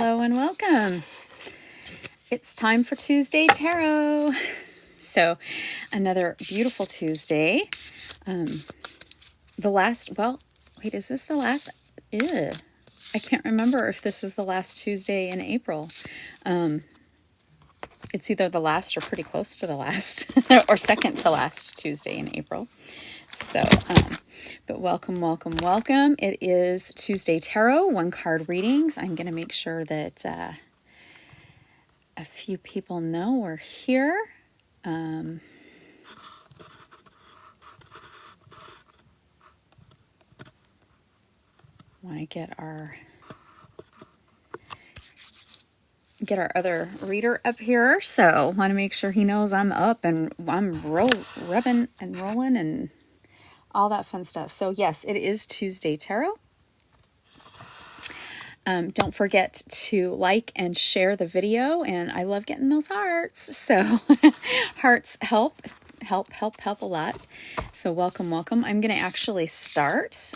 Hello and welcome. It's time for Tuesday Tarot. So another beautiful Tuesday. Is this the last? Ew. I can't remember if this is the last Tuesday in April. It's either the last or pretty close to the last or second to last Tuesday in April. So, but welcome. It is Tuesday Tarot, one card readings. I'm going to make sure that a few people know we're here. Want to get our other reader up here, so want to make sure he knows I'm up and I'm revving and rolling and all that fun stuff. So yes, it is Tuesday Tarot. Don't forget to like and share the video, and I love getting those hearts. So hearts help a lot. So welcome. I'm going to actually start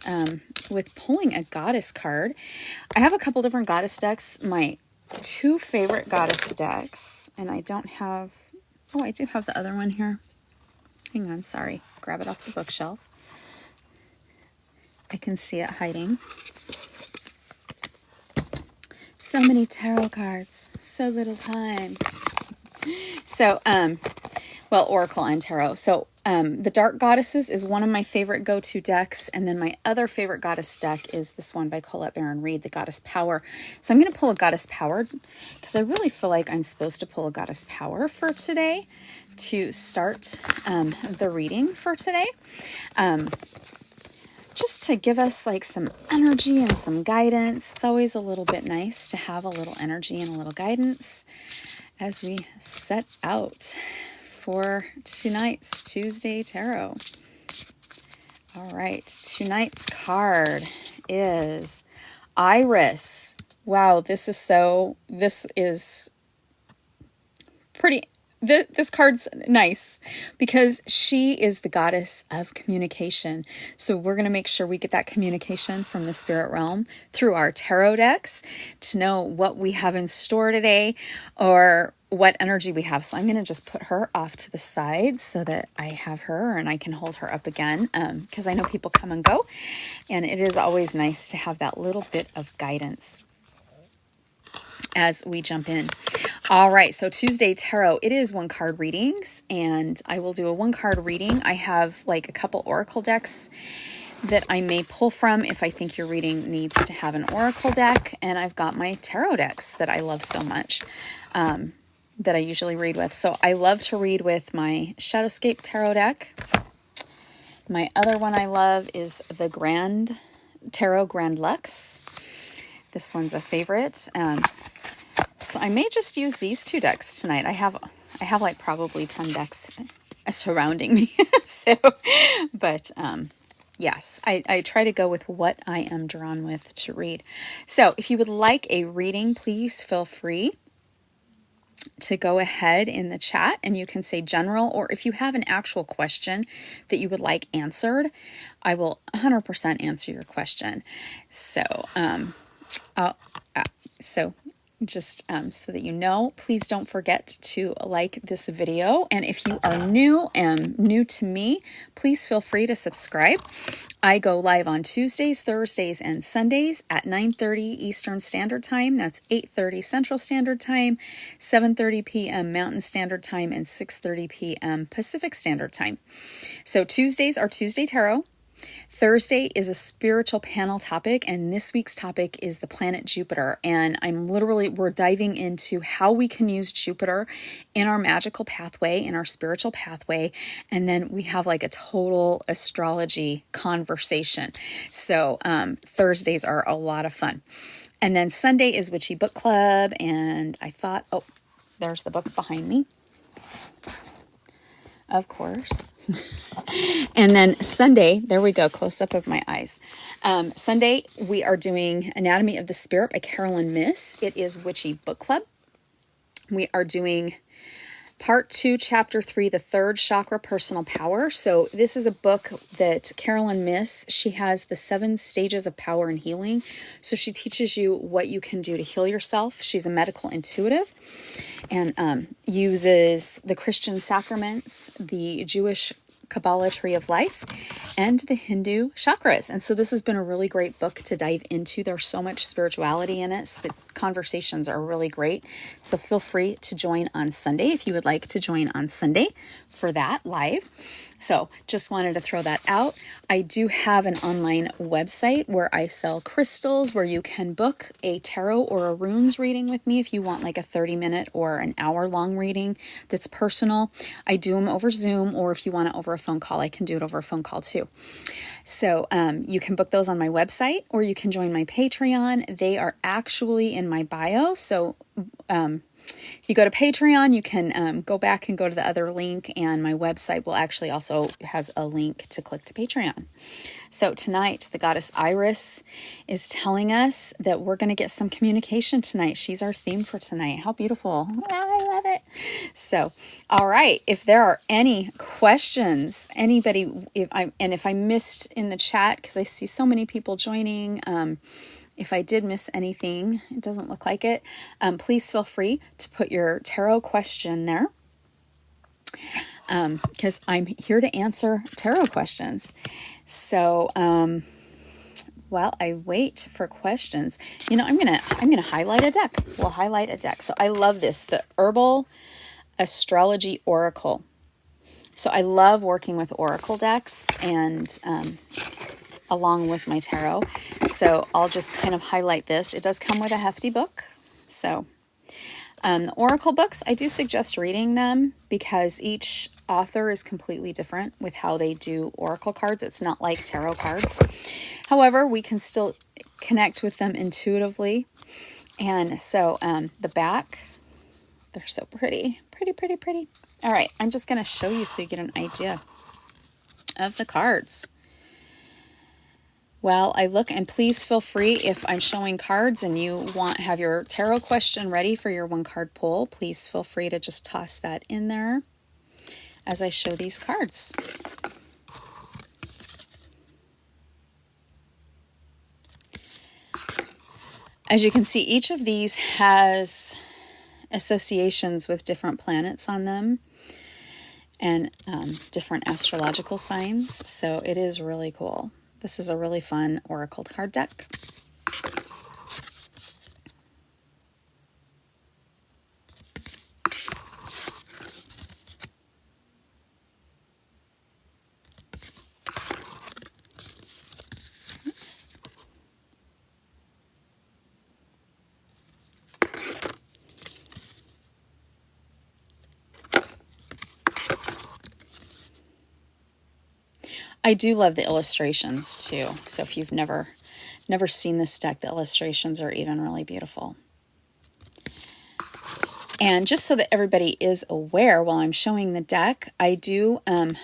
with pulling a goddess card. I have a couple different goddess decks. My two favorite goddess decks, and I do have the other one here. Hang on, sorry. Grab it off the bookshelf. I can see it hiding. So many tarot cards, so little time. So, Oracle and Tarot. So, the Dark Goddesses is one of my favorite go-to decks, and then my other favorite goddess deck is this one by Colette Baron Reid, the Goddess Power. So I'm going to pull a Goddess Power because I really feel like I'm supposed to pull a Goddess Power for today to start the reading for today. Just to give us like some energy and some guidance. It's always a little bit nice to have a little energy and a little guidance as we set out for tonight's Tuesday Tarot. All right, tonight's card is Iris. Wow, this is pretty. This card's nice because she is the goddess of communication. So we're going to make sure we get that communication from the spirit realm through our tarot decks to know what we have in store today or what energy we have. So I'm going to just put her off to the side so that I have her and I can hold her up again because I know people come and go, and it is always nice to have that little bit of guidance as we jump in. All right, so Tuesday Tarot, it is one card readings, and I will do a one card reading. I have like a couple oracle decks that I may pull from if I think your reading needs to have an oracle deck, and I've got my tarot decks that I love so much that I usually read with. So I love to read with my Shadowscape Tarot deck. My other one I love is the Grand Tarot Grand Lux. This one's a favorite. So I may just use these two decks tonight. I have like probably 10 decks surrounding me. Yes, I try to go with what I am drawn with to read. So if you would like a reading, please feel free to go ahead in the chat and you can say general, or if you have an actual question that you would like answered, I will 100% answer your question. So, just so that you know, please don't forget to like this video. And if you are new to me, please feel free to subscribe. I go live on Tuesdays, Thursdays, and Sundays at 9:30 Eastern Standard Time. That's 8:30 Central Standard Time, 7:30 p.m. Mountain Standard Time, and 6:30 p.m. Pacific Standard Time. So Tuesdays are Tuesday Tarot. Thursday is a spiritual panel topic, and this week's topic is the planet Jupiter. And we're diving into how we can use Jupiter in our magical pathway, in our spiritual pathway. And then we have like a total astrology conversation. So Thursdays are a lot of fun. And then Sunday is Witchy Book Club. And I thought, oh, there's the book behind me. Of course. And then Sunday, there we go, close up of my eyes. Sunday, we are doing Anatomy of the Spirit by Carolyn Miss. It is Witchy Book Club. We are doing Part 2, Chapter 3, The Third Chakra, Personal Power. So this is a book that Carolyn Miss, she has the 7 stages of power and healing. So she teaches you what you can do to heal yourself. She's a medical intuitive and uses the Christian sacraments, the Jewish Kabbalah tree of life, and the Hindu chakras. And so this has been a really great book to dive into. There's so much spirituality in it. So the conversations are really great. So feel free to join on Sunday if you would like to join on Sunday for that live. So just wanted to throw that out. I do have an online website where I sell crystals, where you can book a tarot or a runes reading with me if you want like a 30-minute or an hour-long reading that's personal. I do them over Zoom, or if you want it over a phone call, I can do it over a phone call too. So you can book those on my website, or you can join my Patreon. They are actually in my bio. So if you go to Patreon, you can go back and go to the other link, and my website will actually also has a link to click to Patreon. So tonight, the goddess Iris is telling us that we're going to get some communication tonight. She's our theme for tonight. How beautiful. I love it. So, all right. If there are any questions, anybody, if I missed in the chat, because I see so many people joining, if I did miss anything, it doesn't look like it, please feel free to put your tarot question there, because I'm here to answer tarot questions. So, while I wait for questions, I'm gonna highlight a deck. We'll highlight a deck. So I love this, the Herbal Astrology Oracle. So I love working with oracle decks and along with my tarot. So I'll just kind of highlight this. It does come with a hefty book. So the oracle books, I do suggest reading them because each author is completely different with how they do oracle cards. It's not like tarot cards. However, we can still connect with them intuitively. And so the back, they're so pretty. Pretty. All right, I'm just going to show you so you get an idea of the cards. Well, I look, and please feel free if I'm showing cards and you have your tarot question ready for your 1-card pull, please feel free to just toss that in there as I show these cards. As you can see, each of these has associations with different planets on them and different astrological signs. So it is really cool. This is a really fun oracle card deck. I do love the illustrations too. So if you've never seen this deck, the illustrations are even really beautiful. And just so that everybody is aware, while I'm showing the deck, I do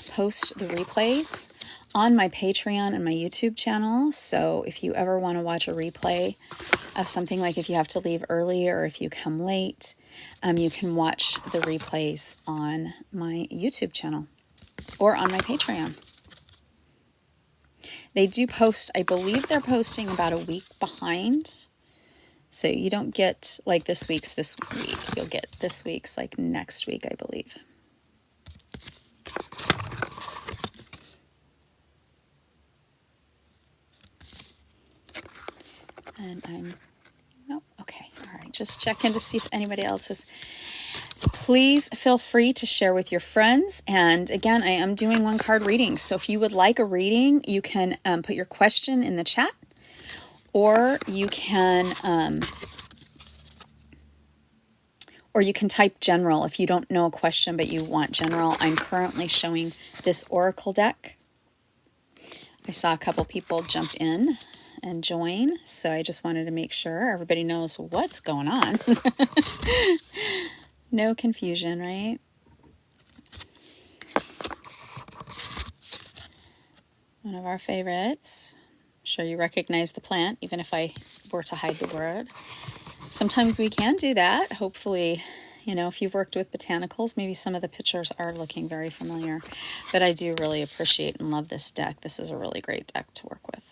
post the replays on my Patreon and my YouTube channel. So if you ever want to watch a replay of something, like if you have to leave early or if you come late, you can watch the replays on my YouTube channel or on my Patreon. They do post, I believe they're posting about a week behind. So you don't get like this week's this week. You'll get this week's like next week, I believe. And okay. All right. Just check in to see if anybody else is. Please feel free to share with your friends. And again, I am doing 1-card readings. So if you would like a reading, you can put your question in the chat, or you can type general if you don't know a question but you want general. I'm currently showing this oracle deck. I saw a couple people jump in and join, so I just wanted to make sure everybody knows what's going on. No confusion, right? One of our favorites. I'm sure you recognize the plant, even if I were to hide the word. Sometimes we can do that. Hopefully, You know, if you've worked with botanicals, maybe some of the pictures are looking very familiar, but I do really appreciate and love this deck. This is a really great deck to work with.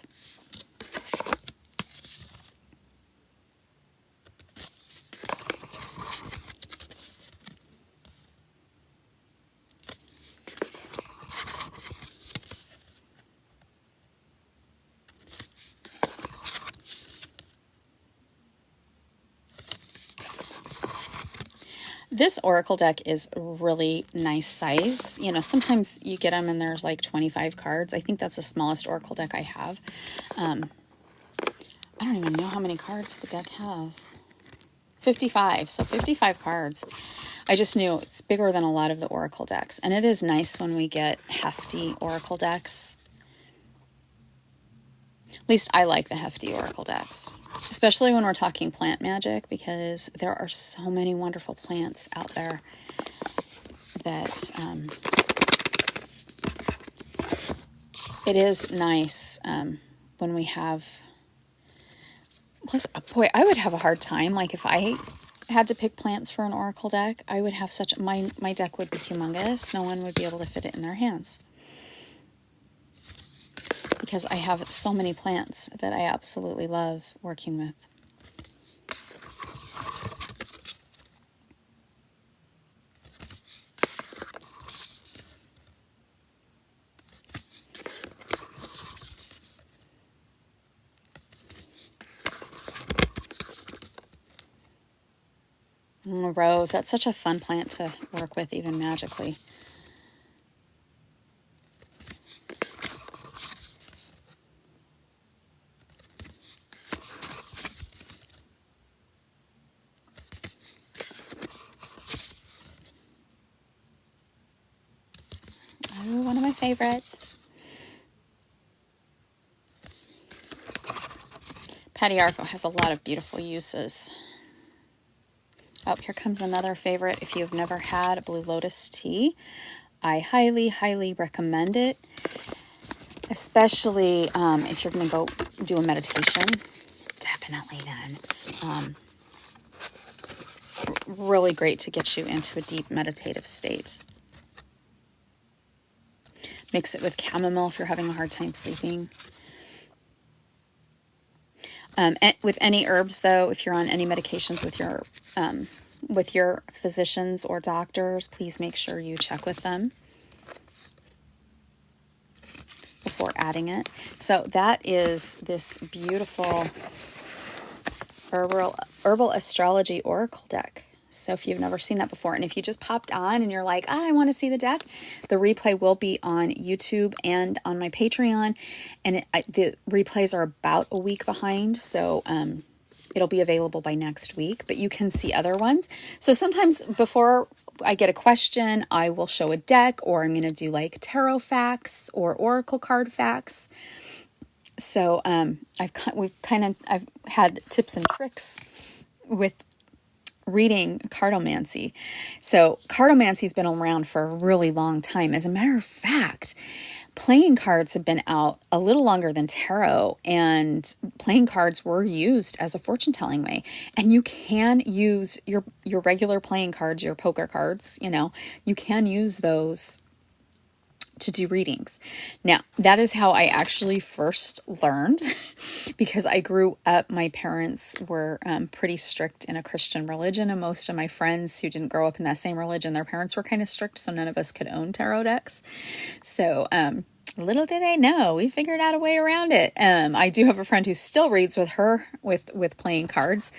This Oracle deck is really nice size. You know, sometimes you get them and there's like 25 cards. I think that's the smallest Oracle deck I have. I don't even know how many cards the deck has. 55. So 55 cards. I just knew it's bigger than a lot of the Oracle decks. And it is nice when we get hefty Oracle decks. At least I like the hefty Oracle decks. Especially when we're talking plant magic, because there are so many wonderful plants out there that it is nice when we have... Plus, boy, I would have a hard time. Like if I had to pick plants for an Oracle deck, I would have such... My deck would be humongous. No one would be able to fit it in their hands. Because I have so many plants that I absolutely love working with. Rose, that's such a fun plant to work with, even magically. Oh, one of my favorites. Patiarco has a lot of beautiful uses. Oh, here comes another favorite. If you've never had Blue Lotus tea, I highly, highly recommend it. Especially if you're going to go do a meditation. Definitely then. Really great to get you into a deep meditative state. Mix it with chamomile if you're having a hard time sleeping. And with any herbs, though, if you're on any medications with your physicians or doctors, please make sure you check with them before adding it. So that is this beautiful herbal astrology oracle deck. So if you've never seen that before, and if you just popped on and you're like, I want to see the deck, the replay will be on YouTube and on my Patreon, and the replays are about a week behind, so it'll be available by next week, but you can see other ones. So sometimes before I get a question, I will show a deck, or I'm going to do like tarot facts or oracle card facts. So I've had tips and tricks with reading cartomancy. So cartomancy's been around for a really long time. As a matter of fact, playing cards have been out a little longer than tarot, and playing cards were used as a fortune-telling way. And you can use your regular playing cards, your poker cards, you can use those to do readings. Now, that is how I actually first learned, because I grew up, my parents were pretty strict in a Christian religion, and most of my friends who didn't grow up in that same religion, their parents were kind of strict, so none of us could own tarot decks. So little did they know, we figured out a way around it. I do have a friend who still reads with her with playing cards.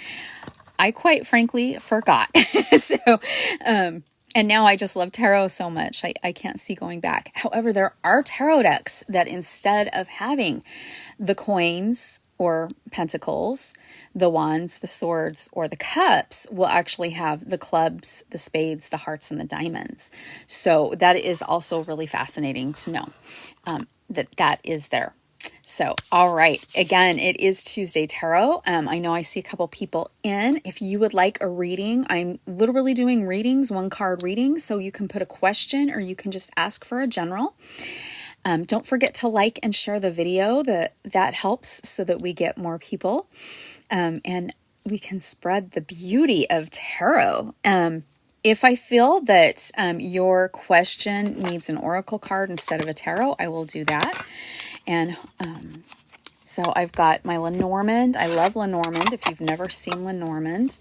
I quite frankly forgot. So and now I just love tarot so much, I can't see going back. However, there are tarot decks that instead of having the coins or pentacles, the wands, the swords, or the cups, will actually have the clubs, the spades, the hearts, and the diamonds. So that is also really fascinating to know that is there. So, all right. Again, it is Tuesday Tarot. I know I see a couple people in. If you would like a reading, I'm literally doing readings, 1-card readings. So you can put a question, or you can just ask for a general. Don't forget to like and share the video. That helps so that we get more people. And we can spread the beauty of tarot. If I feel that your question needs an oracle card instead of a tarot, I will do that. And so I've got my Lenormand. I love Lenormand. If you've never seen Lenormand,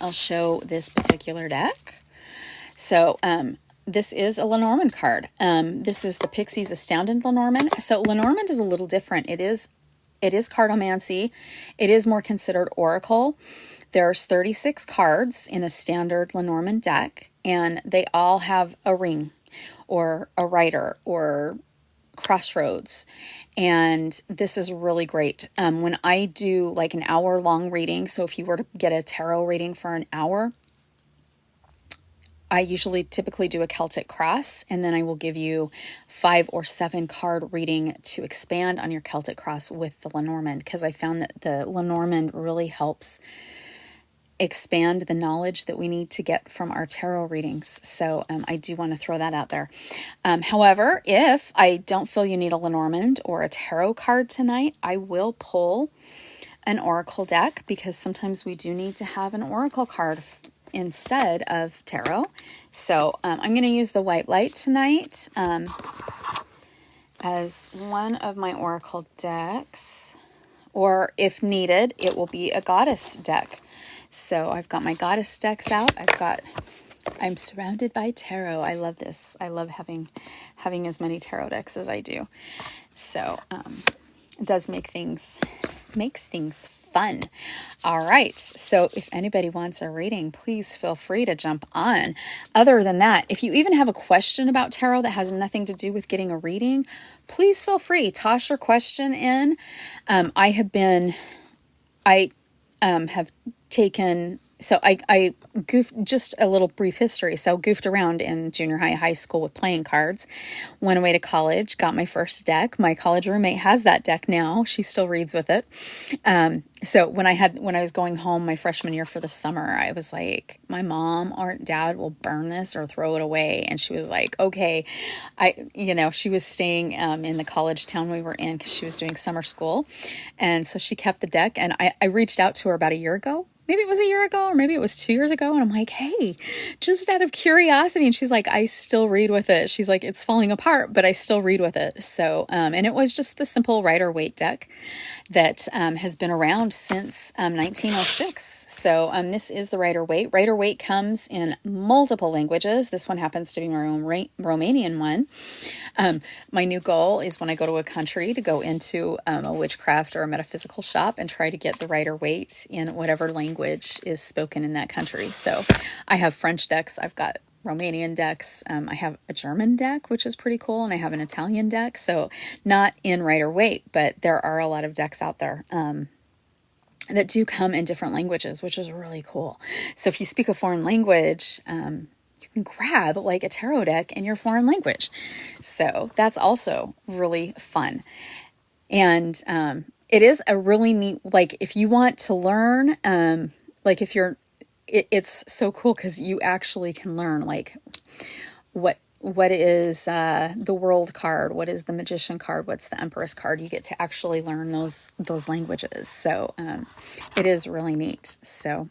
I'll show this particular deck. So this is a Lenormand card. This is the Pixies Astounded Lenormand. So Lenormand is a little different. It is cardomancy. It is more considered oracle. There's 36 cards in a standard Lenormand deck, and they all have a ring or a rider or crossroads. And this is really great. When I do like an hour-long reading, so if you were to get a tarot reading for an hour, I typically do a Celtic cross, and then I will give you 5 or 7 card reading to expand on your Celtic cross with the Lenormand, because I found that the Lenormand really helps expand the knowledge that we need to get from our tarot readings. So I do want to throw that out there. However, if I don't feel you need a Lenormand or a tarot card tonight, I will pull an oracle deck, because sometimes we do need to have an oracle card instead of tarot. So I'm going to use the white light tonight as one of my oracle decks, or if needed, it will be a goddess deck. So I've got my goddess decks out. I'm surrounded by tarot. I love this. I love having as many tarot decks as I do. So it does makes things fun. All right. So if anybody wants a reading, please feel free to jump on. Other than that, if you even have a question about tarot that has nothing to do with getting a reading, please feel free. Toss your question in. I have taken, so I goofed, just a little brief history. So goofed around in junior high school with playing cards, went away to college, got my first deck. My college roommate has that deck now. She still reads with it. So when I was going home my freshman year for the summer, I was like, my mom or dad will burn this or throw it away. And she was like, okay. She was staying in the college town we were in because she was doing summer school. And so she kept the deck, and I reached out to her about a year ago. Maybe it was a year ago, or maybe it was 2 years ago. And I'm like, hey, just out of curiosity. And she's like, I still read with it. She's like, it's falling apart, but I still read with it. So, and it was just the simple Rider-Waite deck that has been around since 1906. So this is the Rider-Waite. Rider-Waite comes in multiple languages. This one happens to be my own Romanian one. My new goal is when I go to a country to go into a witchcraft or a metaphysical shop and try to get the Rider-Waite in whatever language is spoken in that country. So I have French decks. I've got Romanian decks. I have a German deck, which is pretty cool. And I have an Italian deck. So not in Rider-Waite, but there are a lot of decks out there that do come in different languages, which is really cool. So if you speak a foreign language, you can grab like a tarot deck in your foreign language. So that's also really fun. And it is a really neat, like if you want to learn, it's so cool because you actually can learn like what is the World card, what is the Magician card, what's the Empress card. You get to actually learn those languages. So it is really neat. So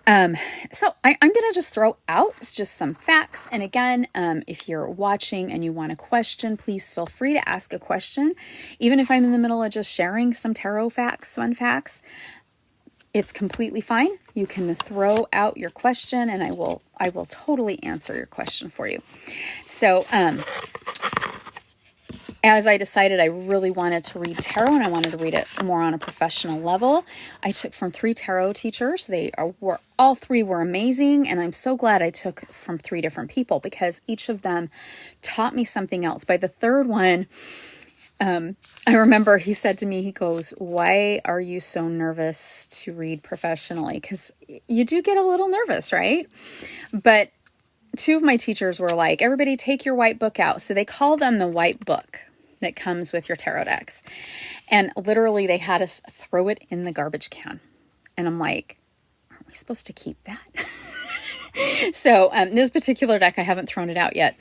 I'm going to just throw out just some facts. And again, if you're watching and you want a question, please feel free to ask a question. Even if I'm in the middle of just sharing some tarot facts, fun facts, it's completely fine. You can throw out your question and I will totally answer your question for you. So, as I decided I really wanted to read tarot and I wanted to read it more on a professional level, I took from 3 tarot teachers. All 3 were amazing, and I'm so glad I took from 3 different people because each of them taught me something else. By the third one, I remember he said to me, he goes, why are you so nervous to read professionally? Because you do get a little nervous, right? But 2 of my teachers were like, everybody take your white book out. So they call them the white book that comes with your tarot decks. And literally they had us throw it in the garbage can. And I'm like, aren't we supposed to keep that? So this particular deck, I haven't thrown it out yet.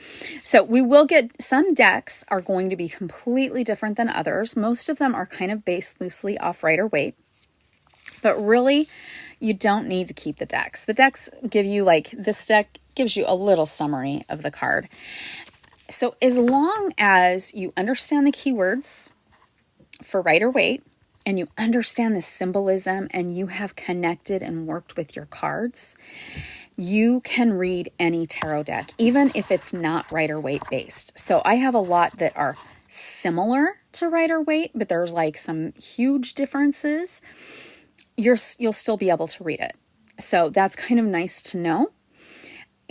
So we will get, some decks are going to be completely different than others. Most of them are kind of based loosely off Rider-Waite. But really, you don't need to keep the decks. The decks give you, like, this deck gives you a little summary of the card. So as long as you understand the keywords for Rider-Waite, and you understand the symbolism, and you have connected and worked with your cards, you can read any tarot deck, even if it's not Rider-Waite based. So I have a lot that are similar to Rider-Waite, but there's like some huge differences. You'll still be able to read it. So that's kind of nice to know.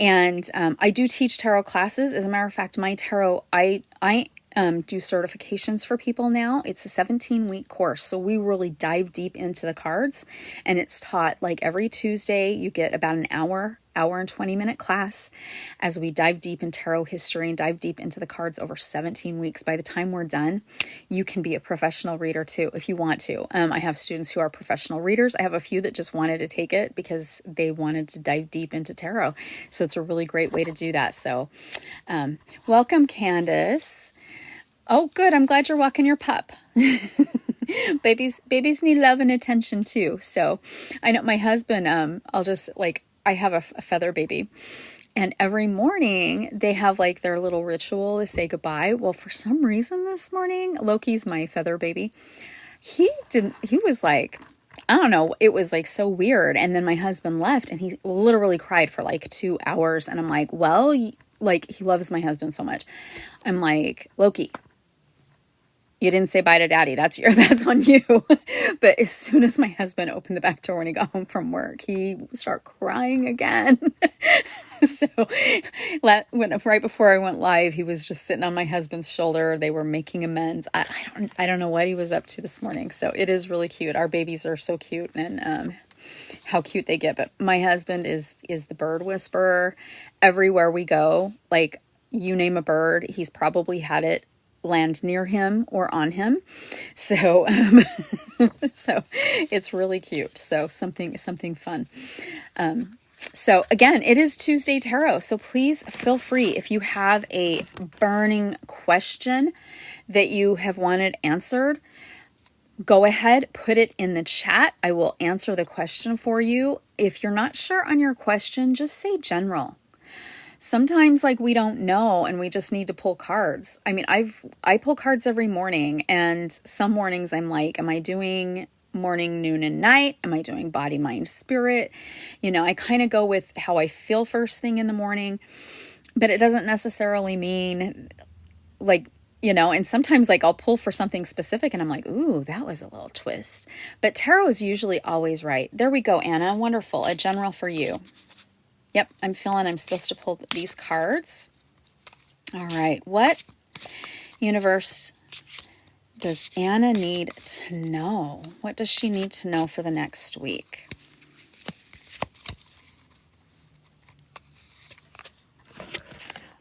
And I do teach tarot classes. As a matter of fact, my tarot, I do certifications for people now. It's a 17-week course. So we really dive deep into the cards, and it's taught like every Tuesday. You get about an hour and 20-minute class as we dive deep in tarot history and dive deep into the cards over 17 weeks. By the time we're done, you can be a professional reader too, if you want to. I have students who are professional readers. I have a few that just wanted to take it because they wanted to dive deep into tarot. So it's a really great way to do that. So welcome, Candace. Oh, good. I'm glad you're walking your pup. Babies need love and attention too. So I know my husband, I have a feather baby, and every morning they have like their little ritual to say goodbye. Well, for some reason this morning, Loki's my feather baby. He was like, I don't know, it was like so weird. And then my husband left, and he literally cried for like 2 hours. And I'm like, well, like, he loves my husband so much. I'm like, Loki, you didn't say bye to daddy. That's on you. But as soon as my husband opened the back door when he got home from work, he started crying again. So right before I went live, he was just sitting on my husband's shoulder. They were making amends. I don't know what he was up to this morning. So it is really cute. Our babies are so cute, and how cute they get. But my husband is the bird whisperer. Everywhere we go, like, you name a bird, he's probably had it land near him or on him. So so it's really cute. So something fun. So again, it is Tuesday Tarot. So please feel free, if you have a burning question that you have wanted answered, go ahead, put it in the chat. I will answer the question for you. If you're not sure on your question, just say general. Sometimes, like, we don't know, and we just need to pull cards. I mean, I pull cards every morning, and some mornings I'm like, am I doing morning, noon, and night? Am I doing body, mind, spirit? I kind of go with how I feel first thing in the morning, but it doesn't necessarily mean, like, and sometimes, like, I'll pull for something specific, and I'm like, ooh, that was a little twist. But tarot is usually always right. There we go, Anna. Wonderful. A general for you. Yep, I'm feeling I'm supposed to pull these cards. All right, what universe does Anna need to know? What does she need to know for the next week?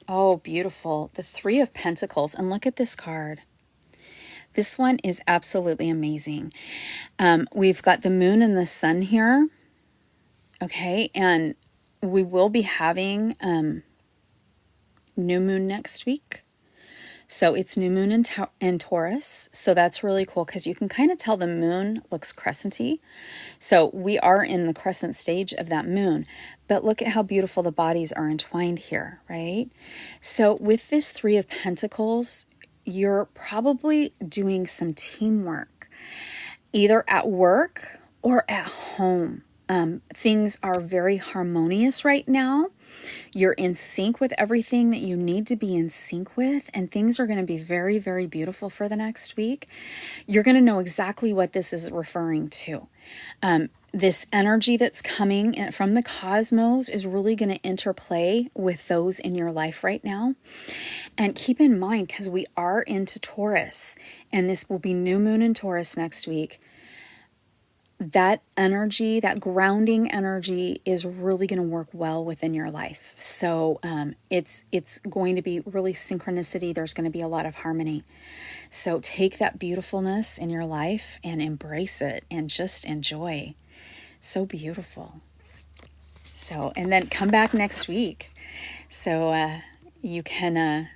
Oh, beautiful. The Three of Pentacles. And look at this card. This one is absolutely amazing. We've got the moon and the sun here. Okay, and we will be having new moon next week. So it's new moon in Taurus. So that's really cool because you can kind of tell the moon looks crescenty. So we are in the crescent stage of that moon. But look at how beautiful the bodies are entwined here, right? So with this Three of Pentacles, you're probably doing some teamwork, either at work or at home. Things are very harmonious right now. You're in sync with everything that you need to be in sync with, and things are going to be very, very beautiful for the next week. You're going to know exactly what this is referring to. This energy that's coming from the cosmos is really going to interplay with those in your life right now. And keep in mind, because we are into Taurus, and this will be new moon in Taurus next week, that energy, that grounding energy, is really going to work well within your life. So it's going to be really synchronicity. There's going to be a lot of harmony. So take that beautifulness in your life and embrace it and just enjoy. So beautiful. So, and then come back next week. So you can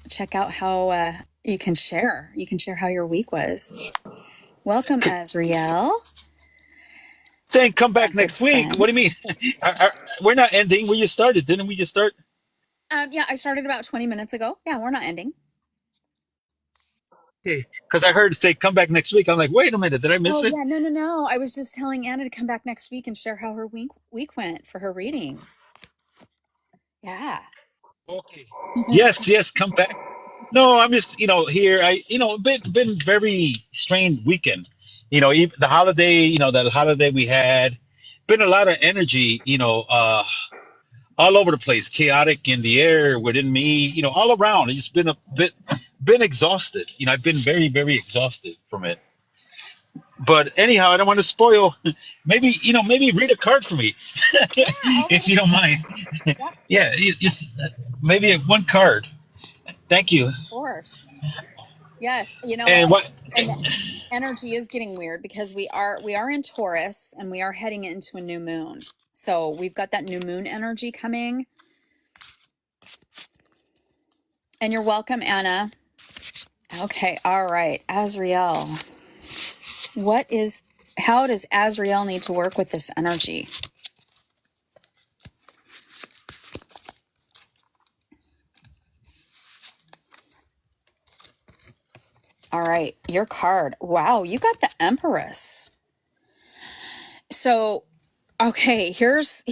check out how you can share how your week was. Welcome, Azriel, Saying come my back good next week. What friend. do you mean? We're not ending. We just started, didn't we? Just start. Yeah, I started about 20 minutes ago. Yeah, we're not ending. Okay, because I heard it say come back next week. I'm like, wait a minute, did I miss Oh, it? yeah, no, no, no. I was just telling Anna to come back next week and share how her week went for her reading. Yeah. Okay. Yes, yes, come back. No, I'm just here. Been very strange weekend. Even the holiday. That holiday we had. Been a lot of energy. All over the place, chaotic in the air within me. All around. It's just been exhausted. I've been very, very exhausted from it. But anyhow, I don't want to spoil. Maybe read a card for me, Yeah, if you okay. don't mind. Yep, Yeah, just maybe one card. Thank you. of course. Yes, And what? and the energy is getting weird because we are in Taurus and we are heading into a new moon. So we've got that new moon energy coming. And you're welcome, Anna. Okay, all right. Azriel. How does Azriel need to work with this energy? All right, your card. Wow, you got the Empress. So, okay, here's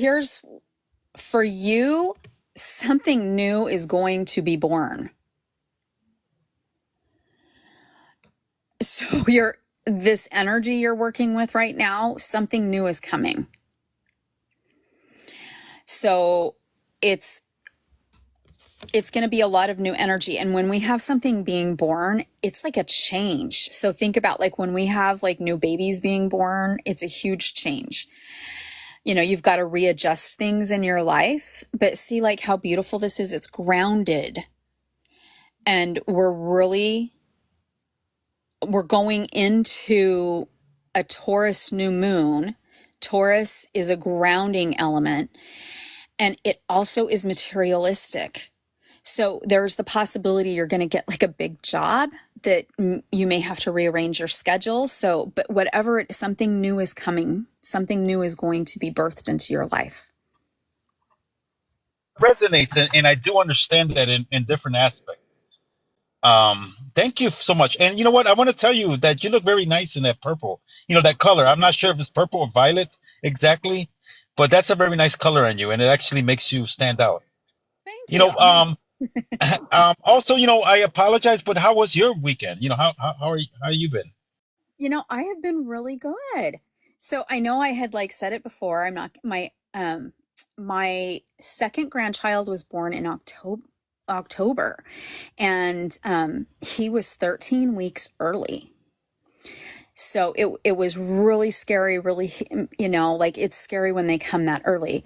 for you, something new is going to be born. So this energy you're working with right now, something new is coming. So it's going to be a lot of new energy. And when we have something being born, it's like a change. So think about like when we have like new babies being born, it's a huge change. You've got to readjust things in your life, but see like how beautiful this is. It's grounded. And we're going into a Taurus new moon. Taurus is a grounding element, and it also is materialistic. So there's the possibility you're going to get like a big job that you may have to rearrange your schedule. So, but something new is coming. Something new is going to be birthed into your life. Resonates, and I do understand that in different aspects. Thank you so much. And you know what? I want to tell you that you look very nice in that purple. That color. I'm not sure if it's purple or violet exactly, but that's a very nice color on you, and it actually makes you stand out. Thank You you. know, um, also, I apologize, but how was your weekend? How you been? I have been really good. So I know I had like said it before. I'm not my second grandchild was born in October, and he was 13 weeks early. So it was really scary, really, like it's scary when they come that early.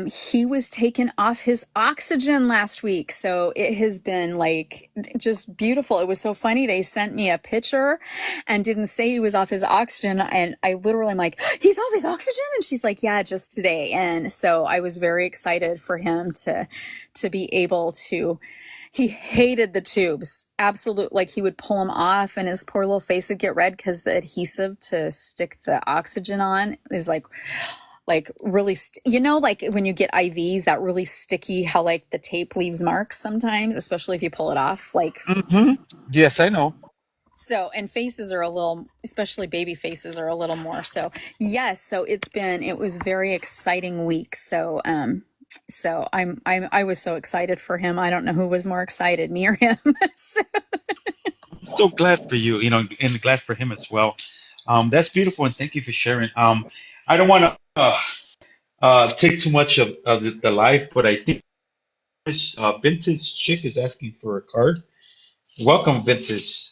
He was taken off his oxygen last week. So it has been like just beautiful. It was so funny. They sent me a picture and didn't say he was off his oxygen. And I literally am like, he's off his oxygen? And she's like, yeah, just today. And so I was very excited for him to be able to. He hated the tubes. Absolute, like he would pull them off and his poor little face would get red because the adhesive to stick the oxygen on is like really, like when you get IVs, that really sticky, how like the tape leaves marks sometimes, especially if you pull it off. Like, Hmm. Yes, I know. so, and faces are a little, especially baby faces are a little more. So, yes. So it was very exciting week. So I was so excited for him. I don't know who was more excited, me or him. So, So glad for you, and glad for him as well. That's beautiful, and thank you for sharing. I don't want to take too much of the life, but I think this vintage chick is asking for a card. Welcome, vintage.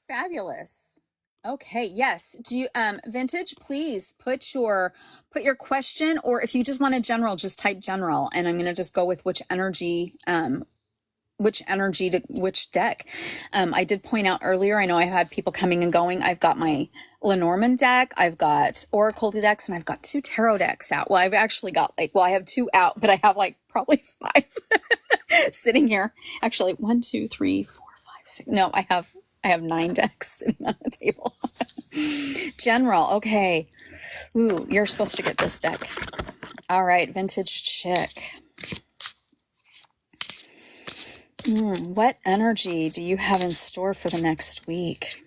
fabulous. Okay, yes. Do you vintage, please put your question, or if you just want a general, just type general and I'm going to just go with which energy to which deck. I did point out earlier, I know I've had people coming and going. I've got my Lenormand deck, I've got Oracle decks, and I've got two tarot decks out. Well, I've actually got I have two out, but I have like probably five sitting here. Actually, one, two, three, four, five, six. No, I have. I have 9 decks sitting on the table. General, okay. Ooh, you're supposed to get this deck. All right, Vintage Chick. What energy do you have in store for the next week?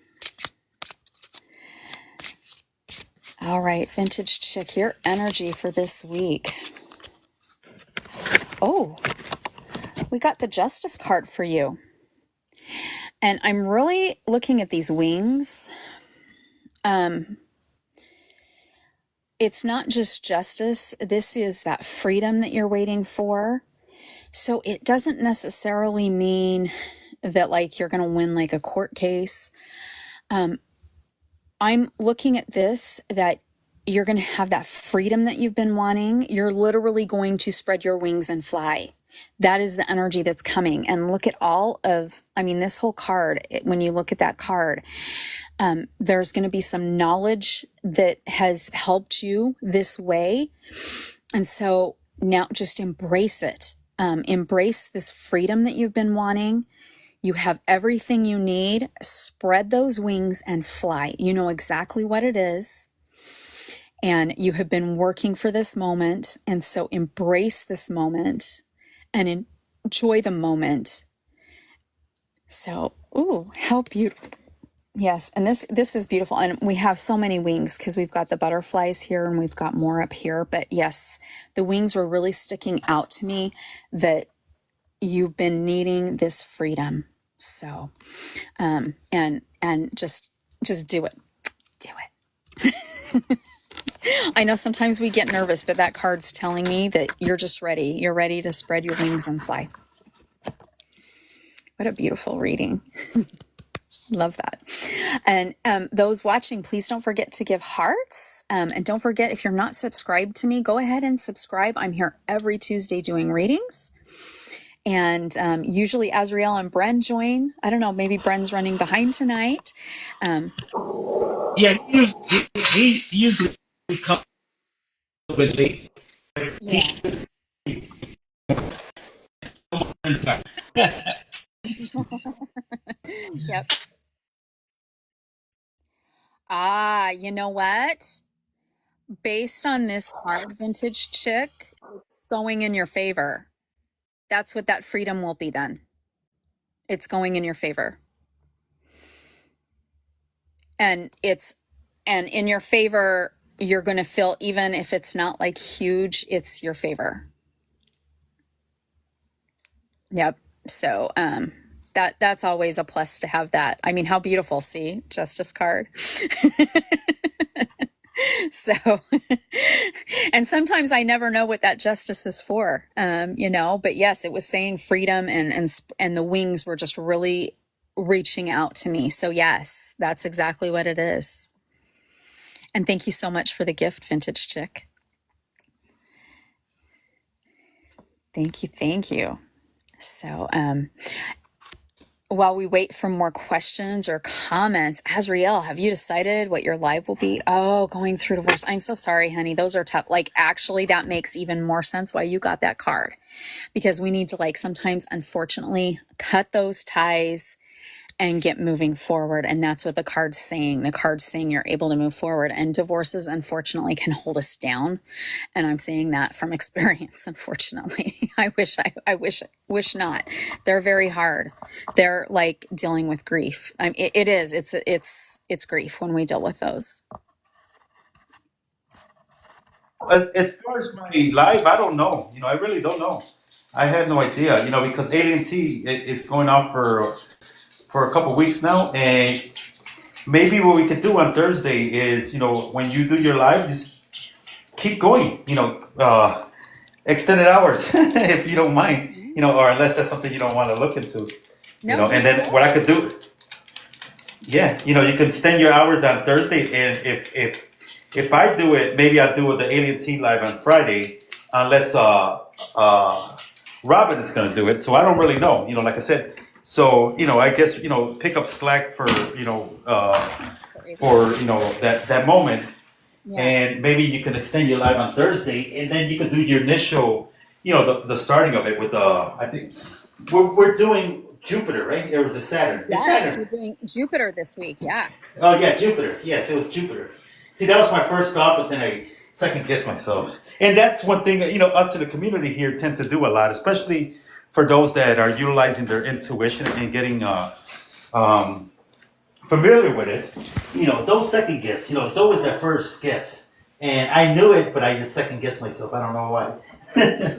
All right, Vintage Chick, your energy for this week. Oh, we got the Justice card for you. And I'm really looking at these wings. It's not just justice. This is that freedom that you're waiting for. So it doesn't necessarily mean that like you're going to win like a court case. I'm looking at this, that you're going to have that freedom that you've been wanting. You're literally going to spread your wings and fly. That is the energy that's coming. And look at all of, I mean, this whole card, when you look at that card, there's going to be some knowledge that has helped you this way. And so now just embrace it. Embrace this freedom that you've been wanting. You have everything you need. Spread those wings and fly. You know exactly what it is. And you have been working for this moment. And so embrace this moment and enjoy the moment. So, ooh, how beautiful. Yes, and this is beautiful. And we have so many wings because we've got the butterflies here and we've got more up here. But yes, the wings were really sticking out to me, that you've been needing this freedom. So, and just do it. Do it. I know sometimes we get nervous, but that card's telling me that you're just ready. You're ready to spread your wings and fly. What a beautiful reading. Love that. And those watching, please don't forget to give hearts. And don't forget, if you're not subscribed to me, go ahead and subscribe. I'm here every Tuesday doing readings. And usually Azriel and Bren join. I don't know, maybe Bren's running behind tonight. Yeah, he usually comes a bit late. Yeah. Yep. You know what? Based on this card, Vintage Chick, it's going in your favor. That's what that freedom will be then. It's going in your favor. And in your favor, you're going to feel, even if it's not like huge, it's your favor. Yep. So, that's always a plus to have that. I mean, how beautiful, see, Justice card. So, and sometimes I never know what that justice is for, but yes, it was saying freedom, and the wings were just really reaching out to me. So yes, that's exactly what it is. And thank you so much for the gift, Vintage Chick. Thank you. So, while we wait for more questions or comments, Azriel, have you decided what your live will be? Oh, going through divorce. I'm so sorry, honey. Those are tough. Like, actually, that makes even more sense why you got that card, because we need to, sometimes, unfortunately, cut those ties and get moving forward. And that's what the card's saying. The card's saying you're able to move forward, and divorces, unfortunately, can hold us down. And I'm saying that from experience, unfortunately. I wish not. They're very hard. They're like dealing with grief. It's grief when we deal with those. As far as my live, I don't know. I really don't know. I had no idea. Because AT&T is going out for a couple weeks now, and maybe what we could do on Thursday is, when you do your live, just keep going. Extended hours, if you don't mind. Or unless that's something you don't want to look into. No, and then what I could do, yeah, you can extend your hours on Thursday, and if I do it, maybe I'll do the AT&T live on Friday, unless Robin is going to do it. So I don't really know. Like I said. So I guess pick up slack for that moment, yeah. And maybe you can extend your live on Thursday, and then you can do your initial, the starting of it with I think we're doing Jupiter, right? Or was it Saturn? It's Yes, we're Saturn. doing Jupiter this week. Yeah. Oh yeah, Jupiter. Yes, it was Jupiter. See, that was my first thought, but then I second guessed myself. And that's one thing that us in the community here tend to do a lot, especially for those that are utilizing their intuition and getting um, familiar with it. Don't second guess. It's always that first guess. And I knew it, but I just second guessed myself. I don't know why. And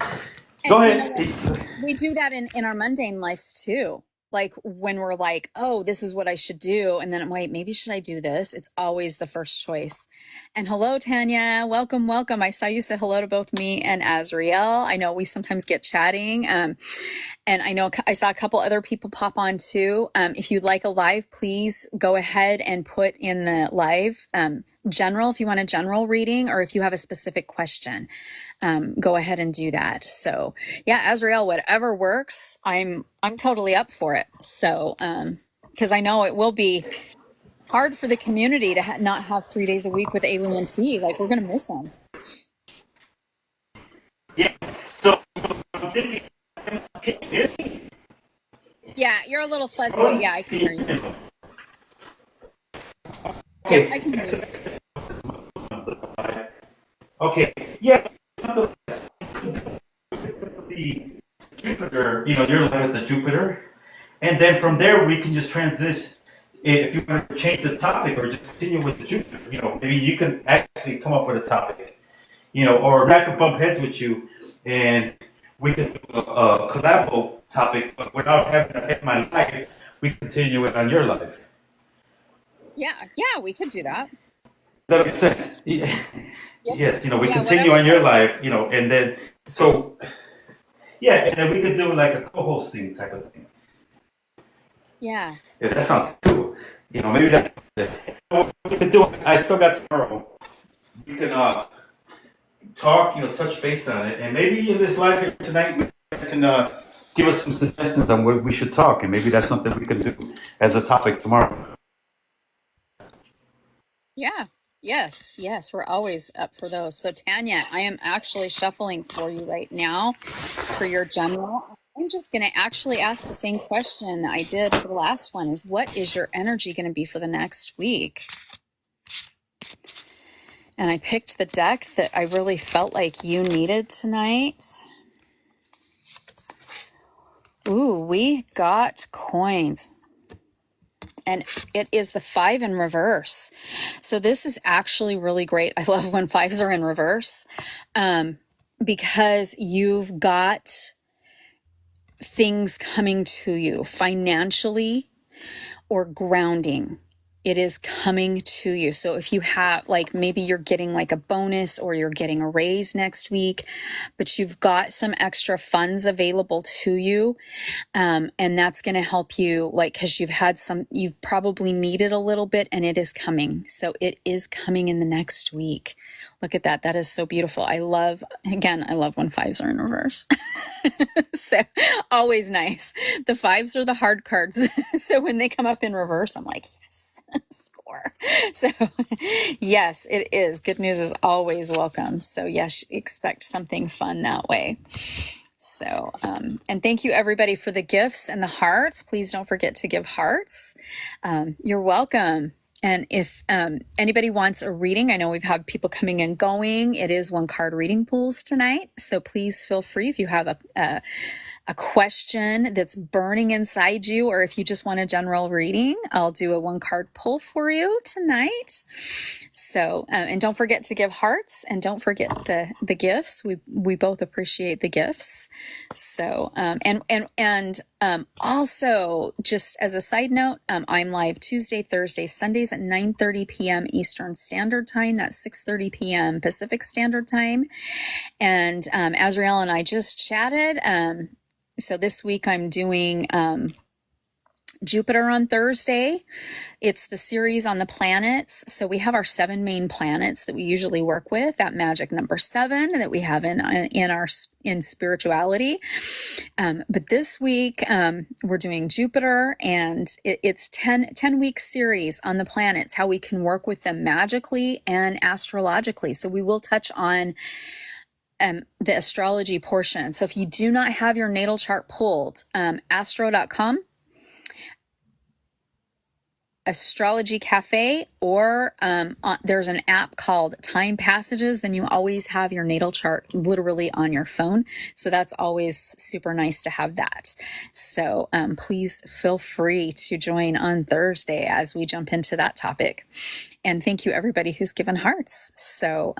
Go you know ahead. what? We do that in our mundane lives too. Like when we're like, oh, this is what I should do. And then, wait, maybe should I do this? It's always the first choice. And hello, Tanya. Welcome, welcome. I saw you said hello to both me and Azriel. I know we sometimes get chatting. And I know I saw a couple other people pop on too. If you'd like a live, please go ahead and put in the live general, if you want a general reading, or if you have a specific question, go ahead and do that. So yeah, Azrael, whatever works, I'm totally up for it. So, because I know it will be hard for the community to not have 3 days a week with Alien Tea. Like, we're going to miss them. Yeah. So I'm thinking, can you hear me? Yeah, you're a little fuzzy, but yeah, I can hear you. Okay. Yeah, I can hear you. Okay. Yeah. The Jupiter, you're live at the Jupiter, and then from there we can just transition. If you want to change the topic or just continue with the Jupiter, maybe you can actually come up with a topic, or I could bump heads with you, and we could do a collabo topic, but without having to end my life, we continue it on your life. Yeah, we could do that. Does that make sense? Yeah. Yep. Yes, we continue on your life, and then and then we could do like a co-hosting type of thing. Yeah. Yeah, that sounds cool. Maybe that we could do. I still got tomorrow. We can talk, touch base on it, and maybe in this live here tonight, we can give us some suggestions on what we should talk, and maybe that's something we can do as a topic tomorrow. Yeah. Yes, we're always up for those. So Tanya, I am actually shuffling for you right now for your general. I'm just going to actually ask the same question I did for the last one, is what is your energy going to be for the next week? And I picked the deck that I really felt like you needed tonight. Ooh, we got coins. And it is the 5 in reverse. So this is actually really great. I love when 5s are in reverse, because you've got things coming to you financially or grounding. It is coming to you. So if you have, like, maybe you're getting like a bonus or you're getting a raise next week, but you've got some extra funds available to you. And that's going to help you, like, because you've probably needed a little bit, and it is coming. So it is coming in the next week. Look at that. That is so beautiful. I love when 5s are in reverse. So always nice. The 5s are the hard cards. So when they come up in reverse, I'm like, yes, score. So yes, it is. Good news is always welcome. So yes, expect something fun that way. So, and thank you everybody for the gifts and the hearts. Please don't forget to give hearts. You're welcome. And if anybody wants a reading, I know we've had people coming and going. It is 1-card reading pools tonight. So please feel free if you have a question that's burning inside you, or if you just want a general reading, I'll do a 1-card pull for you tonight. So, and don't forget to give hearts, and don't forget the gifts. We both appreciate the gifts. So, also, just as a side note, I'm live Tuesday, Thursday, Sundays at 9:30 p.m. Eastern Standard Time. That's 6:30 p.m. Pacific Standard Time. And Azrael and I just chatted. So this week I'm doing Jupiter on Thursday. It's the series on the planets. So we have our 7 main planets that we usually work with, that magic number 7 that we have in spirituality. But this week we're doing Jupiter, and it's 10-week series on the planets, how we can work with them magically and astrologically. So we will touch on the astrology portion. So if you do not have your natal chart pulled, astro.com Astrology Cafe, or there's an app called Time Passages. Then you always have your natal chart literally on your phone. So that's always super nice to have that. So please feel free to join on Thursday as we jump into that topic. And thank you, everybody who's given hearts. So,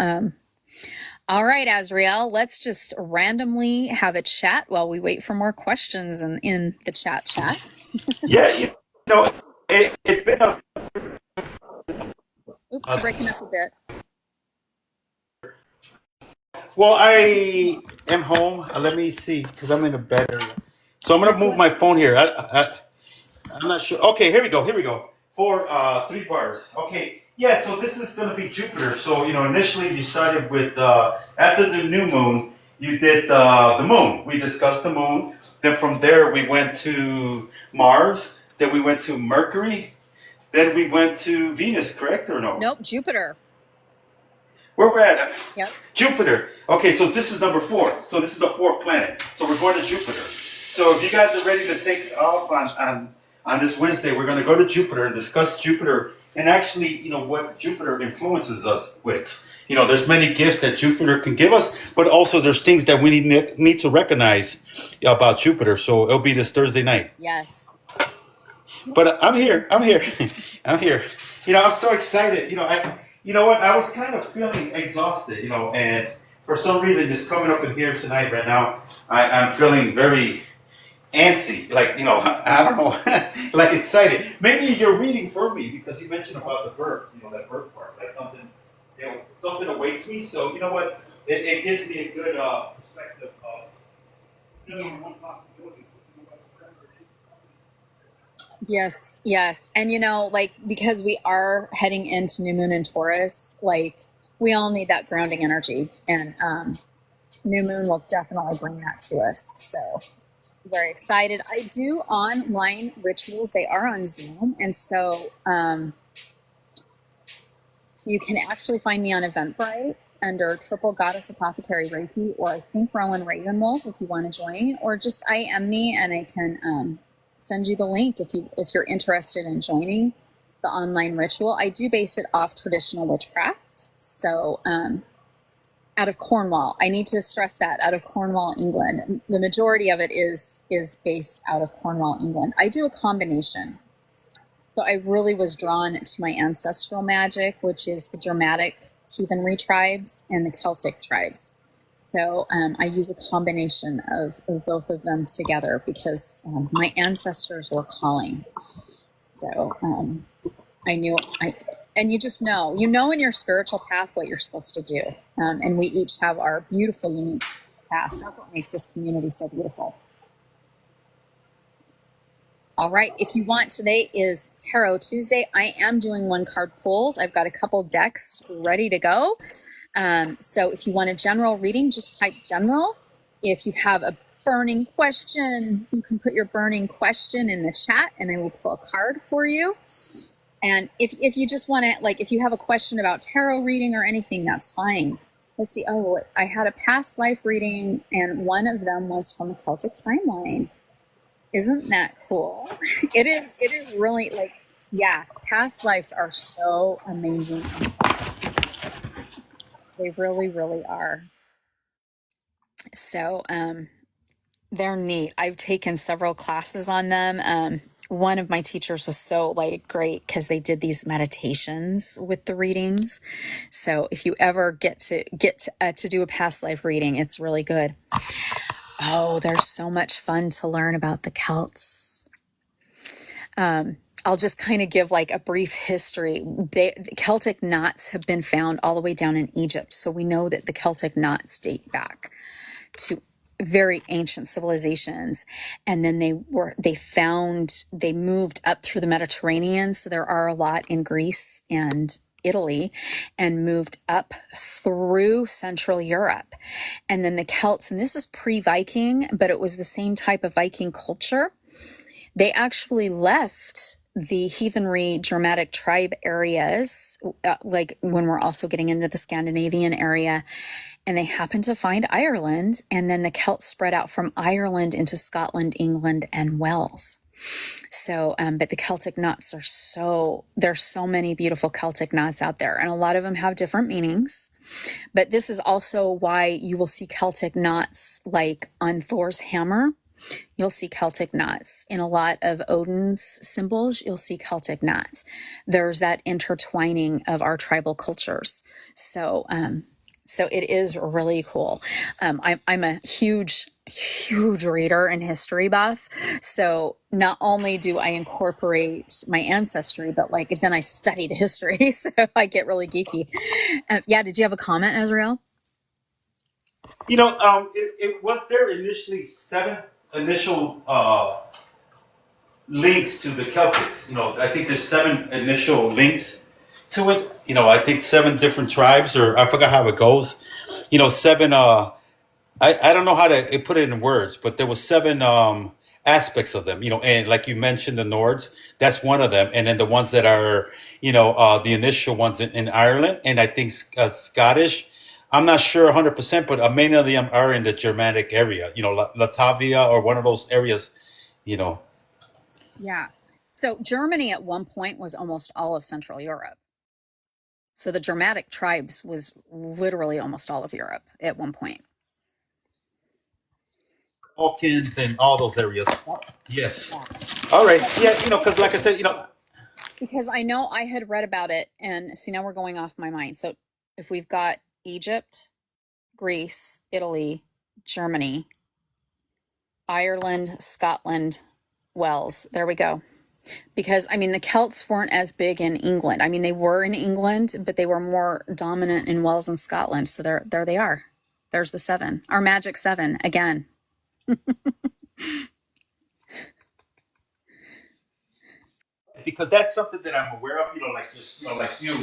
all right, Azriel, let's just randomly have a chat while we wait for more questions in the chat. Yeah, it's been a. Oops, you're breaking up a bit. Well, I am home. Let me see, because I'm in a bed area. So I'm gonna move my phone here. I'm not sure. Okay, here we go. Here we go. For 3 bars. Okay. Yeah. So this is gonna be Jupiter. So initially you started with after the new moon, you did the moon. We discussed the moon. Then from there we went to Mars. Then we went to Mercury. Then we went to Venus. Correct or no? Nope, Jupiter. Where we're at? Yep. Jupiter. Okay, so this is number 4. So this is the 4th planet. So we're going to Jupiter. So if you guys are ready to take off on this Wednesday, we're going to go to Jupiter and discuss Jupiter and actually, what Jupiter influences us with. There's many gifts that Jupiter can give us, but also there's things that we need to recognize about Jupiter. So it'll be this Thursday night. Yes. But I'm here. I'm here. I'm here. I'm so excited. You know what? I was kind of feeling exhausted, and for some reason, just coming up in here tonight, right now, I'm feeling very antsy. Like, I don't know, like excited. Maybe you're reading for me because you mentioned about the birth, that birth part, like something awaits me. So, you know what? It gives me a good perspective of, one possibility. Yes. And because we are heading into new moon in Taurus, we all need that grounding energy, and new moon will definitely bring that to us. So very excited. I do online rituals. They are on Zoom. And so you can actually find me on Eventbrite under Triple Goddess Apothecary Reiki, or I think Rowan Ravenwolf if you want to join, or just IM me and I can send you the link if you're interested in joining the online ritual. I do base it off traditional witchcraft. So out of Cornwall, I need to stress that, out of Cornwall, England. The majority of it is based out of Cornwall, England. I do a combination. So I really was drawn to my ancestral magic, which is the Germanic heathenry tribes and the Celtic tribes. So I use a combination of both of them together because my ancestors were calling. So and you just know in your spiritual path what you're supposed to do. And we each have our beautiful, unique paths. That's what makes this community so beautiful. All right, if you want, today is Tarot Tuesday. I am doing 1-card pulls. I've got a couple decks ready to go. So if you want a general reading, just type general. If you have a burning question, you can put your burning question in the chat and I will pull a card for you. And if you just want to, if you have a question about tarot reading or anything, that's fine. Let's see. Oh, I had a past life reading and one of them was from a Celtic timeline. Isn't that cool? It is really past lives are so amazing. They really, really are. So they're neat. I've taken several classes on them. One of my teachers was so great because they did these meditations with the readings. So if you ever get to do a past life reading, it's really good. Oh, there's so much fun to learn about the Celts. I'll just kind of give a brief history. The Celtic knots have been found all the way down in Egypt. So we know that the Celtic knots date back to very ancient civilizations. And then they moved up through the Mediterranean. So there are a lot in Greece and Italy, and moved up through Central Europe. And then the Celts, and this is pre-Viking, but it was the same type of Viking culture. They actually left the heathenry Germanic tribe areas, when we're also getting into the Scandinavian area, and they happened to find Ireland. And then the Celts spread out from Ireland into Scotland, England, and Wales. So, but the Celtic knots there's so many beautiful Celtic knots out there, and a lot of them have different meanings. But this is also why you will see Celtic knots like on Thor's hammer. You'll see Celtic knots in a lot of Odin's symbols. You'll see Celtic knots. There's that intertwining of our tribal cultures. So, so it is really cool. I'm a huge reader and history buff. So not only do I incorporate my ancestry, but like then I study the history. So I get really geeky. Yeah. Did you have a comment, Azrael? It was there initially seven initial links to the Celtics. I think there's seven initial links to it. I think seven different tribes, or I forgot how it goes. Seven. I don't know how to put it in words, but there was seven aspects of them. And like you mentioned, the Nords, that's one of them, and then the ones that are, the initial ones in Ireland, and I think Scottish. I'm not sure 100%, but many of them are in the Germanic area. Latavia or one of those areas. You know. Yeah. So Germany at one point was almost all of Central Europe. So the Germanic tribes was literally almost all of Europe at one point. Balkans and all those areas. Yes. Yeah. All right. Yeah, because like I said, Because I know I had read about it, and see, now we're going off my mind. So if we've got Egypt, Greece, Italy, Germany, Ireland, Scotland, Wales, there we go. Because the Celts weren't as big in England. They were in England, but they were more dominant in Wales and Scotland. So there they are. There's the seven, our magic seven again. Because that's something that I'm aware of. Like you.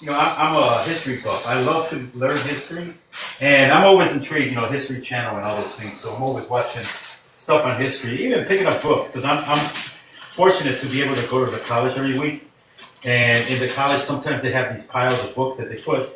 I'm a history buff. I love to learn history, and I'm always intrigued. History Channel and all those things. So I'm always watching stuff on history, even picking up books, because I'm fortunate to be able to go to the college every week. And in the college, sometimes they have these piles of books that they put,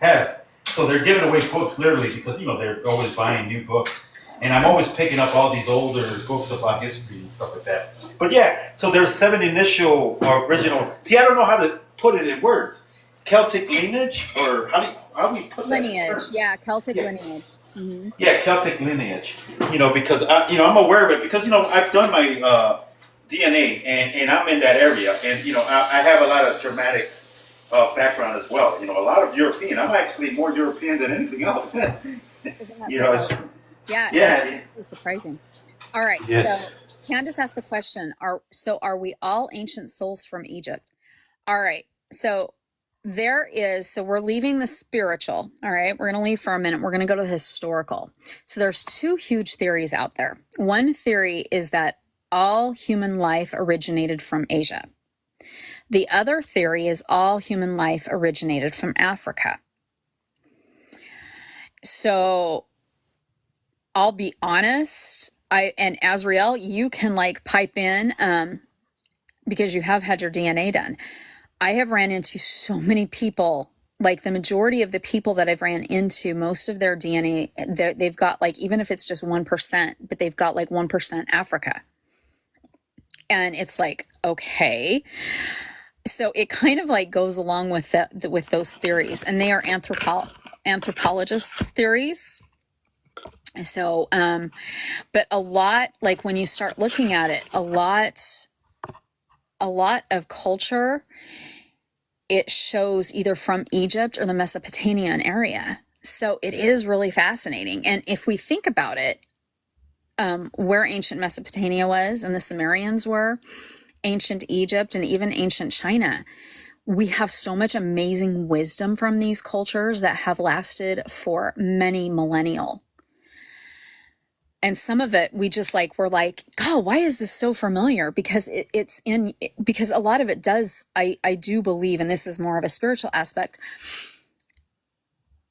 have. So they're giving away books literally because, they're always buying new books. And I'm always picking up all these older books about history and stuff like that. But yeah, so there's seven initial or original. See, I don't know how to put it in words. Celtic lineage, or how do we put that? Lineage, yeah, Celtic lineage. Mm-hmm. Yeah, Celtic lineage. Because I'm aware of it because I've done my DNA and I'm in that area, and I have a lot of Germanic background as well. A lot of European. I'm actually more European than anything else. Isn't that surprising? Yeah, it's surprising. All right, yes. So Candace asked the question: Are we all ancient souls from Egypt? All right, so we're leaving the spiritual. All right, we're going to leave for a minute. We're going to go to the historical. So there's two huge theories out there. One theory is that all human life originated from Asia. The other theory is all human life originated from Africa. So I'll be honest, and Azrael, you can pipe in because you have had your DNA done. I have ran into so many people, the majority of the people that I've ran into, most of their DNA, they've got even if it's just 1%, but they've got 1% Africa. And it's okay. So it kind of goes along with with those theories, and they are anthropologists' theories. So, but a lot, when you start looking at it, a lot of culture, it shows either from Egypt or the Mesopotamian area. So it is really fascinating. And if we think about it, where ancient Mesopotamia was and the Sumerians were, ancient Egypt, and even ancient China, we have so much amazing wisdom from these cultures that have lasted for many millennia. And some of it, we just we're God, why is this so familiar? Because because a lot of it does, I do believe, and this is more of a spiritual aspect,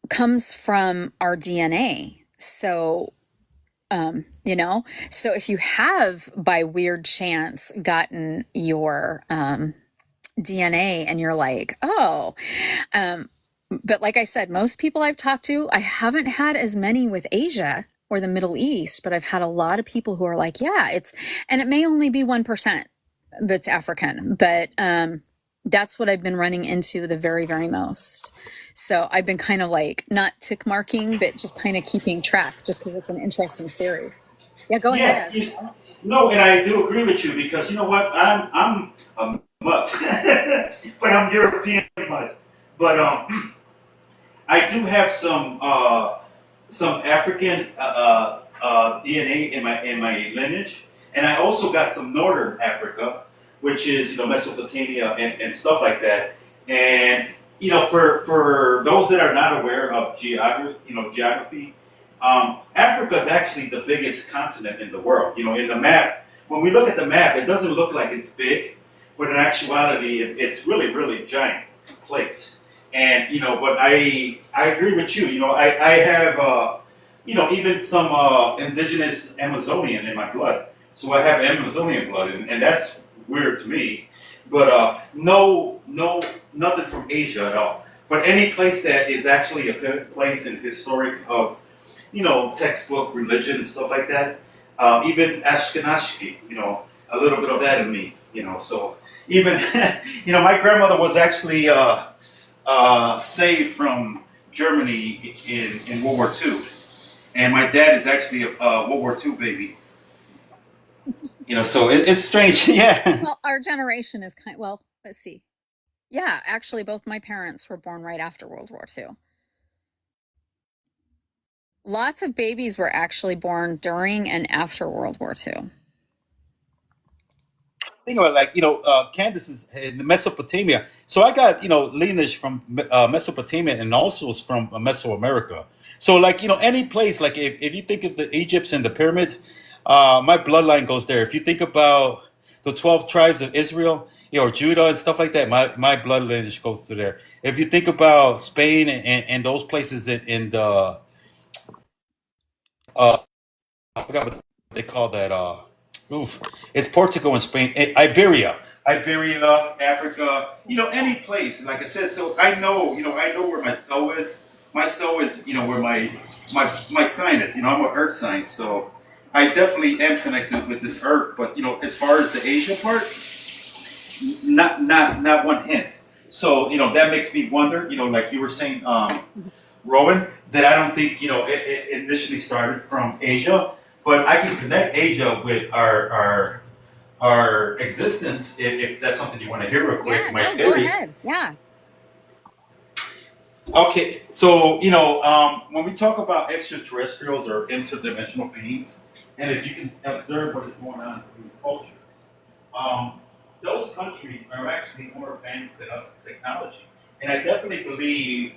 comes from our DNA. So, so if you have by weird chance gotten your DNA and you're but like I said, most people I've talked to, I haven't had as many with Asia or the Middle East, but I've had a lot of people who are like, yeah, and it may only be 1% that's African, but that's what I've been running into the very, very most. So I've been kind of like not tick marking, but just kind of keeping track just because it's an interesting theory. Yeah, go ahead, Yeah, Ezra. no, and I do agree with you because you know what, I'm a mutt, but I'm European mutt. But I do have some African DNA in my lineage, and I also got some Northern Africa, which is Mesopotamia and stuff like that. And for those that are not aware of geography, Africa is actually the biggest continent in the world. In the map, when we look at the map, it doesn't look like it's big, but in actuality, it's really really giant place. And but I agree with you. I have even some indigenous Amazonian in my blood. So I have Amazonian blood, and that's weird to me. But no, nothing from Asia at all. But any place that is actually a good place in historic of textbook religion and stuff like that. Even Ashkenazi, a little bit of that in me. So even my grandmother was actually saved from Germany in World War II. And my dad is actually a World War II baby. So it's strange. Yeah. Well, our generation is well, let's see. Yeah, actually, both my parents were born right after World War II. Lots of babies were actually born during and after World War II. Think about it, like Candace is in Mesopotamia, so I got lineage from Mesopotamia and also is from Mesoamerica. So like any place, like if you think of the Egypts and the pyramids, my bloodline goes there. If you think about the 12 tribes of Israel, or Judah and stuff like that, my blood lineage goes to there. If you think about Spain and those places in the I forgot what they call that. Oof, it's Portugal and Spain, Iberia, Africa. Any place. Like I said, so I know where my soul is. My soul is, where my sign is. I'm an Earth sign, so I definitely am connected with this Earth. But as far as the Asia part, not one hint. So that makes me wonder. Like you were saying, Rowan, that I don't think it initially started from Asia, but I can connect Asia with our existence if that's something you want to hear real quick. Yeah, My no, go theory. ahead. Yeah. Okay, so when we talk about extraterrestrials or interdimensional beings, and if you can observe what is going on in cultures, those countries are actually more advanced than us in technology, and I definitely believe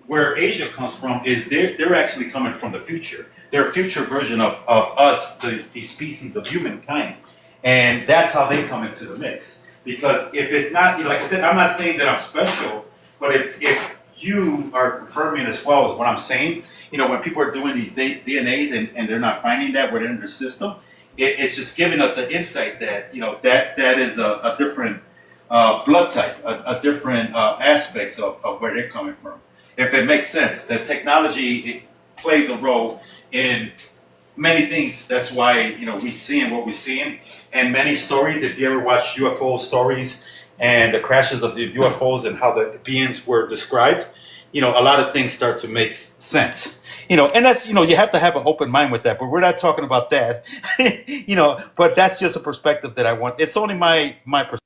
where Asia comes from is they're actually coming from the future. They're a future version of us, the species of humankind, and that's how they come into the mix. Because if it's not, like I said, I'm not saying that I'm special, but if you are confirming as well as what I'm saying, when people are doing these DNAs and they're not finding that within their system, it's just giving us an insight that that is a different blood type, a different aspects of where they're coming from. If it makes sense, that technology it plays a role in many things. That's why we seeing what we're seeing, and many stories. If you ever watch UFO stories and the crashes of the UFOs and how the beings were described, a lot of things start to make sense. And that's you have to have an open mind with that. But we're not talking about that. But that's just a perspective that I want. It's only my perspective.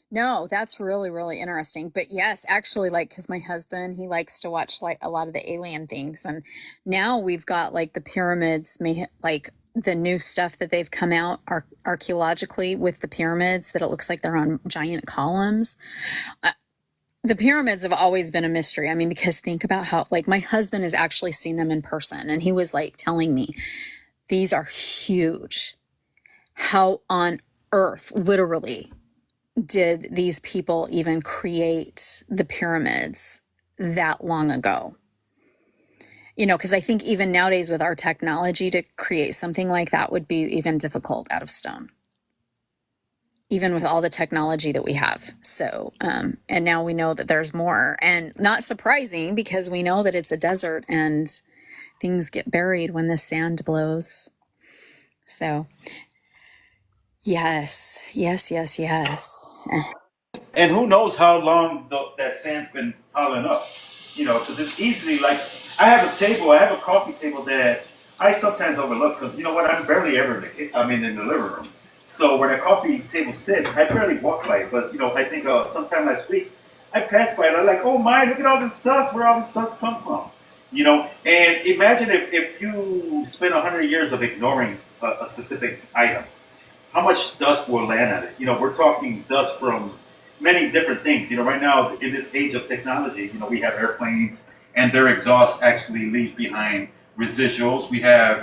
No, that's really, really interesting. But yes, actually, like, because my husband, he likes to watch like a lot of the alien things. And now we've got like the pyramids, like the new stuff that they've come out archaeologically with the pyramids that it looks like they're on giant columns. The pyramids have always been a mystery. I mean, because think about how, like, my husband has actually seen them in person, and he was like telling me, these are huge. How on earth, literally, did these people even create the pyramids that long ago? Because I think even nowadays with our technology to create something like that would be even difficult out of stone, even with all the technology that we have. So, and now we know that there's more, and not surprising because we know that it's a desert and things get buried when the sand blows. So yes. And who knows how long that sand's been piling up? Because it's easily like I have a coffee table that I sometimes overlook because you know what? I'm barely ever in the living room. So where the coffee table sits, I barely walk by it. But I think sometime last week I passed by it. I'm like, oh my, look at all this dust. Where all this dust come from? And imagine if you spend 100 years of ignoring a specific item, how much dust will land on it? We're talking dust from many different things. Right now in this age of technology, we have airplanes and their exhausts actually leave behind residuals. We have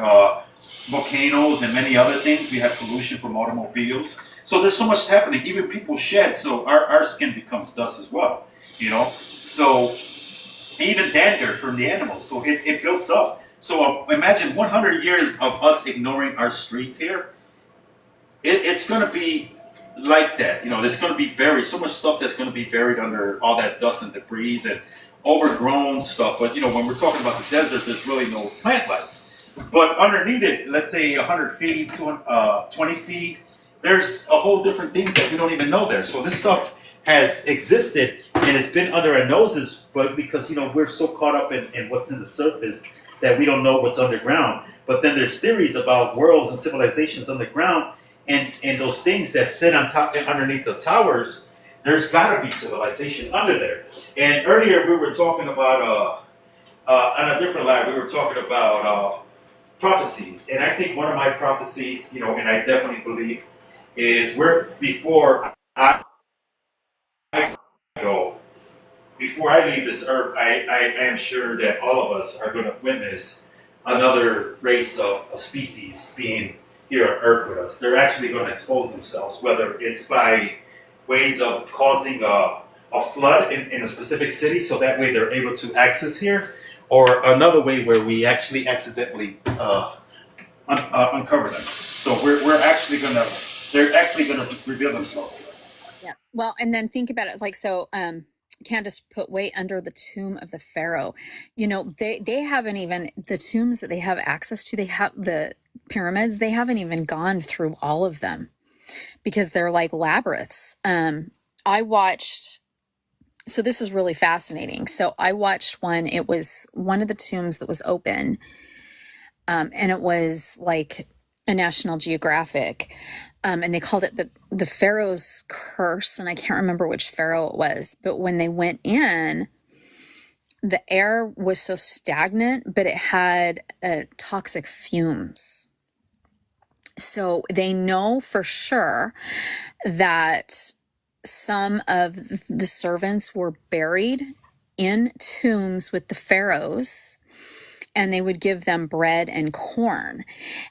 volcanoes and many other things. We have pollution from automobiles. So there's so much happening. Even people shed, so our skin becomes dust as well. So even dander from the animals. So it builds up. So imagine 100 years of us ignoring our streets here. It's going to be like that. There's going to be buried, so much stuff that's going to be buried under all that dust and debris and overgrown stuff. But, when we're talking about the desert, there's really no plant life. But underneath it, let's say 100 feet, 20 feet, there's a whole different thing that we don't even know there. So this stuff has existed and it's been under our noses, but because, we're so caught up in what's in the surface that we don't know what's underground. But then there's theories about worlds and civilizations underground. And those things that sit on top and underneath the towers, there's got to be civilization under there. And earlier we were talking about, on a different line, we were talking about prophecies. And I think one of my prophecies, and I definitely believe, is before I go, before I leave this earth, I am sure that all of us are going to witness another race of species being here on Earth with us. They're actually going to expose themselves, whether it's by ways of causing a flood in a specific city, so that way they're able to access here, or another way where we actually accidentally uncover them. So they're actually going to reveal themselves. Yeah. Well, and then think about it Candace put way under the tomb of the pharaoh. They haven't even, the tombs that they have access to, they have the pyramids, they haven't even gone through all of them because they're like labyrinths. I watched, so this is really fascinating. So I watched one, it was one of the tombs that was open. And it was like a National Geographic. And they called it the Pharaoh's Curse. And I can't remember which pharaoh it was, but when they went in, the air was so stagnant, but it had toxic fumes. So they know for sure that some of the servants were buried in tombs with the pharaohs, and they would give them bread and corn.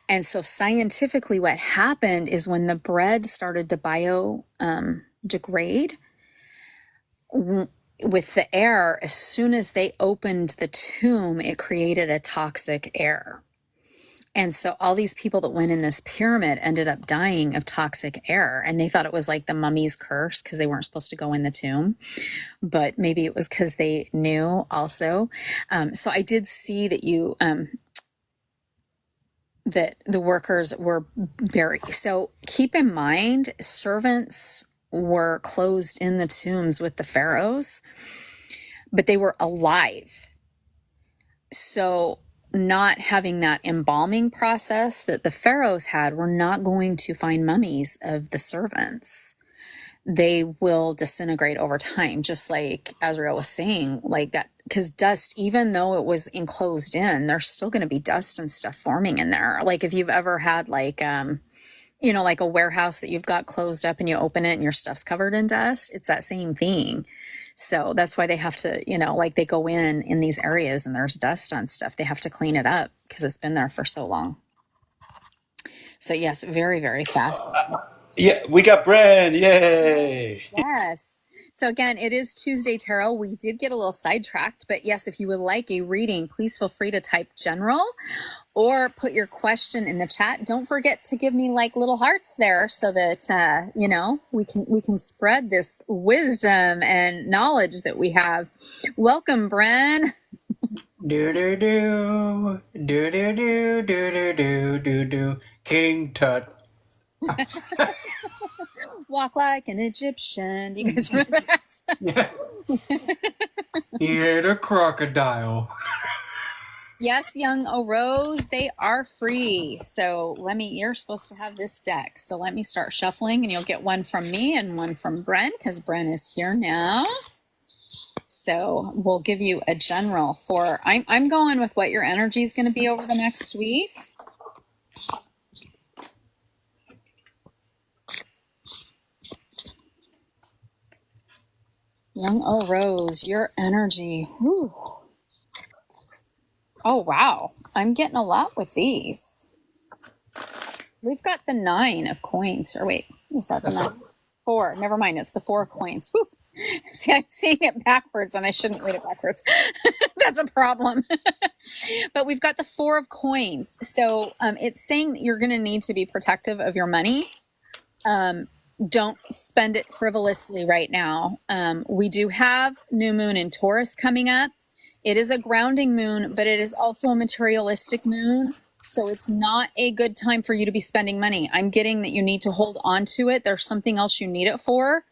And so scientifically what happened is when the bread started to degrade with the air, as soon as they opened the tomb, it created a toxic air. And so all these people that went in this pyramid ended up dying of toxic air. And they thought it was like the mummy's curse because they weren't supposed to go in the tomb. But maybe it was because they knew also. So I did see that that the workers were buried. So keep in mind, servants were closed in the tombs with the pharaohs, but they were alive. So not having that embalming process that the pharaohs had, we're not going to find mummies of the servants. They will disintegrate over time, just like Azrael was saying, like that, because dust, even though it was enclosed in, there's still going to be dust and stuff forming in there. Like if you've ever had like a warehouse that you've got closed up and you open it and your stuff's covered in dust, it's that same thing. So that's why they have to, they go in these areas and there's dust on stuff. They have to clean it up because it's been there for so long. So yes, very, very fast. Yeah, we got Bren. Yay. Yes. So again, it is Tuesday Tarot. We did get a little sidetracked, but yes, if you would like a reading, please feel free to type general or put your question in the chat. Don't forget to give me like little hearts there so that, we can spread this wisdom and knowledge that we have. Welcome, Bren. Do do do do do do do do do do do. King Tut. Walk like an Egyptian. Do you guys remember that? Yeah. He ate a crocodile. Yes, young Rose, they are free. So you're supposed to have this deck. So let me start shuffling, and you'll get one from me and one from Bren, because Bren is here now. So we'll give you a general for, I'm going with what your energy is going to be over the next week. Young Rose, your energy. Whew. Oh, wow. I'm getting a lot with these. We've got the 9 of coins. Or wait, is that the 9? 4. Never mind. It's the 4 of coins. Whew. See, I'm seeing it backwards, and I shouldn't read it backwards. That's a problem. But we've got the 4 of coins. So it's saying that you're going to need to be protective of your money. Don't spend it frivolously right now. We do have new moon in Taurus coming up. It is a grounding moon, but it is also a materialistic moon. So it's not a good time for you to be spending money. I'm getting that you need to hold on to it. There's something else you need it for.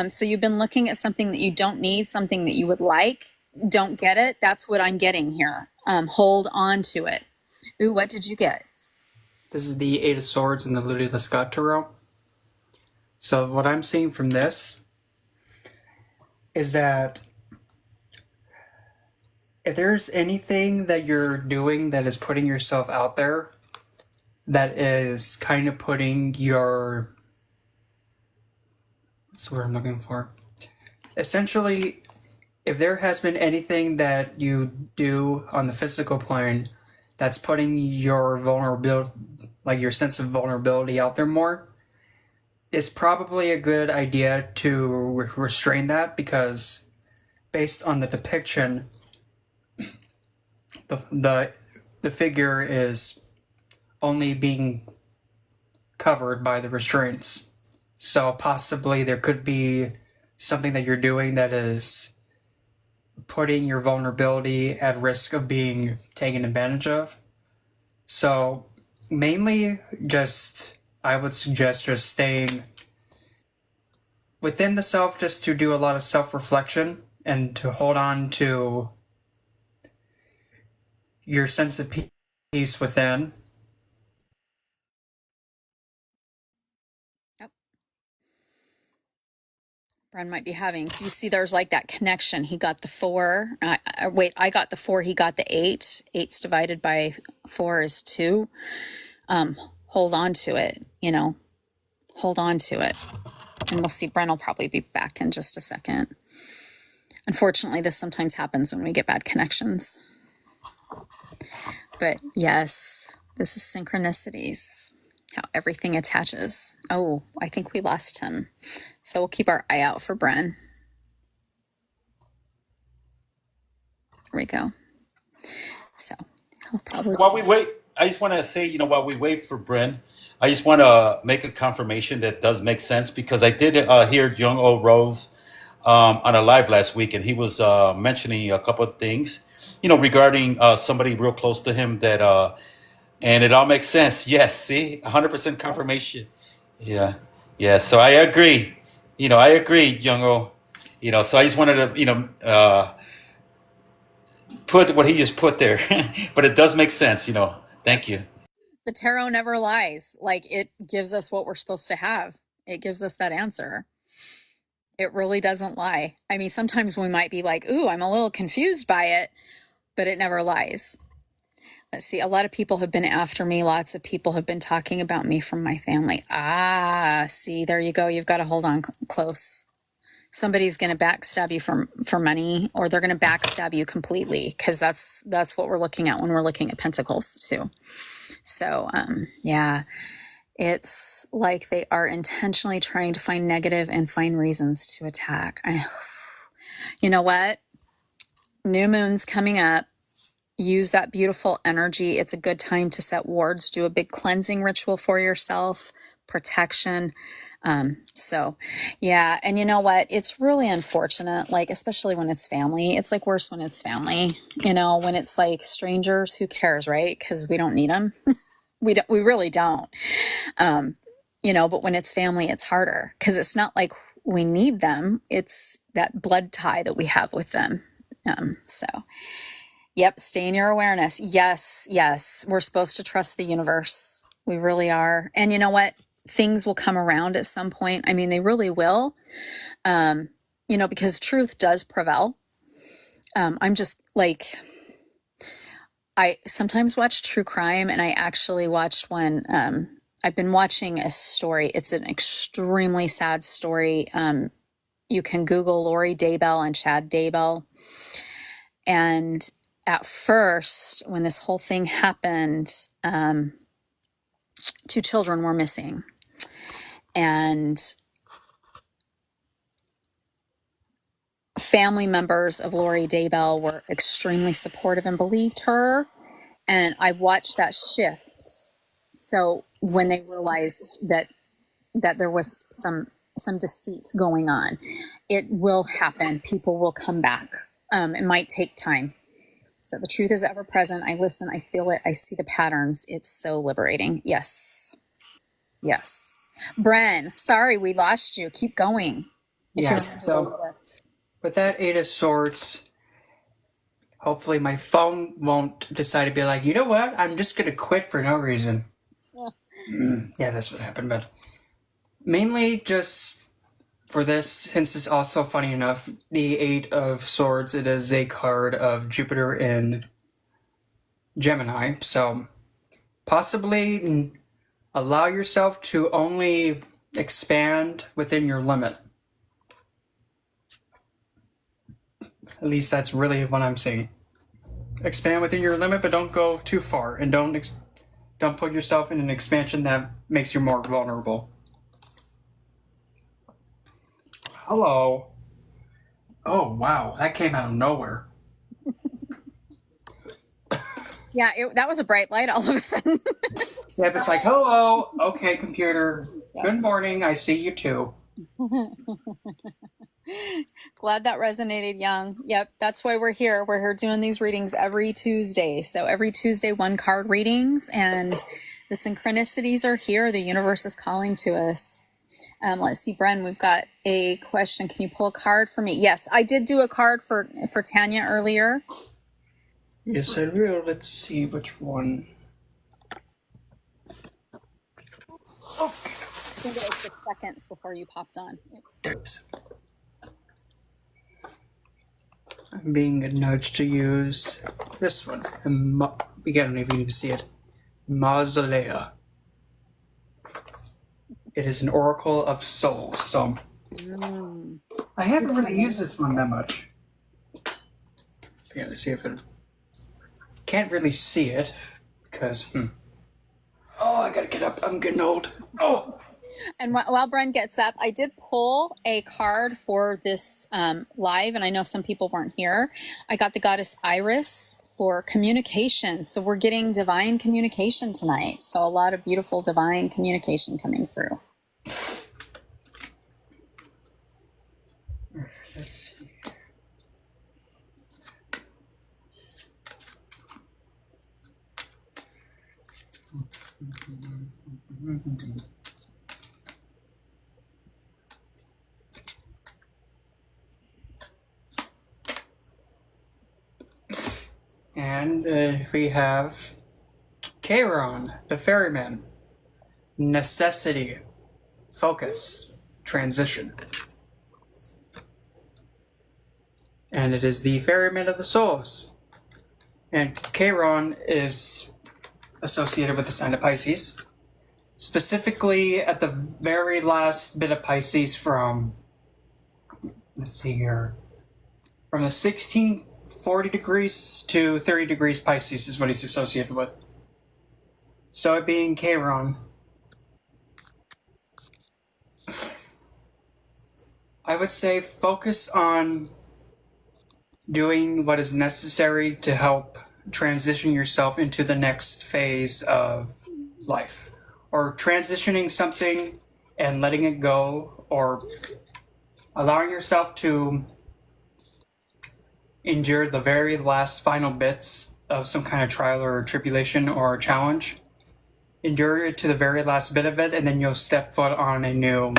So you've been looking at something that you don't need, something that you would like, don't get it. That's what I'm getting here. Hold on to it. Ooh, what did you get? This is the 8 of Swords and the Ludi Lescat Tarot. So what I'm seeing from this is that if there's anything that you're doing that is putting yourself out there, that is kind of putting your... That's what I'm looking for. Essentially, if there has been anything that you do on the physical plane that's putting your vulnerability, like your sense of vulnerability out there more, it's probably a good idea to restrain that, because based on the depiction, the figure is only being covered by the restraints. So possibly there could be something that you're doing that is putting your vulnerability at risk of being taken advantage of. So mainly I would suggest just staying within the self, just to do a lot of self-reflection and to hold on to your sense of peace within. Yep. Bren might be having, do you see there's like that connection? He got the 4. Wait, I got the 4. He got the 8. 8's divided by 4 is 2. Hold on to it, hold on to it. And we'll see. Bren will probably be back in just a second. Unfortunately, this sometimes happens when we get bad connections. But yes, this is synchronicities, how everything attaches. Oh, I think we lost him. So we'll keep our eye out for Bren. There we go. So he'll probably... While we wait, I just want to say, while we wait for Bryn, I just want to make a confirmation that does make sense, because I did hear Young Old Rose on a live last week, and he was mentioning a couple of things, regarding somebody real close to him and it all makes sense. Yes, see, 100% confirmation. Yeah, yeah. So I agree. I agree, Young O. So I just wanted to, put what he just put there, but it does make sense. Thank you. The tarot never lies. Like, it gives us what we're supposed to have. It gives us that answer. It really doesn't lie. I mean, sometimes we might be like, ooh, I'm a little confused by it, but it never lies. Let's see. A lot of people have been after me. Lots of people have been talking about me from my family. See, there you go. You've got to hold on close. Somebody's going to backstab you for money, or they're going to backstab you completely, because that's what we're looking at when we're looking at pentacles too. So, yeah, it's like they are intentionally trying to find negative and find reasons to attack. You know what? New moon's coming up. Use that beautiful energy. It's a good time to set wards, do a big cleansing ritual for yourself, protection. So yeah. And you know what? It's really unfortunate, like, especially when it's family. It's like worse when it's family, when it's like strangers, who cares, right? Because we don't need them. We really don't. But when it's family, it's harder because it's not like we need them. It's that blood tie that we have with them. So yep. Stay in your awareness. Yes. We're supposed to trust the universe. We really are. And you know what? Things will come around at some point. I mean, they really will, because truth does prevail. I'm just like, I sometimes watch true crime, and I actually watched one. I've been watching a story. It's an extremely sad story. You can Google Lori Daybell and Chad Daybell. And at first, when this whole thing happened, 2 children were missing. And family members of Lori Daybell were extremely supportive and believed her. And I watched that shift. So when they realized that there was some deceit going on, it will happen. People will come back. It might take time. So the truth is ever present. I listen, I feel it, I see the patterns. It's so liberating. Yes. Bren, sorry we lost you. Keep going. Yeah, so with that 8 of Swords, hopefully my phone won't decide to be like, you know what, I'm just going to quit for no reason. Yeah, that's what happened, but mainly just for this, since it's also funny enough, the 8 of Swords, it is a card of Jupiter in Gemini, so possibly allow yourself to only expand within your limit. At least that's really what I'm saying. Expand within your limit, but don't go too far, and don't put yourself in an expansion that makes you more vulnerable. Hello. Oh, wow. That came out of nowhere. Yeah, that was a bright light all of a sudden. Yeah, it's like, hello. Okay, computer. Yep. Good morning. I see you too. Glad that resonated, Young. Yep, that's why we're here. We're here doing these readings every Tuesday. So every Tuesday, 1 card readings, and the synchronicities are here. The universe is calling to us. Let's see, Bren, we've got a question. Can you pull a card for me? Yes, I did do a card for Tanya earlier. Yes, I will. Let's see which one. I think it was 6 seconds before you popped on. Oops. I'm being nudged to use this one. We don't even see it. Mausolea. It is an Oracle of Souls, so I haven't really used this one that much. Yeah, let's see if it... Can't really see it, because, Oh, I gotta get up. I'm getting old. Oh! And while Bren gets up, I did pull a card for this live, and I know some people weren't here. I got the goddess Iris for communication. So we're getting divine communication tonight. So a lot of beautiful divine communication coming through. Let's see. And we have Chiron, the ferryman. Necessity, focus, transition. And it is the ferryman of the souls. And Chiron is associated with the sign of Pisces. Specifically at the very last bit of Pisces from, let's see here, from the 1640 degrees to 30 degrees Pisces is what he's associated with. So it being Chiron, I would say focus on doing what is necessary to help transition yourself into the next phase of life. or transitioning something and letting it go, or allowing yourself to endure the very last final bits of some kind of trial or tribulation or challenge. Endure it to the very last bit of it, and then you'll step foot on a new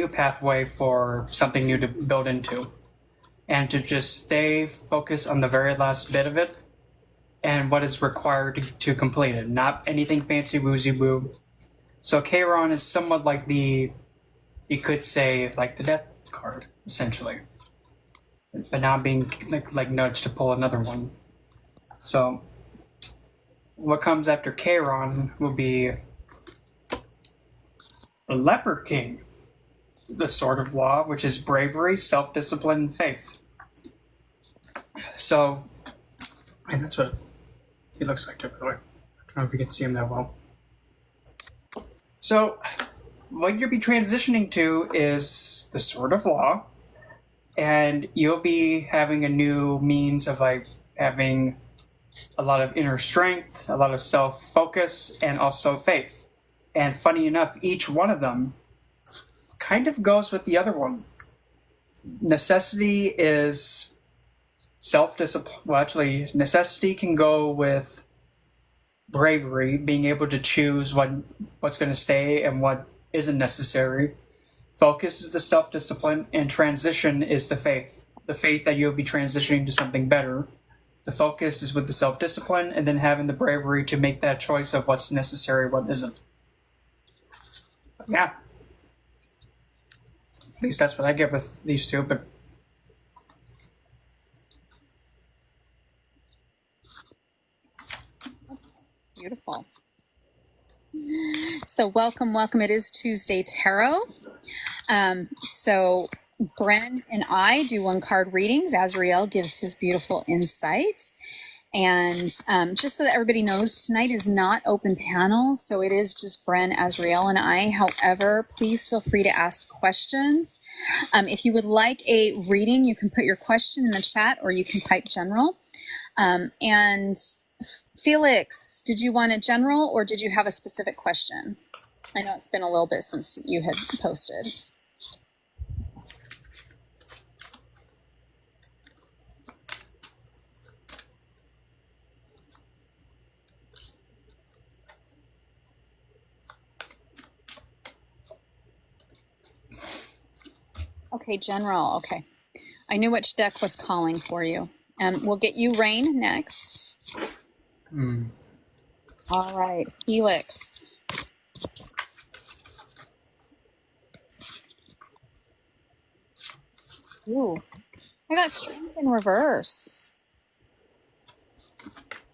pathway for something new to build into. And to just stay focused on the very last bit of it and what is required to complete it. Not anything fancy woozy woo. So Chiron is somewhat like you could say, like the death card, essentially. But now being like nudged to pull another one. So what comes after Chiron will be the Leper King, the Sword of Law, which is bravery, self-discipline, and faith. So, and that's what he looks like, typically. I don't know if you can see him that well. So, what you'll be transitioning to is the Sword of Law, and you'll be having a new means of like having a lot of inner strength, a lot of self-focus, and also faith. And funny enough, each one of them kind of goes with the other one. Necessity is self-discipline. Well, actually, necessity can go with bravery, being able to choose what's going to stay and what isn't necessary. Focus is the self-discipline, and transition is the faith. The faith that you'll be transitioning to something better. The focus is with the self-discipline, and then having the bravery to make that choice of what's necessary, what isn't. But yeah. At least that's what I get with these two, but Beautiful. So welcome. It is Tuesday Tarot. So Bren and I do one card readings. Azrael gives his beautiful insight. And just so that everybody knows, tonight is not open panel. So it is just Bren, Azrael, and I. However, please feel free to ask questions. If you would like a reading, you can put your question in the chat or you can type general. And Felix, did you want a general or did you have a specific question? I know it's been a little bit since you had posted. Okay, general. Okay. I knew which deck was calling for you. We'll get you Rain next. All right, Felix. Ooh, I got strength in reverse.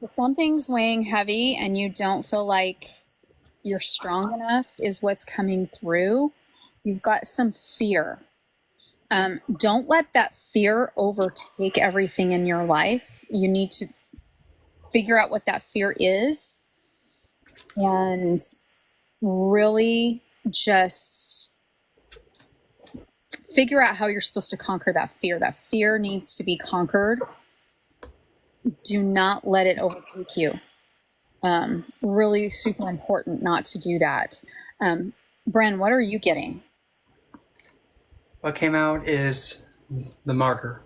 If something's weighing heavy and you don't feel like you're strong enough is what's coming through. You've got some fear. Don't let that fear overtake everything in your life. You need to figure out what that fear is and really just figure out how you're supposed to conquer that fear. That fear needs to be conquered. Do not let it overtake you. Really super important not to do that. Bren, what are you getting? what came out is the Martyr,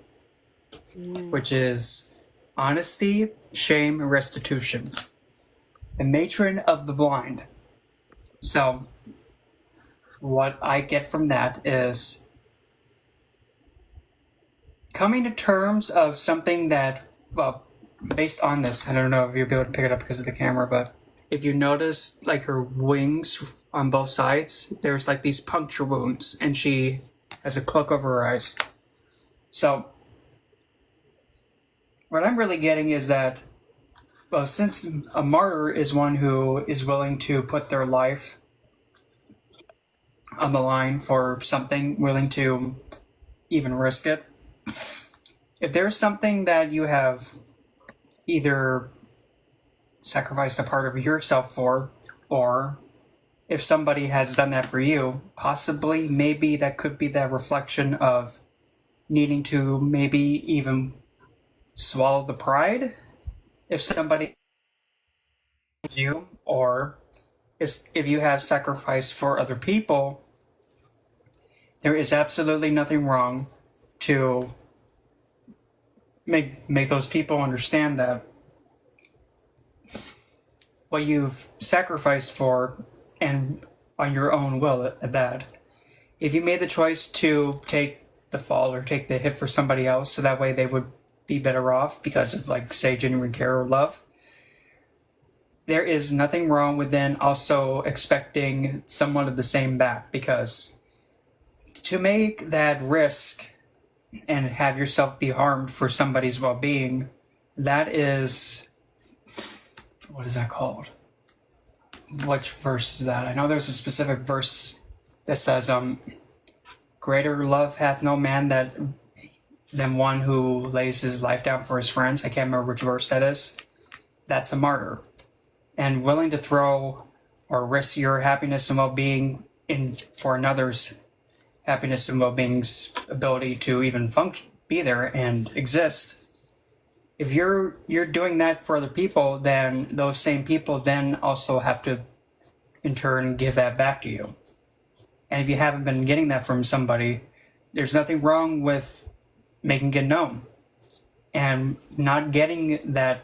which is honesty, shame, and restitution. The matron of the blind. So, what I get from that is coming to terms of something that, well, based on this, I don't know if you'll be able to pick it up because of the camera, but if you notice, like, her wings on both sides, there's like these puncture wounds, and she has a cloak over her eyes. So, what I'm really getting is that, well, since a martyr is one who is willing to put their life on the line for something, willing to even risk it, if there's something that you have either sacrificed a part of yourself for, or if somebody has done that for you, possibly, maybe that could be that reflection of needing to maybe even swallow the pride if somebody you, or if you have sacrificed for other people, there is absolutely nothing wrong to make those people understand that what you've sacrificed for, and on your own will at that. If you made the choice to take the fall or take the hit for somebody else, so that way they would be better off because of, like, say, genuine care or love, there is nothing wrong with then also expecting somewhat of the same back, because to make that risk and have yourself be harmed for somebody's well-being, that is, what is that called? Which verse is that? I know there's a specific verse that says, greater love hath no man than one who lays his life down for his friends. I can't remember which verse that is. That's a martyr. And willing to throw or risk your happiness and well-being for another's happiness and well-being's ability to even function, be there and exist. If you're doing that for other people, then those same people then also have to in turn give that back to you. And if you haven't been getting that from somebody, there's nothing wrong with making it known. And not getting that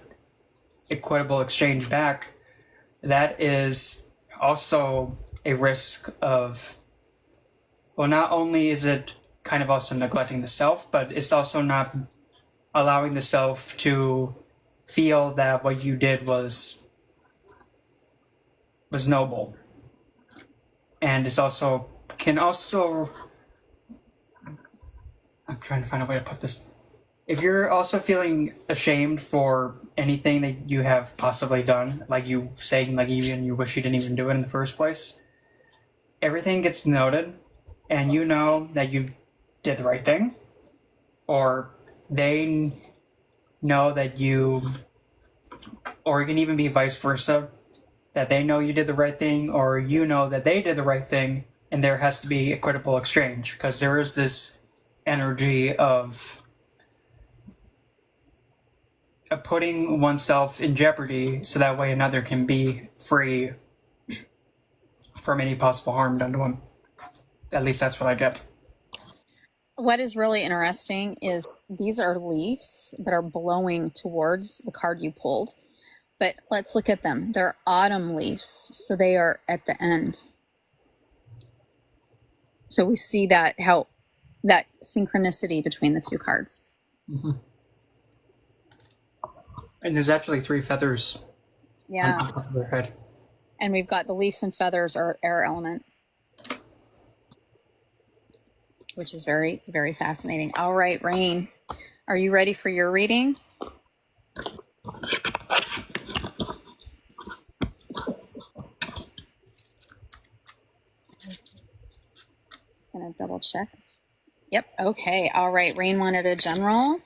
equitable exchange back, that is also a risk of, well, not only is it kind of also neglecting the self, but it's also not allowing the self to feel that what you did was noble. And it's also, I'm trying to find a way to put this. If you're also feeling ashamed for anything that you have possibly done, like you saying, like, even you wish you didn't even do it in the first place, everything gets noted, and you know that you did the right thing, or they know that you, or it can even be vice versa, that they know you did the right thing, or you know that they did the right thing, and there has to be equitable exchange, because there is this energy of putting oneself in jeopardy so that way another can be free from any possible harm done to him. At least that's what I get. What is really interesting is these are leaves that are blowing towards the card you pulled. But let's look at them. They're autumn leaves, so they are at the end. So we see that synchronicity between the two cards. Mm-hmm. And there's actually 3 feathers on top of their head. And we've got the leaves and feathers are air element, which is very, very fascinating. All right, Rain, are you ready for your reading? Gonna double check. Yep, okay, all right. Rain wanted a general.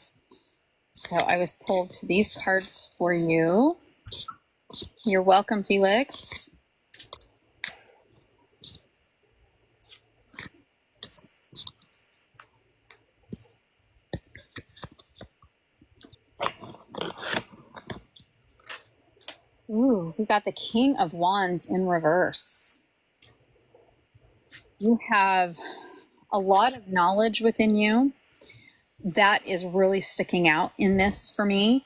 So I was pulled to these cards for you. You're welcome, Felix. Ooh, we got the King of Wands in reverse. You have a lot of knowledge within you. That is really sticking out in this for me.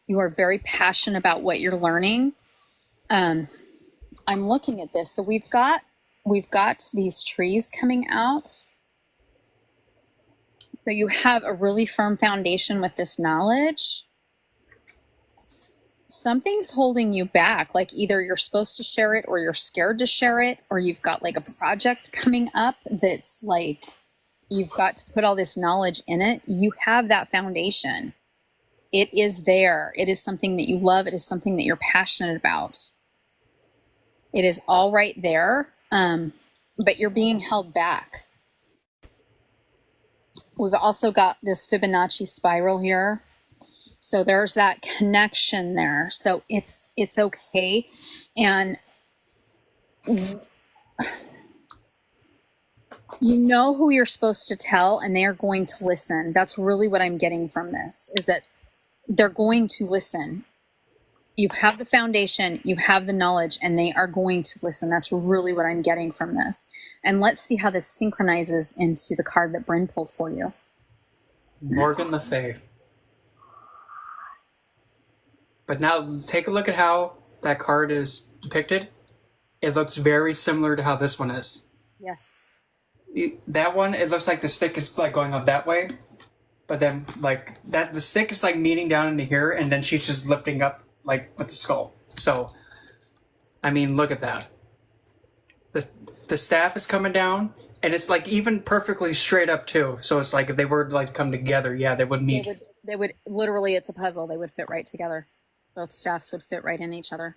You are very passionate about what you're learning. I'm looking at this. So we've got these trees coming out. So you have a really firm foundation with this knowledge. Something's holding you back. Like either you're supposed to share it or you're scared to share it, or you've got like a project coming up that's like, you've got to put all this knowledge in it. You have that foundation. It is there. It is something that you love. It is something that you're passionate about. It is all right there, but you're being held back. We've also got this Fibonacci spiral here. So there's that connection there. So it's okay. And you know who you're supposed to tell, and they are going to listen. That's really what I'm getting from this, is that they're going to listen. you have the foundation, you have the knowledge, and they are going to listen. That's really what I'm getting from this. And let's see how this synchronizes into the card that Bryn pulled for you. Morgan the Fae. But now take a look at how that card is depicted. It looks very similar to how this one is. Yes. That one, it looks like the stick is like going up that way, but then like that the stick is like meeting down into here, and then she's just lifting up like with the skull. So, I mean, look at that. The staff is coming down, and it's like even perfectly straight up too. So it's like if they were to like come together, yeah, they would meet. They would literally, it's a puzzle. They would fit right together. Both staffs would fit right in each other.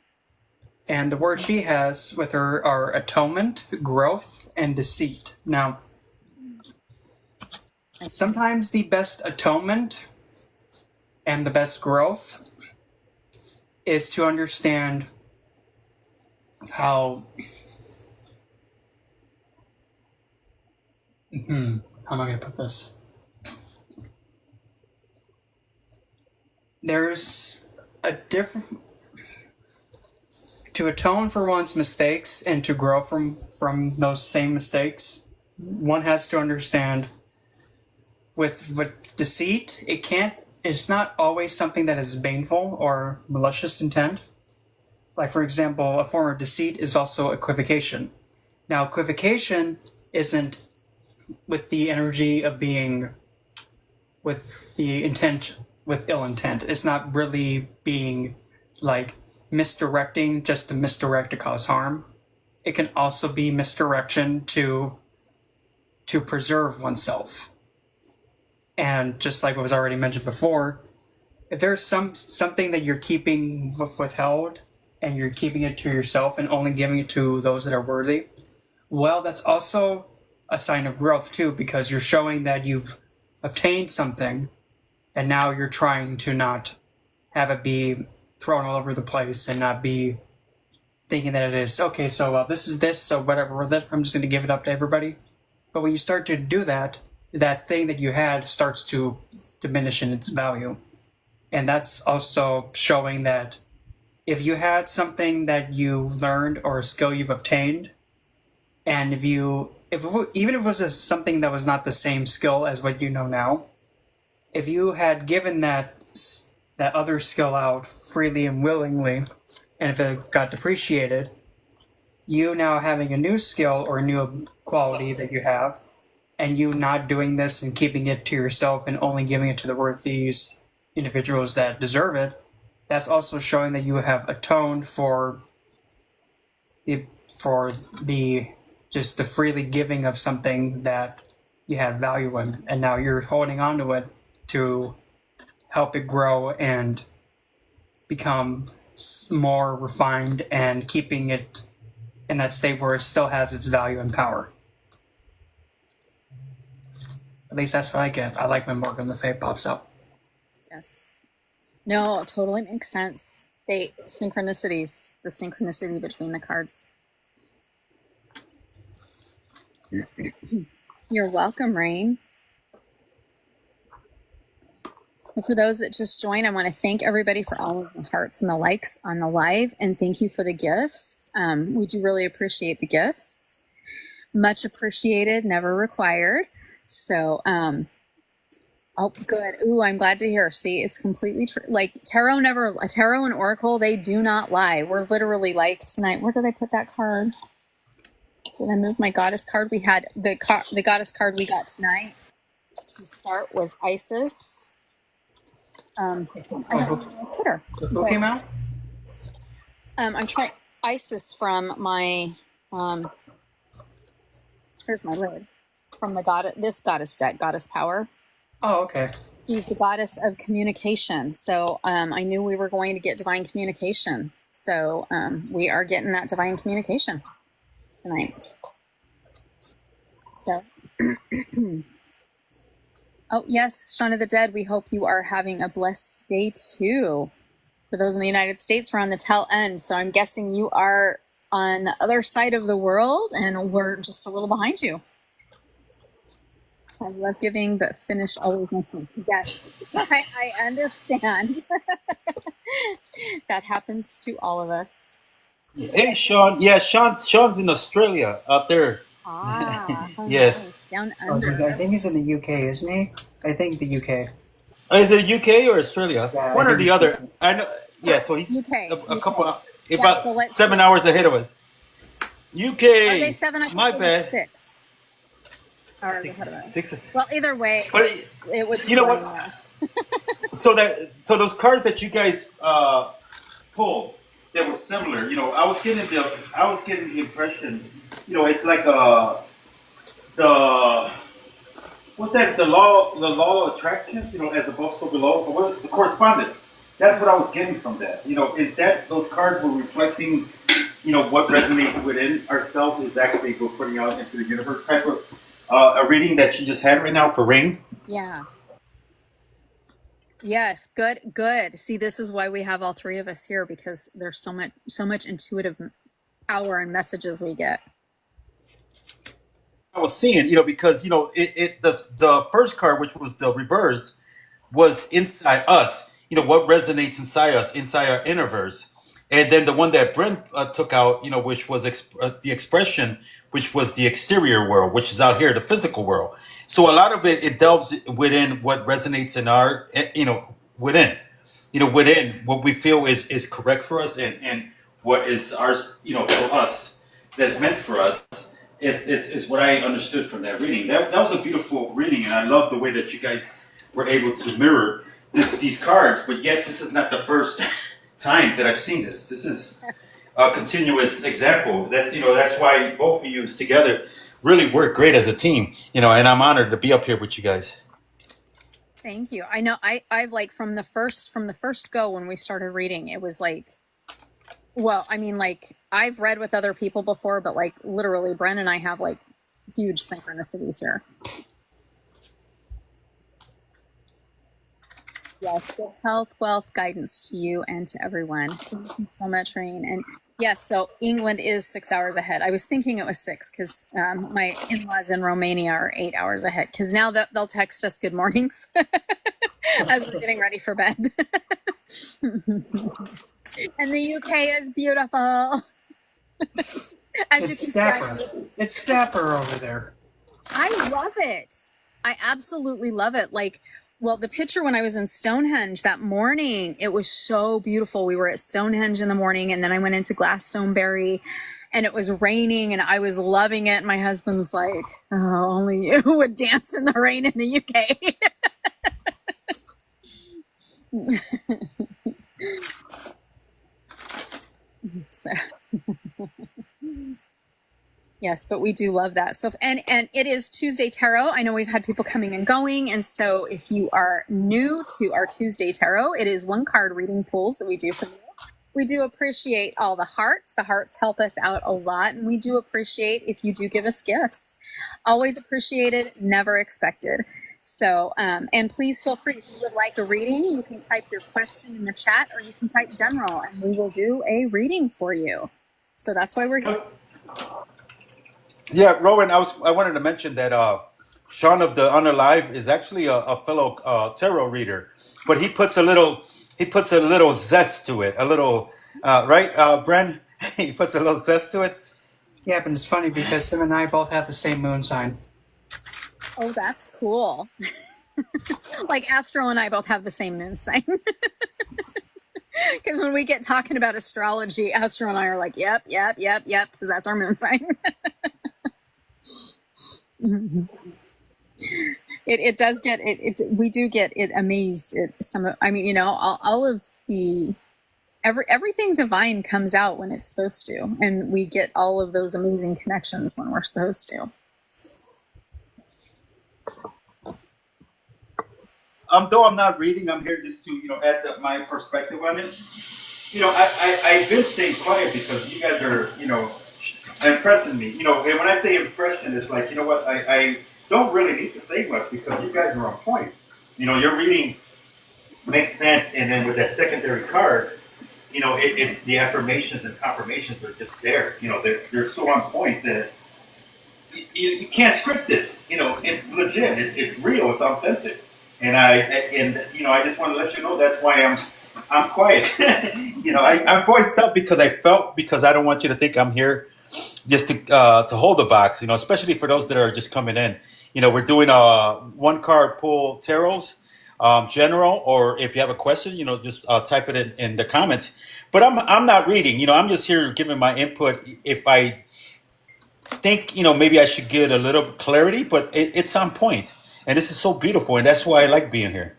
And the word she has with her are atonement, growth, and deceit. Now, sometimes the best atonement and the best growth is to understand how... How am I going to put this? There's a different... To atone for one's mistakes and to grow from those same mistakes, one has to understand with deceit, it's not always something that is baneful or malicious intent. Like, for example, a form of deceit is also equivocation. Now, equivocation isn't with the energy of being with the intent, with ill intent. It's not really being like misdirecting just to misdirect to cause harm. It can also be misdirection to preserve oneself. And just like what was already mentioned before, if there's something that you're keeping withheld and you're keeping it to yourself and only giving it to those that are worthy, well, that's also a sign of growth too, because you're showing that you've obtained something and now you're trying to not have it be thrown all over the place and not be thinking that it is, okay, so this is this, so whatever, I'm just going to give it up to everybody. But when you start to do that, that thing that you had starts to diminish in its value. And that's also showing that if you had something that you learned or a skill you've obtained, and even if it was something that was not the same skill as what you know now, if you had given that other skill out freely and willingly, and if it got depreciated, you now having a new skill or a new quality that you have, and you not doing this and keeping it to yourself and only giving it to the worthy individuals that deserve it, that's also showing that you have atoned for the just the freely giving of something that you have value in, and now you're holding on to it to help it grow and become more refined and keeping it in that state where it still has its value and power. At least that's what I get. I like when Morgan the Fae pops up. Yes. No, it totally makes sense. The synchronicity between the cards. You're welcome, Rain. And for those that just joined, I want to thank everybody for all of the hearts and the likes on the live, and thank you for the gifts. We do really appreciate the gifts. Much appreciated, never required. So, oh, good. Ooh, I'm glad to hear. See, it's completely true. Like tarot and Oracle, they do not lie. We're literally like tonight. Where did I put that card? Did I move my goddess card? We had the goddess card we got tonight to start was Isis. I don't know where I put her. Who came out? I'm trying Isis from my here's my lid. From the goddess deck, Goddess Power. Oh, okay. She's the goddess of communication. So I knew we were going to get divine communication. So we are getting that divine communication tonight. So, oh yes, Shaun of the Dead, we hope you are having a blessed day too. For those in the United States, we're on the tail end. So I'm guessing you are on the other side of the world and we're just a little behind you. I love giving, but finish always my phone. Yes, I understand. That happens to all of us. Hey, Sean. Yeah, Sean's in Australia out there. Ah, how Yes. nice. Down Oh, I under. think he's in the UK, isn't he? I think the UK. Is it UK or Australia? Yeah, I One or think the he's other. UK. I know. Yeah, so he's UK, a couple, UK. Yeah, about so let's 7 hours ahead of us. are they UK. 7? I thought My they were bad. 6 hours ahead of us. 6. Well, either way, But it would be you know morning what? there. So those cars that you guys pulled, they were similar. I was getting the impression, it's like the what's that? The law of attraction, as above so below. What is the correspondence? That's what I was getting from that. Is that those cards were reflecting, what resonates within ourselves is actually we're putting out into the universe type of a reading that you just had right now for rain. Yeah. Yes, good, good. See, this is why we have all three of us here, because there's so much intuitive power and messages we get. I was seeing, because the first card, which was the reverse, was inside us. What resonates inside us, inside our innerverse, and then the one that Brent took out, which was the expression, which was the exterior world, which is out here, the physical world. So a lot of it delves within what resonates in our, within, within what we feel is correct for us, and what is ours, for us, that's meant for us. Is what I understood from that reading. That was a beautiful reading, and I love the way that you guys were able to mirror these cards. But yet, this is not the first time that I've seen this. This is a continuous example. That's why both of you together really work great as a team. And I'm honored to be up here with you guys. Thank you. I know I've like from the first go when we started reading, it was like, well, I mean, like I've read with other people before, but like literally Bren and I have like huge synchronicities here. Yes, good health, wealth, guidance to you and to everyone. Thank you so much, Rain. And yes, so England is 6 hours ahead. I was thinking it was 6 because my in-laws in Romania are 8 hours ahead, because now they'll text us good mornings as we're getting ready for bed. And the UK is beautiful. As It's you can dapper. see, It's dapper over there. I love it. I absolutely love it. Like, well, the picture when I was in Stonehenge that morning, it was so beautiful. We were at Stonehenge in the morning, and then I went into Glastonbury, and it was raining, and I was loving it. My husband's like, oh, only you would dance in the rain in the UK. So yes, but we do love that. So, and it is Tuesday Tarot. I know we've had people coming and going, and so if you are new to our Tuesday Tarot, it is 1 card reading pools that we do for you. We do appreciate all the hearts. The hearts help us out a lot, and we do appreciate if you do give us gifts. Always appreciated, never expected. So, and please feel free, if you would like a reading, you can type your question in the chat, or you can type general, and we will do a reading for you. So that's why we're here. Yeah, Rowan, I wanted to mention that Sean of the Honor Live is actually a fellow tarot reader, but he puts a little zest to it, a little right, Bren. He puts a little zest to it. Yeah, but it's funny because him and I both have the same moon sign. Oh, that's cool. Like Astro and I both have the same moon sign. Because when we get talking about astrology, Astro and I are like, yep, because that's our moon sign. It does get it. We do get it amazed at some. I mean, all of the everything divine comes out when it's supposed to, and we get all of those amazing connections when we're supposed to. Though I'm not reading, I'm here just to add my perspective on it. I've been staying quiet because you guys are impressing me. And when I say impression, it's like what I don't really need to say much because you guys are on point. Your readings make sense, and then with that secondary card, the affirmations and confirmations are just there. They're so on point that you can't script it. It's legit. It's real. It's authentic. And I just want to let you know that's why I'm quiet. I'm voiced up because I don't want you to think I'm here just to hold the box. Especially for those that are just coming in. We're doing one card pull tarots, general, or if you have a question, just type it in the comments. But I'm not reading. I'm just here giving my input. If I think maybe I should get a little clarity, but it's on point, and this is so beautiful, and that's why I like being here.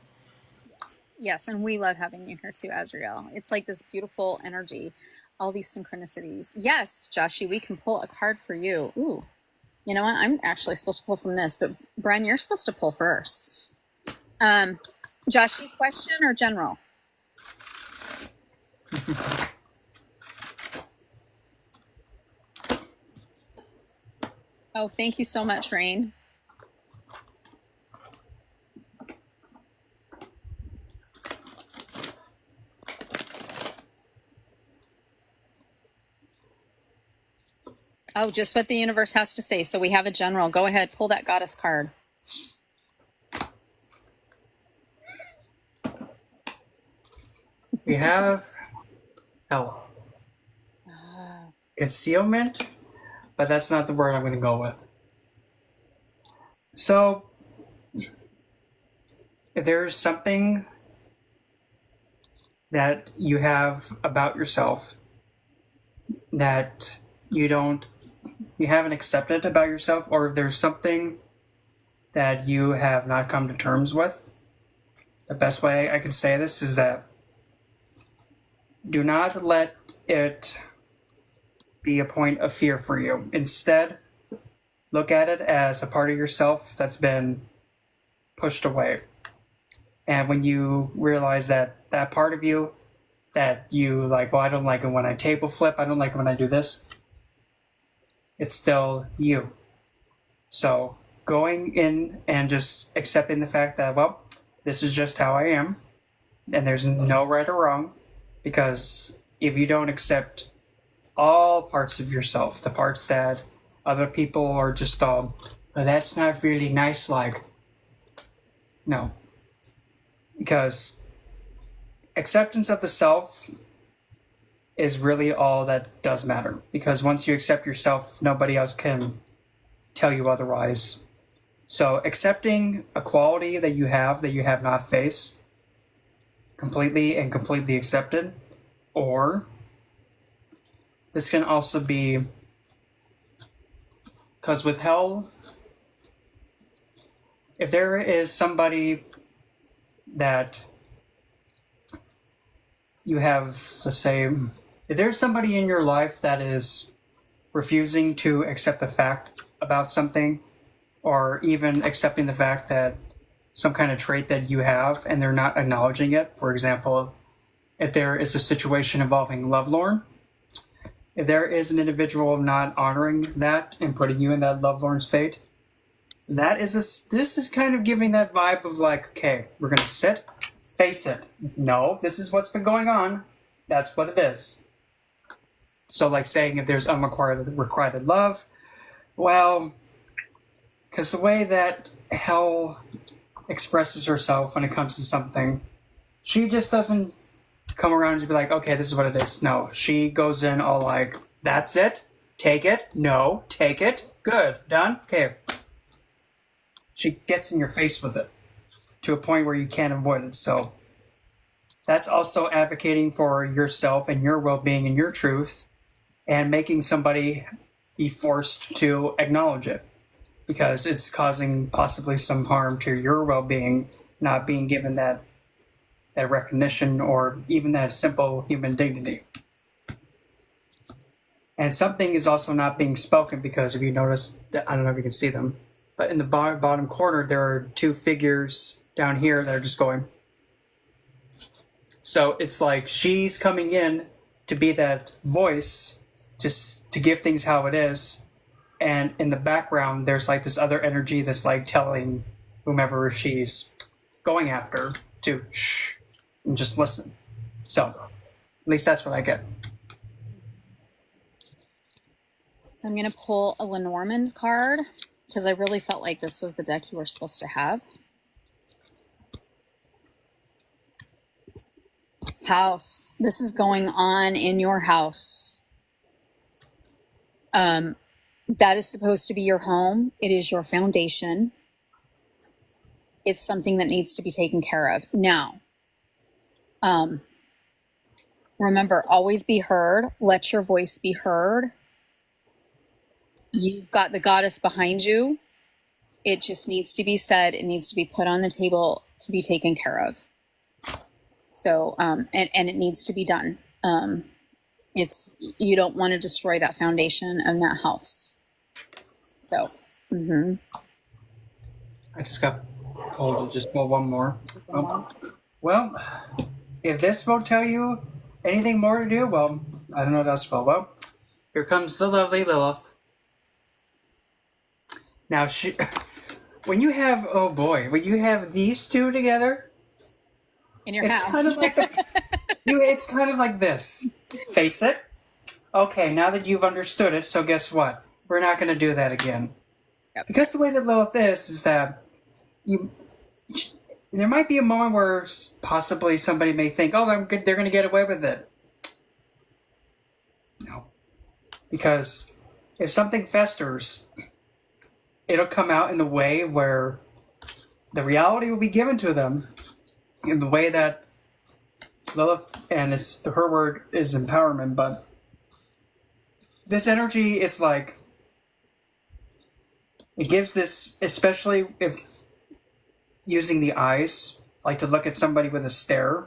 Yes, and we love having you here too, Azrael. It's like this beautiful energy, all these synchronicities. Yes, Joshi, we can pull a card for you. Ooh, you know what? I'm actually supposed to pull from this, but Brian, you're supposed to pull first. Joshi, question or general? Oh, thank you so much, Rain. Oh, just what the universe has to say. So we have a general. Go ahead, pull that goddess card. We have concealment, but that's not the word I'm going to go with. So, if there's something that you have about yourself that you haven't accepted about yourself, or if there's something that you have not come to terms with, the best way I can say this is that do not let it be a point of fear for you. Instead, look at it as a part of yourself that's been pushed away. And when you realize that that part of you that you like, well, I don't like it when I table flip, I don't like it when I do this, it's still you. So going in and just accepting the fact that, well, this is just how I am, and there's no right or wrong, because if you don't accept all parts of yourself, the parts that other people are just all, well, that's not really nice, like, no. Because acceptance of the self is really all that does matter. Because once you accept yourself, nobody else can tell you otherwise. So accepting a quality that you have not faced, completely accepted, or this can also be, because with hell, if there is somebody that you have, let's say, if there's somebody in your life that is refusing to accept the fact about something, or even accepting the fact that some kind of trait that you have and they're not acknowledging it, for example, if there is a situation involving lovelorn, if there is an individual not honoring that and putting you in that lovelorn state, this is kind of giving that vibe of like, okay, we're going to sit, face it. No, this is what's been going on. That's what it is. So like saying if there's unrequited love, well, because the way that hell expresses herself when it comes to something, she just doesn't come around and be like, okay, this is what it is. No, she goes in all like, that's it, take it, no, take it, good, done, okay. She gets in your face with it to a point where you can't avoid it. So that's also advocating for yourself and your well-being and your truth, and making somebody be forced to acknowledge it, because it's causing possibly some harm to your well-being, not being given that recognition or even that simple human dignity. And something is also not being spoken, because if you notice, I don't know if you can see them, but in the bottom corner, there are two figures down here that are just going. So it's like she's coming in to be that voice, just to give things how it is. And in the background, there's like this other energy that's like telling whomever she's going after to shh and just listen. So at least that's what I get. So I'm going to pull a Lenormand card, because I really felt like this was the deck you were supposed to have. House. This is going on in your house. That is supposed to be your home. It is your foundation. It's something that needs to be taken care of. Now, remember, always be heard. Let your voice be heard. You've got the goddess behind you. It just needs to be said. It needs to be put on the table to be taken care of. So, and it needs to be done. You don't want to destroy that foundation of that house. So, I just got told to just pull one more. Well, if this won't tell you anything more to do, well, I don't know what else. Well, here comes the lovely Lilith. Now, when you have these two together in your it's house, kind of like it's kind of like this. Face it. Okay, now that you've understood it, so guess what? We're not going to do that again. Yep. Because the way that Lilith is that there might be a moment where possibly somebody may think, oh, they're going to get away with it. No. Because if something festers, it'll come out in a way where the reality will be given to them in the way that Lilith, and her word is empowerment, but this energy is like, it gives this, especially if using the eyes, like to look at somebody with a stare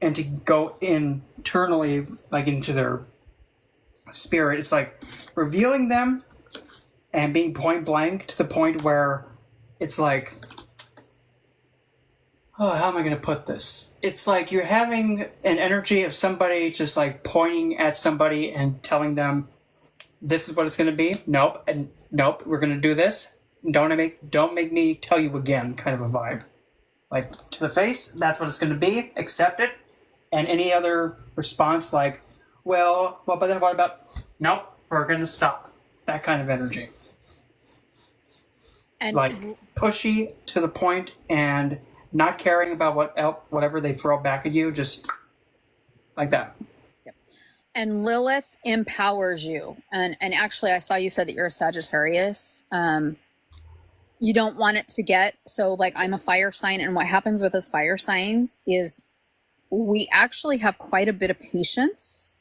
and to go internally, like into their spirit. It's like revealing them and being point blank to the point where it's like, oh, how am I going to put this? It's like you're having an energy of somebody just like pointing at somebody and telling them, this is what it's going to be. Nope. And nope, we're going to do this. Don't make me tell you again, kind of a vibe. Like, to the face, that's what it's going to be. Accept it. And any other response like, well, but then what about, nope, we're going to stop. That kind of energy. and Like, pushy to the point and not caring about whatever they throw back at you, just like that. And Lilith empowers you. And actually, I saw you said that you're a Sagittarius. You don't want it to get, so like I'm a fire sign, and what happens with us fire signs is we actually have quite a bit of patience,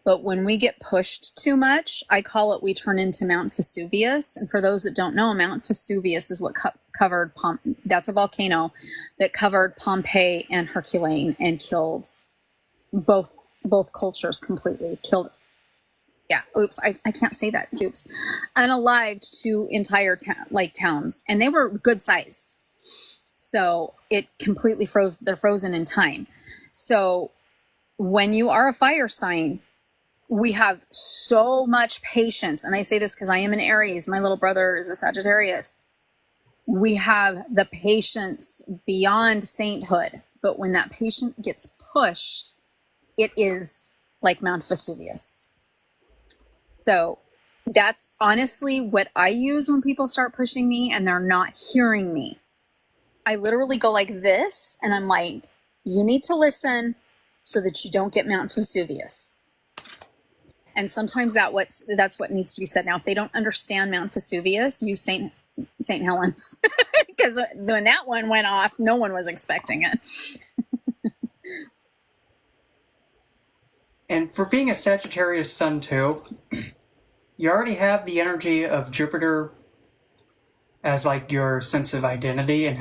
but when we get pushed too much, I call it, we turn into Mount Vesuvius. And for those that don't know, Mount Vesuvius is what covered that's a volcano that covered Pompeii and Herculaneum and killed both cultures completely. Killed, yeah, oops, I can't say that, oops. Unalived two entire towns, and they were good size. So it completely froze, they're frozen in time. So when you are a fire sign, we have so much patience. And I say this because I am an Aries. My little brother is a Sagittarius. We have the patience beyond sainthood. But when that patient gets pushed, it is like Mount Vesuvius. So that's honestly what I use when people start pushing me and they're not hearing me. I literally go like this, and I'm like, you need to listen so that you don't get Mount Vesuvius. And sometimes that's what needs to be said. Now, if they don't understand Mount Vesuvius, use St. Helens. Because when that one went off, no one was expecting it. And for being a Sagittarius sun too, you already have the energy of Jupiter as like your sense of identity and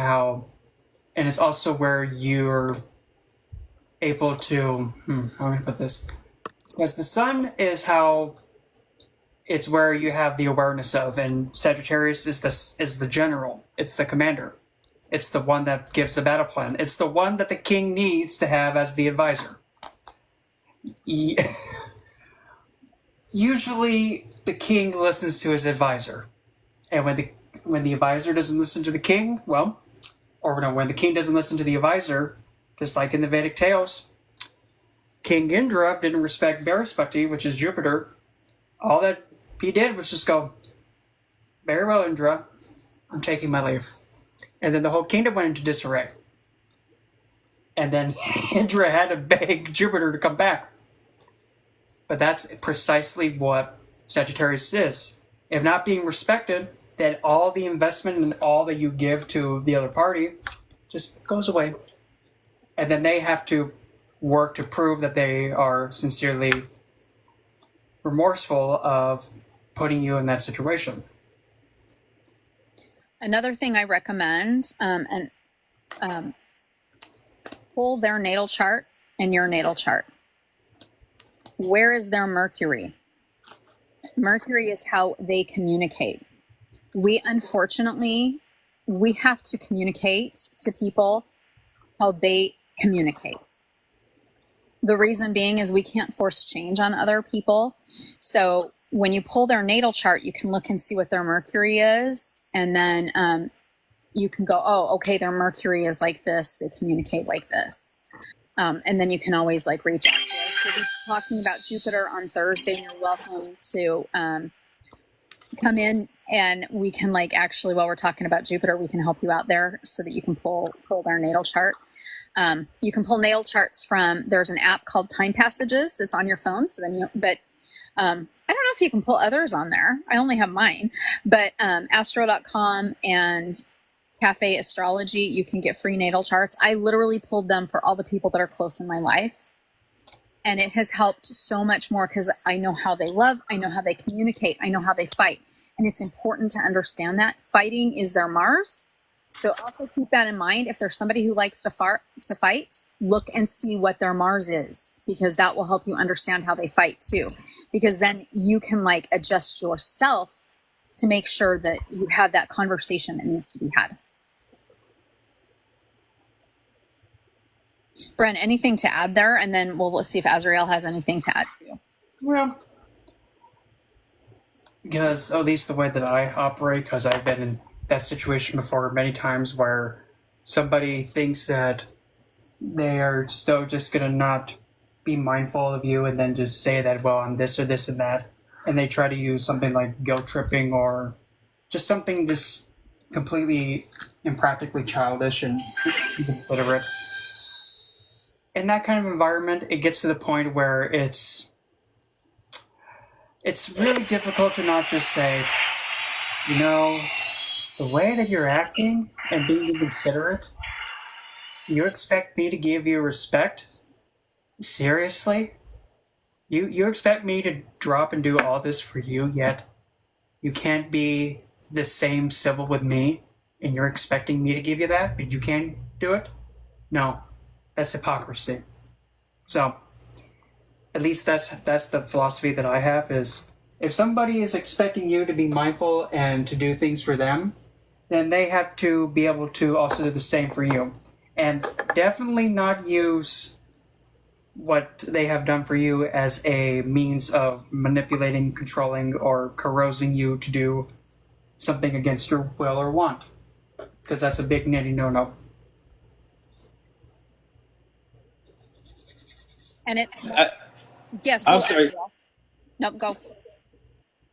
it's also where you're able to, how am I going to put this? Because the sun is how it's where you have the awareness of, and Sagittarius is the general. It's the commander. It's the one that gives the battle plan. It's the one that the king needs to have as the advisor. Usually the king listens to his advisor. And when the advisor doesn't listen to the king, when the king doesn't listen to the advisor, just like in the Vedic tales, King Indra didn't respect Brihaspati, which is Jupiter. All that he did was just go, very well, Indra, I'm taking my leave. And then the whole kingdom went into disarray. And then Indra had to beg Jupiter to come back. But that's precisely what Sagittarius is. If not being respected, then all the investment and all that you give to the other party just goes away. And then they have to work to prove that they are sincerely remorseful of putting you in that situation. Another thing I recommend, pull their natal chart and your natal chart. Where is their Mercury? Mercury is how they communicate. Unfortunately, we have to communicate to people how they communicate. The reason being is we can't force change on other people. So when you pull their natal chart, you can look and see what their Mercury is. And then you can go, oh, okay, their Mercury is like this. They communicate like this. And then you can always like reach out to us. We'll be talking about Jupiter on Thursday. You're welcome to come in, and we can like actually, while we're talking about Jupiter, we can help you out there so that you can pull their natal chart. You can pull natal charts from, there's an app called Time Passages that's on your phone. So then I don't know if you can pull others on there. I only have mine, but astro.com and Cafe Astrology, you can get free natal charts. I literally pulled them for all the people that are close in my life. And it has helped so much more because I know how they love. I know how they communicate. I know how they fight. And it's important to understand that fighting is their Mars. So also keep that in mind. If there's somebody who likes to fight, look and see what their Mars is, because that will help you understand how they fight too. Because then you can like adjust yourself to make sure that you have that conversation that needs to be had. Bren, anything to add there? And then we'll see if Azrael has anything to add too. Well, because at least the way that I operate, because I've been in that situation before many times where somebody thinks that they are so just going to not be mindful of you and then just say that, well, I'm this or this and that. And they try to use something like guilt tripping or just something just completely impractically childish and inconsiderate. In that kind of environment, it gets to the point where it's really difficult to not just say, you know, the way that you're acting and being inconsiderate, you expect me to give you respect? Seriously? You expect me to drop and do all this for you, yet you can't be the same civil with me, and you're expecting me to give you that, but you can't do it? No. That's hypocrisy. So, at least that's the philosophy that I have is, if somebody is expecting you to be mindful and to do things for them, then they have to be able to also do the same for you. And definitely not use what they have done for you as a means of manipulating, controlling, or coercing you to do something against your will or want. Because that's a big nitty no-no. And it's yes. I'm sorry. Nope, go. I was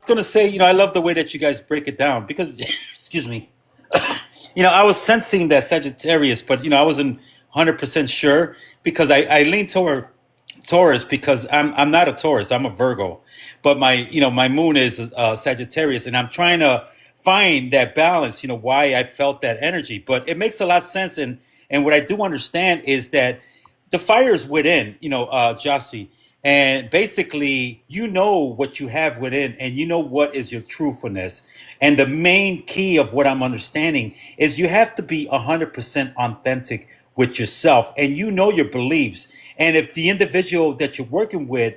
going to say, I love the way that you guys break it down because, excuse me, I was sensing that Sagittarius, but, I wasn't 100% sure because I lean toward Taurus because I'm not a Taurus. I'm a Virgo, but my moon is Sagittarius, and I'm trying to find that balance, why I felt that energy. But it makes a lot of sense. And what I do understand is that the fire is within, Jossie. And basically, what you have within and what is your truthfulness. And the main key of what I'm understanding is you have to be 100% authentic with yourself and your beliefs. And if the individual that you're working with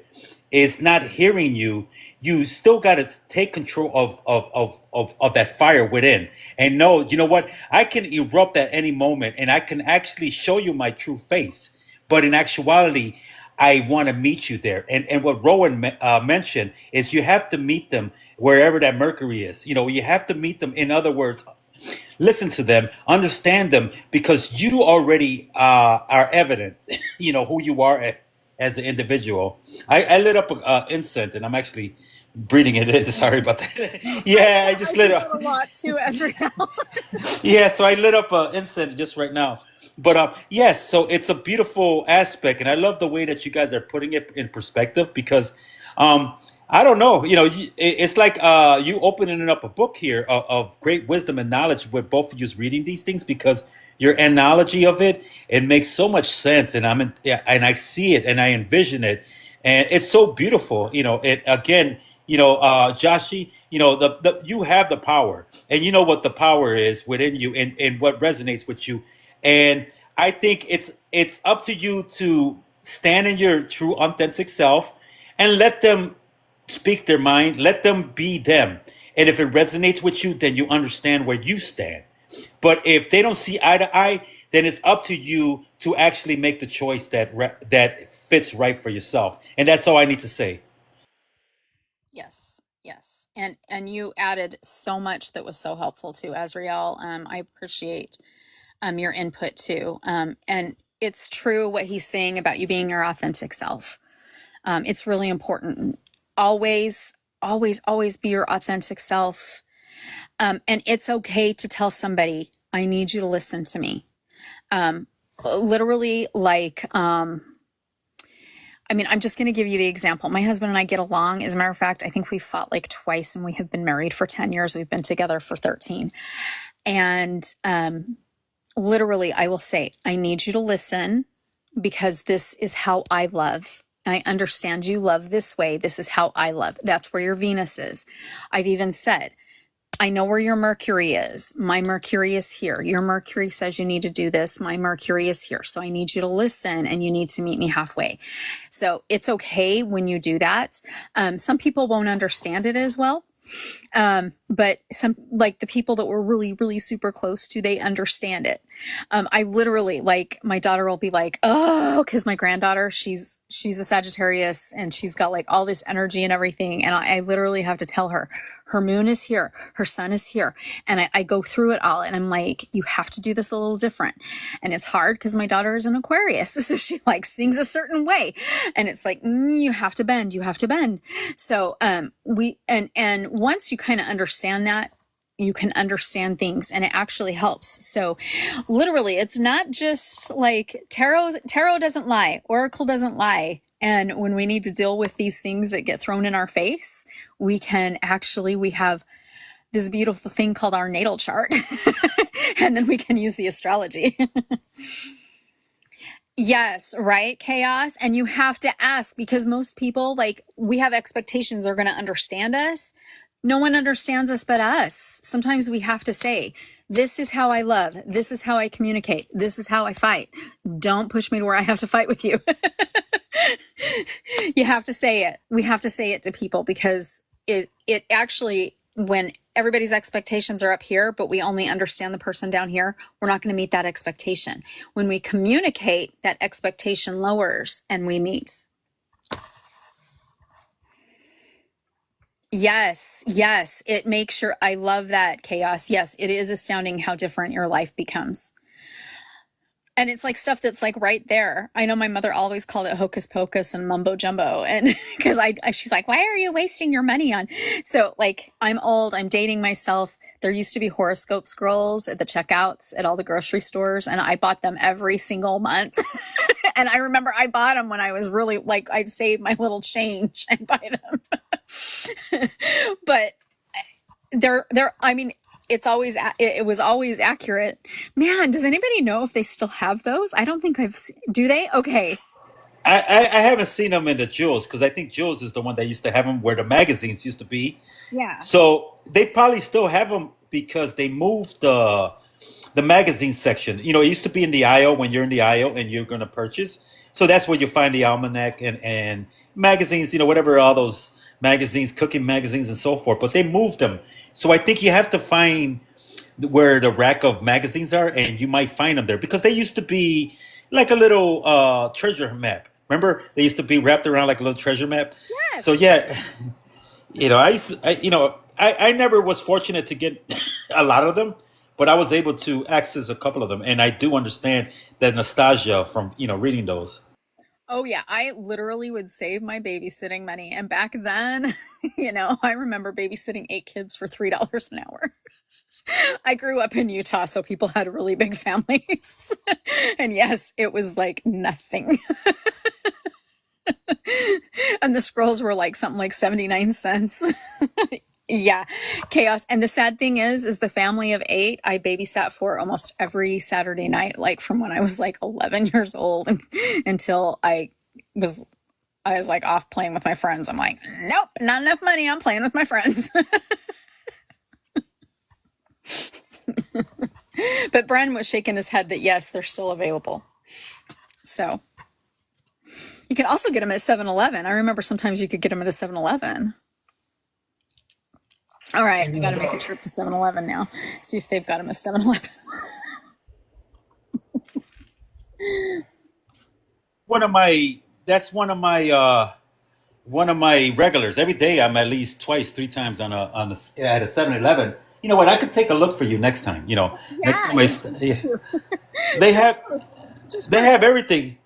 is not hearing you, you still got to take control of that fire within and know, you know what, I can erupt at any moment and I can actually show you my true face. But in actuality, I want to meet you there. And what Rowan mentioned is you have to meet them wherever that Mercury is. You have to meet them. In other words, listen to them, understand them, because you already are evident, who you are as an individual. I lit up an incense, and I'm actually breathing it in. Sorry about that. Yeah, I just lit up a lot too, Ezreal. Yeah, so I lit up an incense just right now. But yes, so it's a beautiful aspect, and I love the way that you guys are putting it in perspective because um, I don't know, it's like you opening up a book here of great wisdom and knowledge with both of you reading these things because your analogy of it makes so much sense, and yeah, and I see it and I envision it, and it's so beautiful. It again. Joshi, you have the power, and you know what the power is within you, and what resonates with you, and I think it's up to you to stand in your true authentic self and let them speak their mind, let them be them. And if it resonates with you, then you understand where you stand. But if they don't see eye to eye, then it's up to you to actually make the choice that fits right for yourself. And that's all I need to say. Yes, yes. And you added so much that was so helpful too, Azriel. I appreciate your input too. And it's true what he's saying about you being your authentic self. It's really important. Always, always, always be your authentic self. And it's okay to tell somebody, I need you to listen to me. Literally, like, I mean, I'm just going to give you the example. My husband and I get along. As a matter of fact, I think we fought like twice and we have been married for 10 years. We've been together for 13. And literally, I will say, I need you to listen because this is how I love. I understand you love this way. This is how I love. That's where your Venus is. I've even said, I know where your Mercury is. My Mercury is here. Your Mercury says you need to do this. My Mercury is here. So I need you to listen and you need to meet me halfway. So it's okay when you do that. Some people won't understand it as well. But some, like the people that we're really, really super close to, they understand it. I literally, like, my daughter will be like, oh, because my granddaughter, she's a Sagittarius and she's got like all this energy and everything. And I literally have to tell her, her moon is here, her sun is here. And I go through it all and I'm like, you have to do this a little different. And it's hard because my daughter is an Aquarius. So she likes things a certain way. And it's like, you have to bend, you have to bend. So, and once you kind of understand that, you can understand things and it actually helps. So literally, it's not just like tarot doesn't lie, oracle doesn't lie. And when we need to deal with these things that get thrown in our face, we have this beautiful thing called our natal chart. And then we can use the astrology. Yes, right? Chaos. And you have to ask because most people, like, we have expectations they're going to understand us. No one understands us but us. Sometimes we have to say, this is how I love. This is how I communicate. This is how I fight. Don't push me to where I have to fight with you. You have to say it. We have to say it to people because it actually, when everybody's expectations are up here, but we only understand the person down here, we're not going to meet that expectation. When we communicate, that expectation lowers and we meet. Yes, yes. It makes sure, I love that, Chaos. Yes, it is astounding how different your life becomes. And it's like stuff that's like right there. I know my mother always called it hocus pocus and mumbo jumbo. And because she's like, why are you wasting your money on? So like, I'm old, I'm dating myself. There used to be horoscope scrolls at the checkouts at all the grocery stores. And I bought them every single month. And I remember I bought them when I was really like, I'd save my little change and buy them. But I mean, it was always accurate. Man, does anybody know if they still have those? I don't think do they? Okay. I haven't seen them in the Jewels because I think Jewels is the one that used to have them where the magazines used to be. Yeah. So they probably still have them because they moved the magazine section. It used to be in the aisle when you're in the aisle and you're going to purchase. So that's where you find the almanac and magazines, whatever, all those magazines, cooking magazines and so forth. But they moved them. So I think you have to find where the rack of magazines are and you might find them there because they used to be like a little treasure map. Remember, they used to be wrapped around like a little treasure map. Yes. So yeah, I never was fortunate to get a lot of them, but I was able to access a couple of them, and I do understand that nostalgia from reading those. Oh yeah, I literally would save my babysitting money. And back then, I remember babysitting 8 kids for $3 an hour. I grew up in Utah, so people had really big families. And yes, it was like nothing. And the scrolls were like something like 79 cents. Yeah, chaos. And the sad thing is the family of 8 I babysat for almost every Saturday night, like from when I was like 11 years old until was I was like off playing with my friends. I'm like, nope, not enough money. I'm playing with my friends. But Bren was shaking his head that yes, they're still available. So you can also get them at 7-Eleven. I remember sometimes you could get them at a 7-Eleven. All right, I got to make a trip to 7-Eleven now. See if they've got them at 7-Eleven. That's one of my regulars. Every day I'm at least twice, 3 times at a 7-Eleven. You know what? I could take a look for you next time. Next time they have they have everything.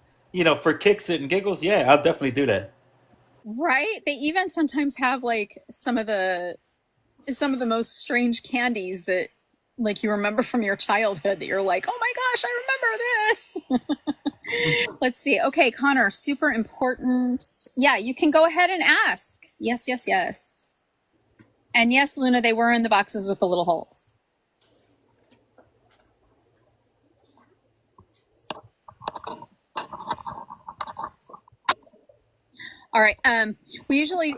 For kicks and giggles. Yeah, I'll definitely do that. Right? They even sometimes have like some of the most strange candies that like you remember from your childhood that you're like, oh my gosh, I remember this. Let's see. Okay, Connor, super important. Yeah, you can go ahead and ask. Yes, yes, yes. And yes, Luna, they were in the boxes with the little holes. All right. We usually,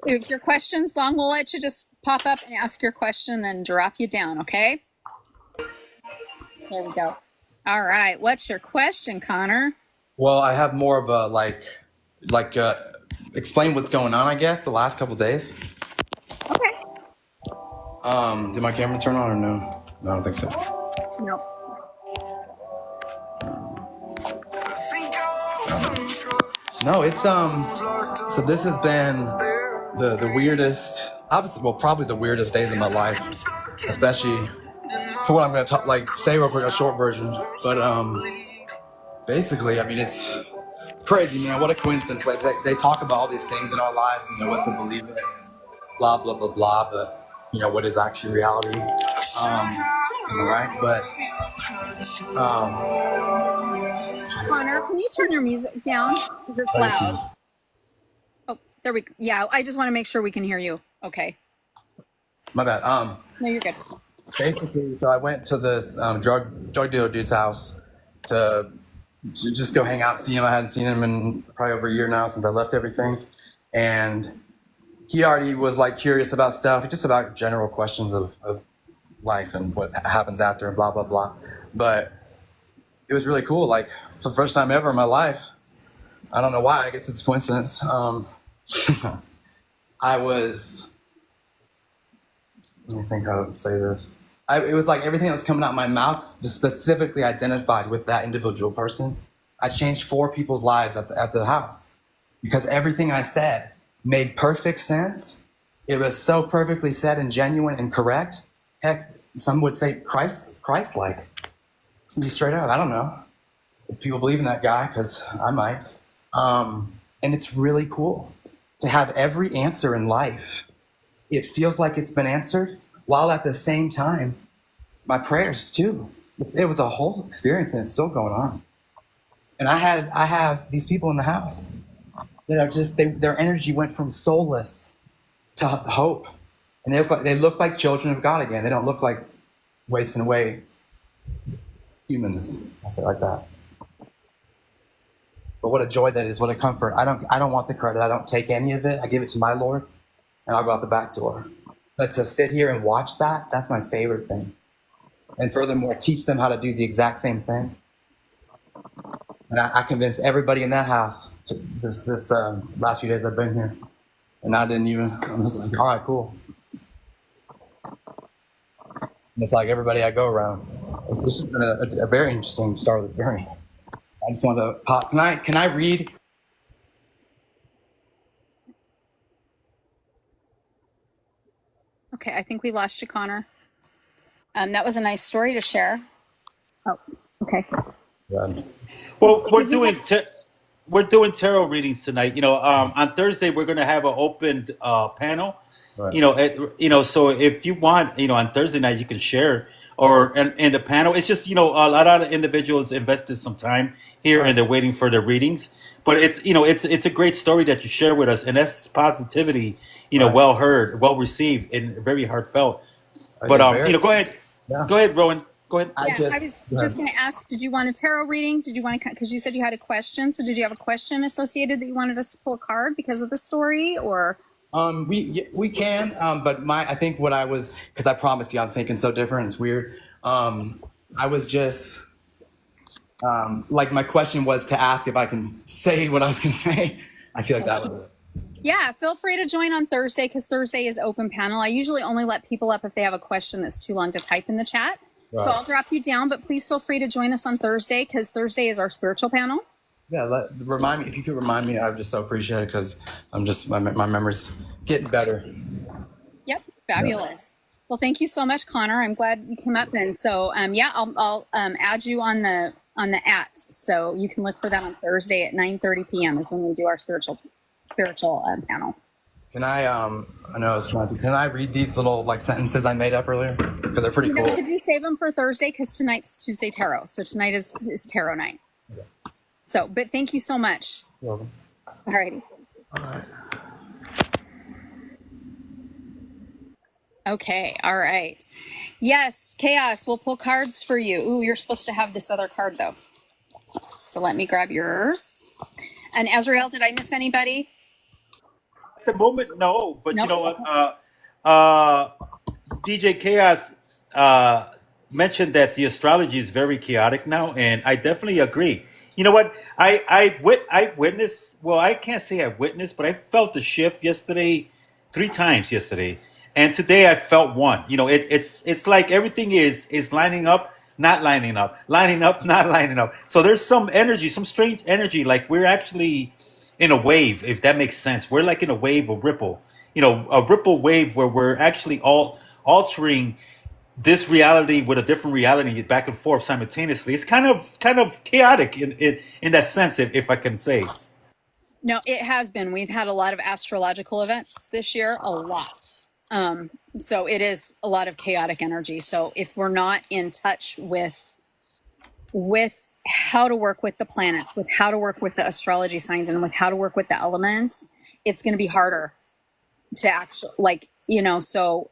if your question's long, we'll let you just pop up and ask your question, then drop you down, okay? There we go. All right. What's your question, Connor? Well, I have more of a explain what's going on, I guess, the last couple of days. Okay. Did my camera turn on or no? No, I don't think so. No. No, it's so this has been the weirdest, obviously, well, probably the weirdest days of my life, especially for what I'm going to say real quick, a short version. But basically, I mean, it's crazy, man. What a coincidence. Like they talk about all these things in our lives, what to believe in, blah, blah, blah, blah, but what is actually reality? Right? But Connor, can you turn your music down? Because it's loud. Oh, there we go. Yeah, I just want to make sure we can hear you. Okay. My bad. No, you're good. Basically, so I went to this drug dealer dude's house to just go hang out and see him. I hadn't seen him in probably over a year now since I left everything. And he already was like curious about stuff, just about general questions of life and what happens after and blah, blah, blah. But it was really cool. Like for the first time ever in my life, I don't know why, I guess it's coincidence. I was, let me think how to say this. It was like everything that was coming out of my mouth specifically identified with that individual person. I changed 4 people's lives at the house because everything I said made perfect sense. It was so perfectly said and genuine and correct. Heck, some would say Christ-like. To be straight out, I don't know if people believe in that guy, because I might. And it's really cool to have every answer in life. It feels like it's been answered, while at the same time, my prayers too. It was a whole experience, and it's still going on. And I have these people in the house that are just their energy went from soulless to hope, and they look like children of God again. They don't look like wasting away humans. I say it like that. But what a joy that is! What a comfort! I don't want the credit. I don't take any of it. I give it to my Lord, and I'll go out the back door. But to sit here and watch that's my favorite thing. And furthermore, teach them how to do the exact same thing. And I convinced everybody in that house this last few days I've been here. And I was like, all right, cool. And it's like everybody I go around. This has been a very interesting start of the journey. I just want to pop. Can I read? Okay, I think we lost you, Connor. That was a nice story to share. Oh, okay. Well, we're doing tarot readings tonight. On Thursday we're going to have an open panel, You know, so if you want, on Thursday night, you can share or and the panel. It's just, a lot of individuals invested some time here Right. and they're waiting for their readings. But it's a great story that you share with us, and that's positivity, Right. well heard, well received, and very heartfelt. But It's very, yeah. go ahead, Rowan, go ahead. I Yeah, I just, was just going to ask, did you want a tarot reading? Did you want to, because you said you had a question. So did you have a question associated that you wanted us to pull a card because of the story, or? we can, but I think what I was, because I promised you I'm thinking so different, it's weird. I was just, like my question was to ask if I can say what I was going to say. I feel like that was it. Yeah, feel free to join on Thursday because Thursday is open panel. I usually only let people up if they have a question that's too long to type in the chat. Right. So I'll drop you down, but please feel free to join us on Thursday because Thursday is our spiritual panel. Yeah, remind me, if you could remind me, I would just so appreciate it because I'm just, my memory's getting better. Yep, fabulous. Well, thank you so much, Connor. I'm glad you came up. And so, yeah, I'll add you on the so you can look for that on Thursday at 9:30 p.m. is when we do our spiritual panel. Can I know I was trying to, can I read these little like sentences I made up earlier? Because they're pretty cool. Could you save them for Thursday? Because tonight's Tuesday Tarot. So tonight is Tarot night. Okay. So, but thank you so much. You're welcome. All righty. All right. Okay. All right. Yes, Chaos. We'll pull cards for you. Ooh, you're supposed to have this other card though. So let me grab yours. And Azrael, did I miss anybody? At the moment, no, but Nope. you know what? DJ Chaos mentioned that the astrology is very chaotic now, and I definitely agree. You know what? I witnessed. Well, I can't say I witnessed, but I felt the shift yesterday, 3 times yesterday, and today I felt one. It's like everything is lining up, not lining up, lining up, not lining up. So there's some energy, some strange energy, like we're actually in a wave, if that makes sense. We're like in a wave, a ripple, a ripple wave where we're actually all altering this reality with a different reality back and forth simultaneously. It's kind of chaotic in that sense, if I can say. No, it has been. We've had a lot of astrological events this year, a lot. So it is a lot of chaotic energy. So if we're not in touch with how to work with the planets, with how to work with the astrology signs, and with how to work with the elements, it's going to be harder to actually, so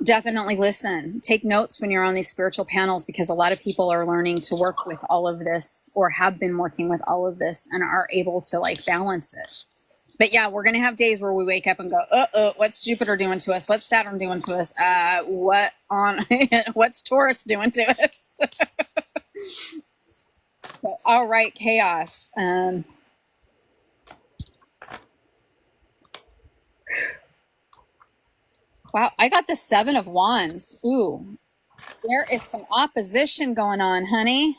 definitely listen, take notes when you're on these spiritual panels, because a lot of people are learning to work with all of this or have been working with all of this and are able to balance it. But yeah, we're going to have days where we wake up and go, what's Jupiter doing to us? What's Saturn doing to us? What's Taurus doing to us? So, all right, Chaos. Wow, I got the 7 of Wands. Ooh, there is some opposition going on, honey.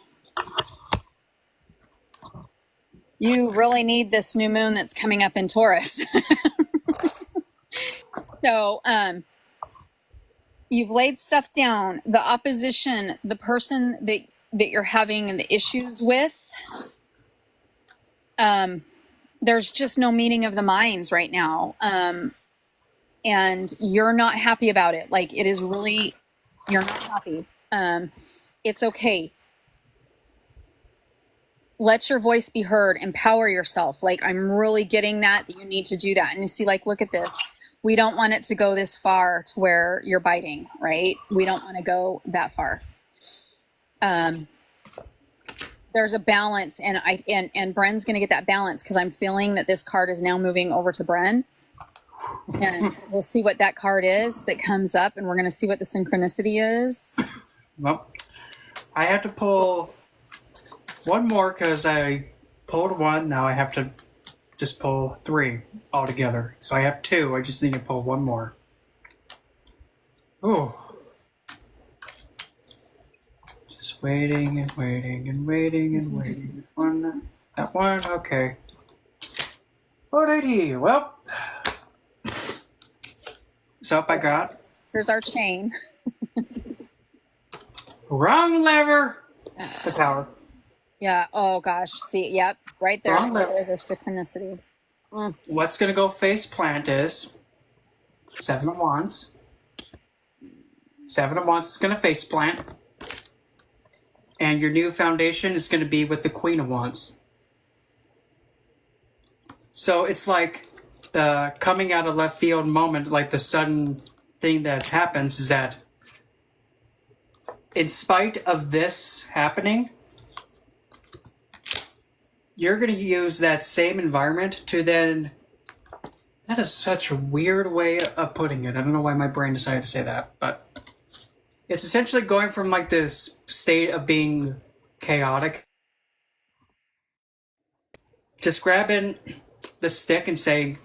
You really need this new moon that's coming up in Taurus. So, you've laid stuff down. The opposition, the person that you're having the issues with, there's just no meeting of the minds right now. And you're not happy about it. It is really, you're not happy. It's okay. Let your voice be heard. Empower yourself. I'm really getting that you need to do that. And you see, look at this. We don't want it to go this far to where you're biting, right? We don't want to go that far. There's a balance, and Bren's going to get that balance, because I'm feeling that this card is now moving over to Bren. And we'll see what that card is that comes up, and we're going to see what the synchronicity is. Well, I have to pull one more because I pulled one. Now I have to just pull 3 altogether. So I have 2. I just need to pull one more. Ooh. Just waiting and waiting and waiting and waiting. That one? Okay. Alrighty. Well. So I got. Here's our chain. Wrong lever. The tower. Yeah. Oh gosh. See. Yep. Right there. There's our synchronicity. What's gonna go face plant is Seven of Wands. Seven of Wands is going to face plant. And your new foundation is going to be with the Queen of Wands. So it's like the coming out of left field moment, like the sudden thing that happens is that in spite of this happening, you're going to use that same environment to then... That is such a weird way of putting it. I don't know why my brain decided to say that, but it's essentially going from like this state of being chaotic, just grabbing the stick and saying,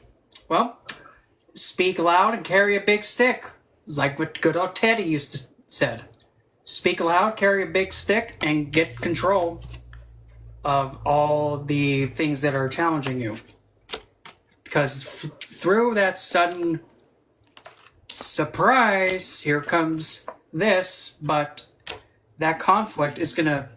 well, speak loud and carry a big stick, like what good old Teddy used to said. Speak loud, carry a big stick, and get control of all the things that are challenging you. Because through that sudden surprise, here comes this, but that conflict is gonna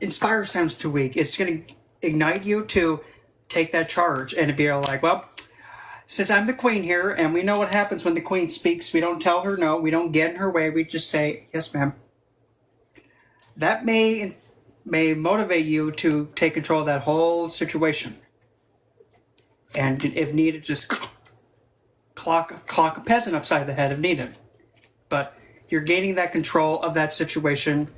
inspire sounds too weak. It's gonna ignite you to take that charge and to be like, well, since I'm the queen here, and we know what happens when the queen speaks, we don't tell her no, we don't get in her way, we just say, yes, ma'am. That may motivate you to take control of that whole situation. And if needed, just clock a peasant upside the head if needed. But you're gaining that control of that situation,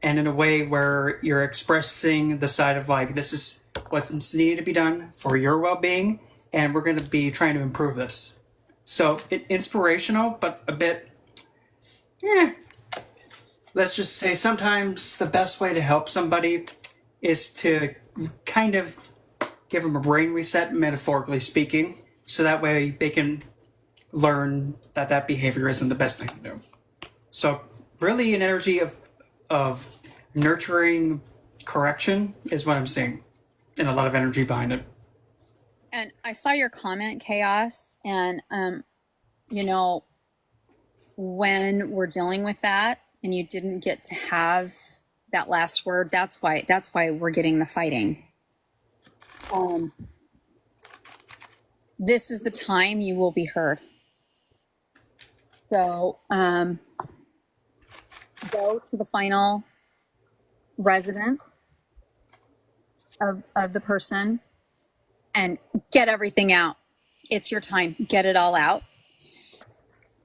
and in a way where you're expressing the side of like, this is what's needed to be done for your well-being, and we're going to be trying to improve this. So inspirational, but a bit, let's just say sometimes the best way to help somebody is to kind of give them a brain reset, metaphorically speaking, so that way they can learn that behavior isn't the best thing to do. So really an energy of nurturing correction is what I'm seeing, and a lot of energy behind it. And I saw your comment, Chaos, and when we're dealing with that and you didn't get to have that last word, that's why we're getting the fighting. This is the time you will be heard. So go to the final resident of the person and get everything out. It's your time. Get it all out.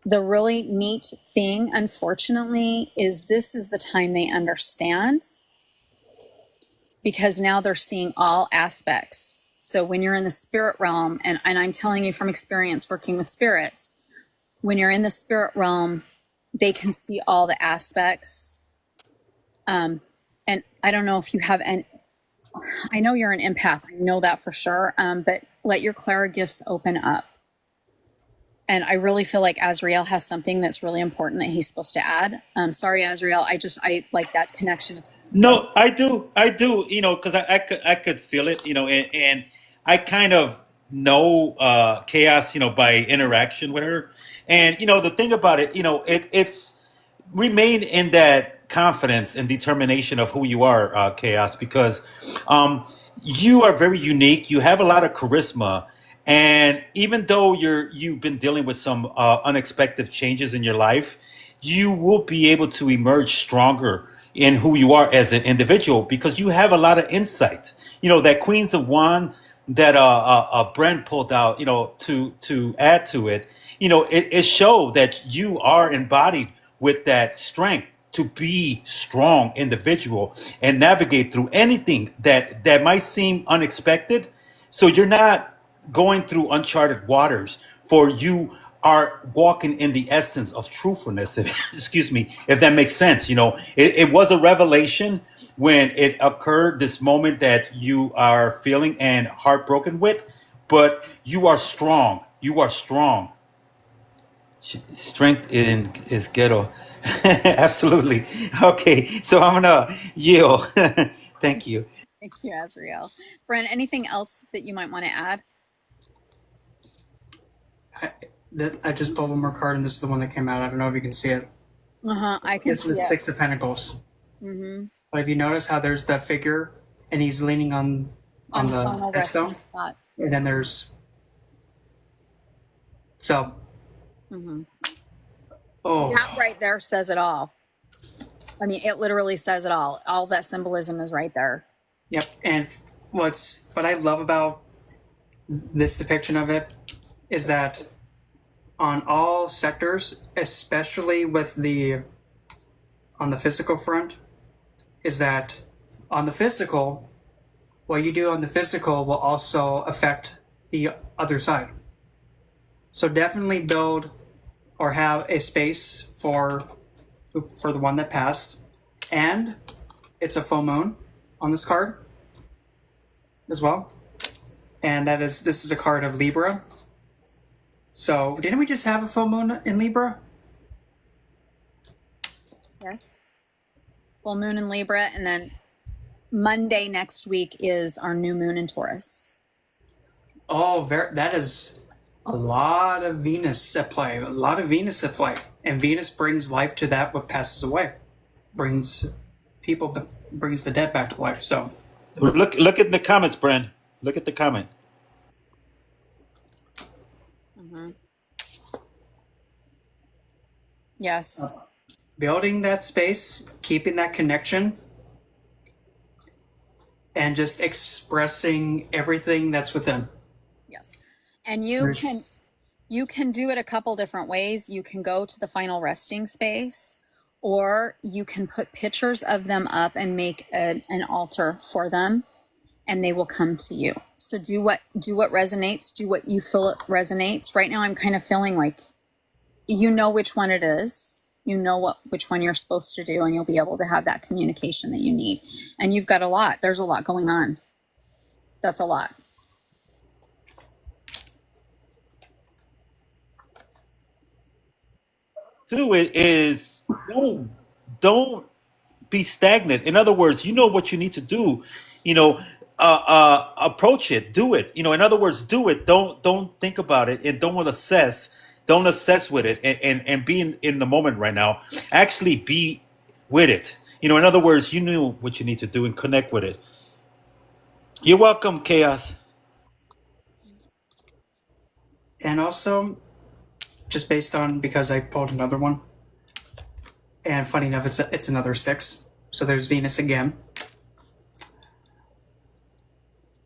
The really neat thing, unfortunately, is this is the time they understand, because now they're seeing all aspects. So when you're in the spirit realm, and I'm telling you from experience working with spirits, when you're in the spirit realm, they can see all the aspects. And I don't know if you have any, I know you're an empath, I know that for sure, but let your clara gifts open up. And I really feel like Azrael has something that's really important that he's supposed to add. Sorry, Azrael, I like that connection. No, I do, because I could feel it, and I kind of know Chaos, by interaction with her, and the thing about it, it's remain in that confidence and determination of who you are, Chaos, because you are very unique. You have a lot of charisma, and even though you've been dealing with some unexpected changes in your life, you will be able to emerge stronger in who you are as an individual, because you have a lot of insight. That Queens of Wand that Brent pulled out, to add to it, it showed that you are embodied with that strength to be strong individual and navigate through anything that might seem unexpected. So you're not going through uncharted waters, for you are walking in the essence of truthfulness. Excuse me, if that makes sense. It was a revelation when it occurred, this moment that you are feeling and heartbroken with, but you are strong. You are strong. Strength is ghetto. Absolutely. Okay, so I'm gonna yield. Thank you. Thank you, Azrael. Brent, anything else that you might want to add? I just pulled one more card, and this is the one that came out. I don't know if you can see it. I can This see is the it. Six of Pentacles. Mm-hmm. But have you noticed how there's that figure, and he's leaning on the final headstone? resting spot. And then there's So, oh, That right there says it all. I mean, it literally says it all. All that symbolism is right there. yep. And what I love about this depiction of it is that on all sectors, especially with on the physical front, is that on the physical, what you do on the physical will also affect the other side. So definitely build or have a space for the one that passed. And it's a full moon on this card as well. And this is a card of Libra. So didn't we just have a full moon in Libra? Yes. Full moon in Libra, and then Monday next week is our new moon in Taurus. Oh, that is a lot of Venus at play. A lot of Venus at play. And Venus brings life to that what passes away. Brings the dead back to life. So Look at the comments, Bren. Look at the comment. Yes. building that space, keeping that connection, and just expressing everything that's within. Yes. And you can do it a couple different ways. You can go to the final resting space, or you can put pictures of them up and make an altar for them, and they will come to you. So do what resonates, do what you feel it resonates. Right now I'm kind of feeling like you know which one it is. You know which one you're supposed to do, and you'll be able to have that communication that you need. And you've got a lot. There's a lot going on. That's a lot. Do it is don't be stagnant. In other words, you know what you need to do. Approach it, do it. In other words, do it. Don't think about it and don't assess. Don't assess with it and be in the moment right now. Actually be with it. In other words, you knew what you need to do and connect with it. You're welcome, Chaos. And also, just based on, because I pulled another one, and funny enough, it's another 6. So there's Venus again.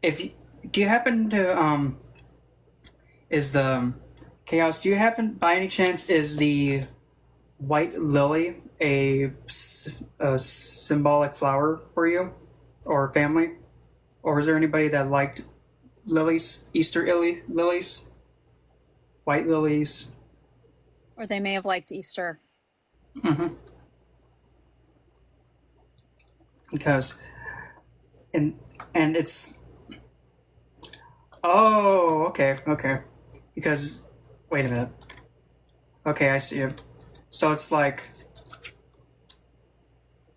Do you happen to is the Chaos? Do you happen, by any chance, is the white lily a symbolic flower for you or family, or is there anybody that liked lilies, Easter lilies, white lilies? Or they may have liked Easter. Mm-hmm. Because, and it's, oh, okay. Because, wait a minute. Okay, I see it. So it's like,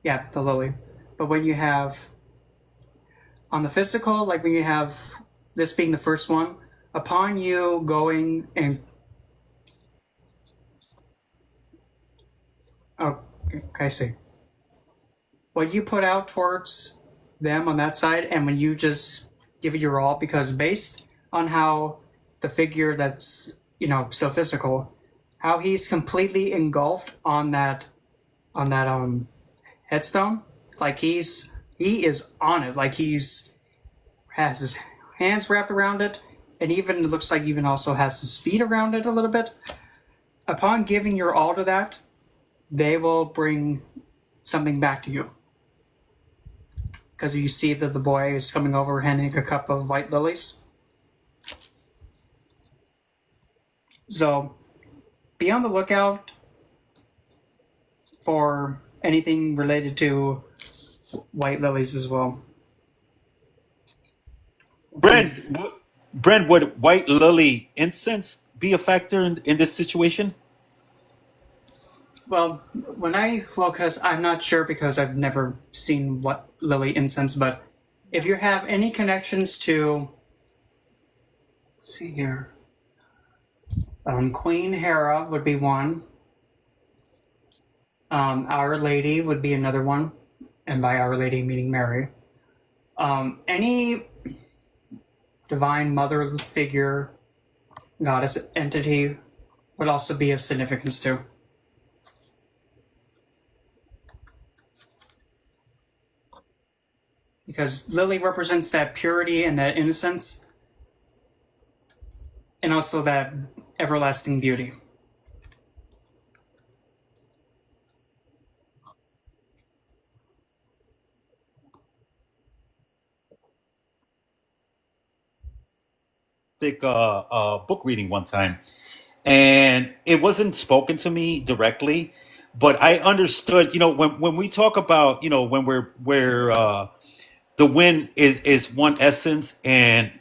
yeah, the lily. But when you have, on the physical, like when you have this being the first one, upon you going and, oh, I see. What you put out towards them on that side, and when you just give it your all, because based on how the figure that's, so physical, how he's completely engulfed on that headstone, like he is on it, like has his hands wrapped around it, and even it looks like even also has his feet around it a little bit. Upon giving your all to that, they will bring something back to you. Because you see that the boy is coming over handing a cup of white lilies. So, be on the lookout for anything related to white lilies as well. Brent, would white lily incense be a factor in this situation? Well, because I'm not sure, because I've never seen what lily incense, but if you have any connections to, let's see here, Queen Hera would be one, Our Lady would be another one, and by Our Lady meaning Mary. Any divine mother figure, goddess entity would also be of significance too. Because lily represents that purity and that innocence, and also that everlasting beauty. Book reading one time, and it wasn't spoken to me directly, but I understood. When we talk about, when we're the wind is one essence, and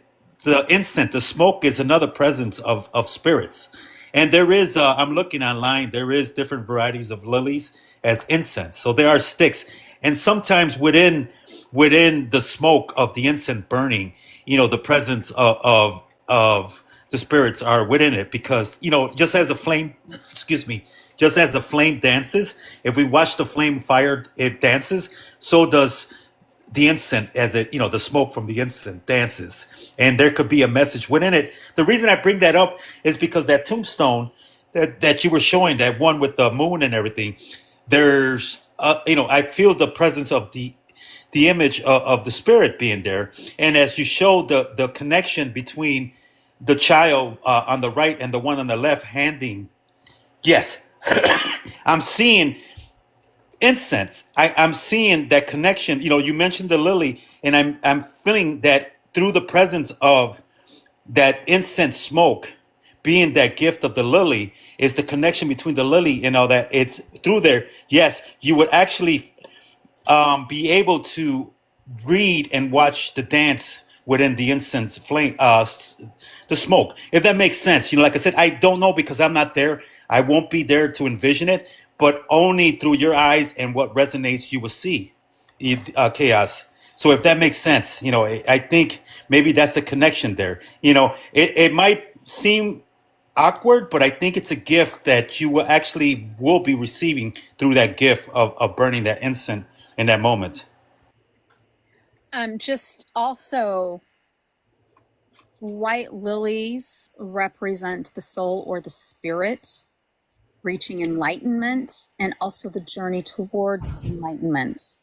the incense, the smoke, is another presence of spirits. And there is, I'm looking online, there is different varieties of lilies as incense. So there are sticks, and sometimes within the smoke of the incense burning, the presence of the spirits are within it, because just as the flame, excuse me, just as the flame dances, if we watch the flame fire, it dances, so does the incense, as it, the smoke from the incense dances, and there could be a message within it. The reason I bring that up is because that tombstone that you were showing, that one with the moon and everything, there's I feel the presence of the image of the spirit being there. And as you showed the connection between the child on the right and the one on the left handing, yes, I'm seeing incense. I'm seeing that connection. You mentioned the lily, and I'm feeling that through the presence of that incense smoke, being that gift of the lily, is the connection between the lily and all that. It's through there. Yes, you would actually be able to read and watch the dance within the incense flame, the smoke, if that makes sense. Like I said, I don't know, because I'm not there. I won't be there to envision it, but only through your eyes and what resonates, you will see chaos. So if that makes sense, I think maybe that's a connection there. It might seem awkward, but I think it's a gift that you will be receiving through that gift of burning that incense in that moment. Just also, white lilies represent the soul or the spirit reaching enlightenment, and also the journey towards enlightenment.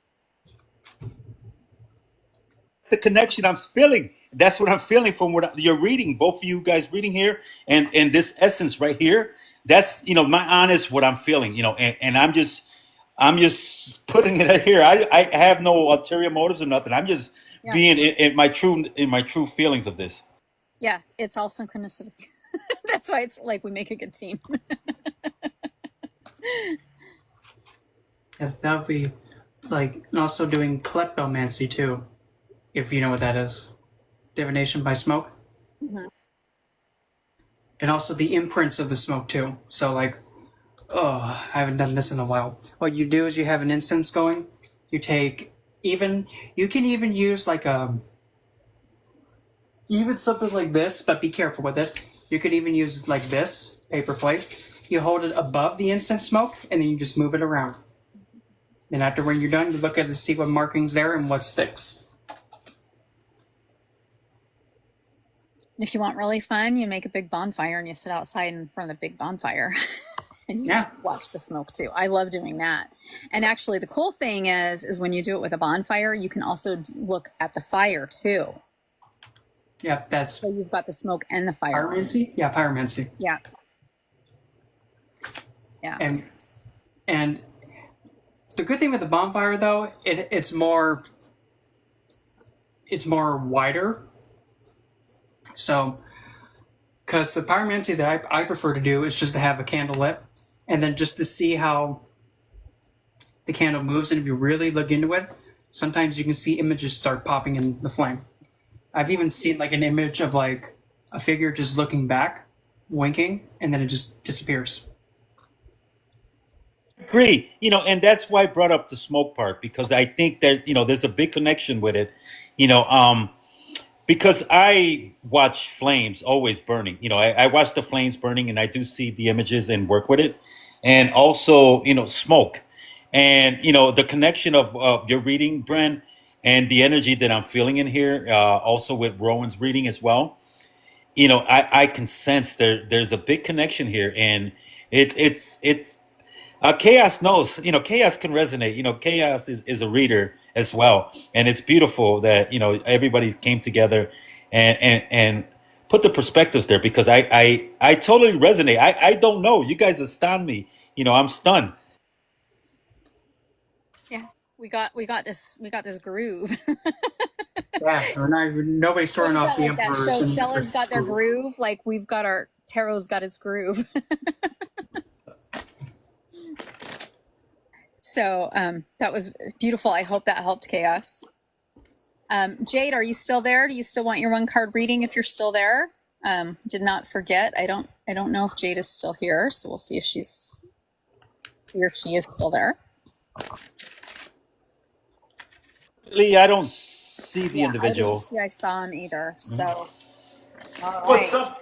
The connection I'm feeling. That's what I'm feeling from what you're reading. Both of you guys reading here, and this essence right here. That's my honest what I'm feeling. And I'm just putting it here. I have no ulterior motives or nothing. I'm just being in my true feelings of this. Yeah, it's all synchronicity. That's why it's like we make a good team. Yeah, that would be like, and also doing kleptomancy too, if you know what that is. Divination by smoke. Mm-hmm. And also the imprints of the smoke too. So like, I haven't done this in a while. What you do is you have an incense going. You take you can even use like even something like this, but be careful with it. You could even use like this paper plate. You hold it above the incense smoke, and then you just move it around. And after when you're done, you look at it to see what markings there and what sticks. If you want really fun, you make a big bonfire and you sit outside in front of the big bonfire and you watch the smoke too. I love doing that. And actually, the cool thing is when you do it with a bonfire, you can also look at the fire too. Yeah, that's... So you've got the smoke and the fire. Pyromancy? Yeah, pyromancy. Yeah. Yeah. And the good thing with the bonfire, though, it's more wider. So, because the pyromancy that I prefer to do is just to have a candle lit, and then just to see how the candle moves, and if you really look into it, sometimes you can see images start popping in the flame. I've even seen like an image of like a figure just looking back, winking, and then it just disappears. Agree. And that's why I brought up the smoke part, because I think there's a big connection with it. Because I watch flames always burning. I watch the flames burning, and I do see the images and work with it, and also smoke, and the connection of your reading, Bren, and the energy that I'm feeling in here, also with Rowan's reading as well. I can sense there's a big connection here, and it's chaos knows, chaos can resonate. Chaos is a reader as well, and it's beautiful that everybody came together and put the perspectives there, because I totally resonate. I don't know, you guys astound me. I'm stunned. Yeah, we got this groove. Yeah, nobody's throwing off the Like that emperors. show, And Stella's got their groove. Like we've got our tarot's got its groove. So that was beautiful. I hope that helped Chaos. Jade, are you still there? Do you still want your one card reading? If you're still there, did not forget. I don't know if Jade is still here, so we'll see if she is still there. Lee, I don't see the Yeah, individual. I didn't see I saw him either. So all Well, right.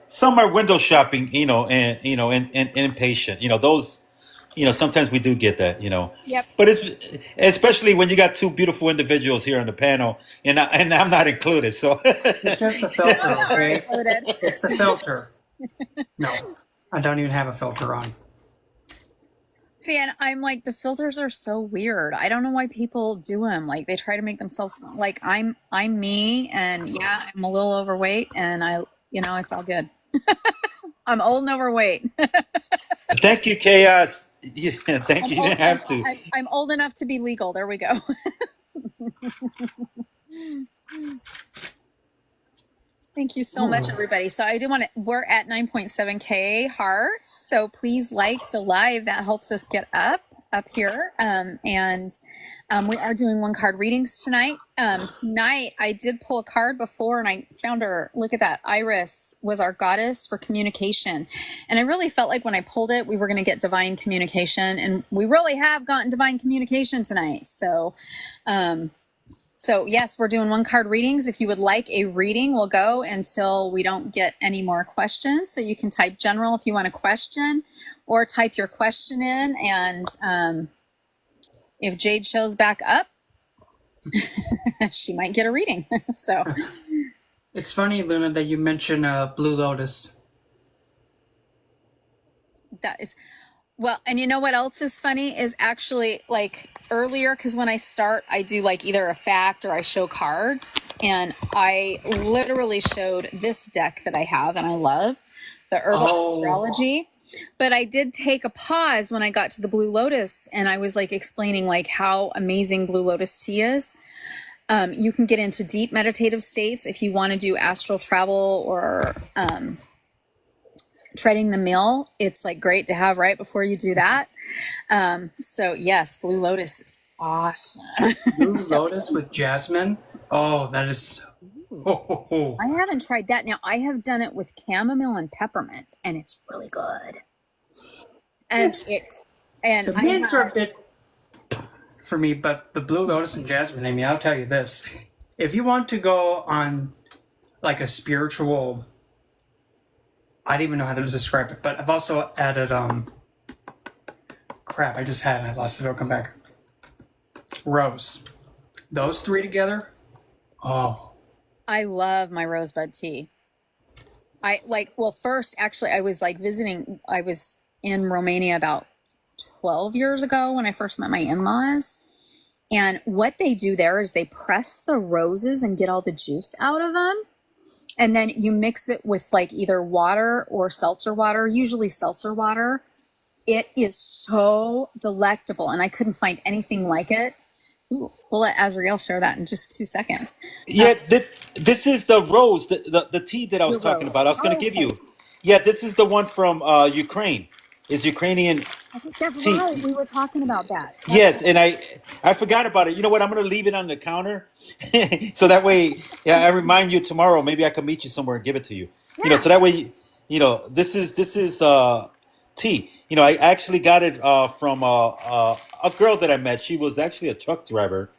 some are window shopping, and impatient. Those, sometimes we do get that. Yep. But it's especially when you got two beautiful individuals here on the panel, and I'm not included. So it's just the filter, okay? Included. It's the filter. No, I don't even have a filter on. See, and I'm like, the filters are so weird. I don't know why people do them. Like they try to make themselves like I'm me, and yeah, I'm a little overweight, and it's all good. I'm old and overweight. thank you, Chaos. Yeah, thank you. You didn't have to. I'm old enough to be legal. There we go. Thank you so much, everybody. So I do want to, we're at 9.7K hearts. So please like the live. That helps us get up here. And we are doing one card readings tonight. Tonight, I did pull a card before and I found her. Look at that. Iris was our goddess for communication. And I really felt like when I pulled it, we were going to get divine communication. And we really have gotten divine communication tonight. So yes, we're doing one card readings. If you would like a reading, we'll go until we don't get any more questions. So you can type general if you want a question, or type your question in. And if Jade shows back up, she might get a reading. So it's funny, Luna, that you mentioned Blue Lotus. That is, well, and you know what else is funny is actually like earlier, because when I start, I do like either a fact or I show cards, and I literally showed this deck that I have and I love, the Herbal Astrology. But I did take a pause when I got to the Blue Lotus, and I was like explaining like how amazing Blue Lotus tea is. You can get into deep meditative states if you want to do astral travel or treading the mill. It's like great to have right before you do that. So yes, Blue Lotus is awesome. Blue Lotus with jasmine. Oh, that is. Oh. I haven't tried that. Now I have done it with chamomile and peppermint, and it's really good. And the mints are a bit for me, but the Blue Lotus and jasmine. I mean, I'll tell you this: if you want to go on like a spiritual, I don't even know how to describe it, but I've also added crap. I just had it. I lost it. It'll come back. Rose. Those three together. Oh. I love my rosebud tea. First, actually, I was like visiting, I was in Romania about 12 years ago when I first met my in-laws. And what they do there is they press the roses and get all the juice out of them. And then you mix it with like either water or seltzer water, usually seltzer water. It is so delectable, and I couldn't find anything like it. Ooh, we'll let Azrael share that in just 2 seconds. Yeah, this is the rose, the tea that I was talking about. I was going to give you. Yeah, this is the one from Ukraine. It's Ukrainian. I think that's tea. right. We were talking about that. Yes, and I forgot about it. You know what? I'm going to leave it on the counter, so that way, I remind you tomorrow. Maybe I can meet you somewhere and give it to you. Yeah. So that way, this is tea. I actually got it from a girl that I met. She was actually a truck driver,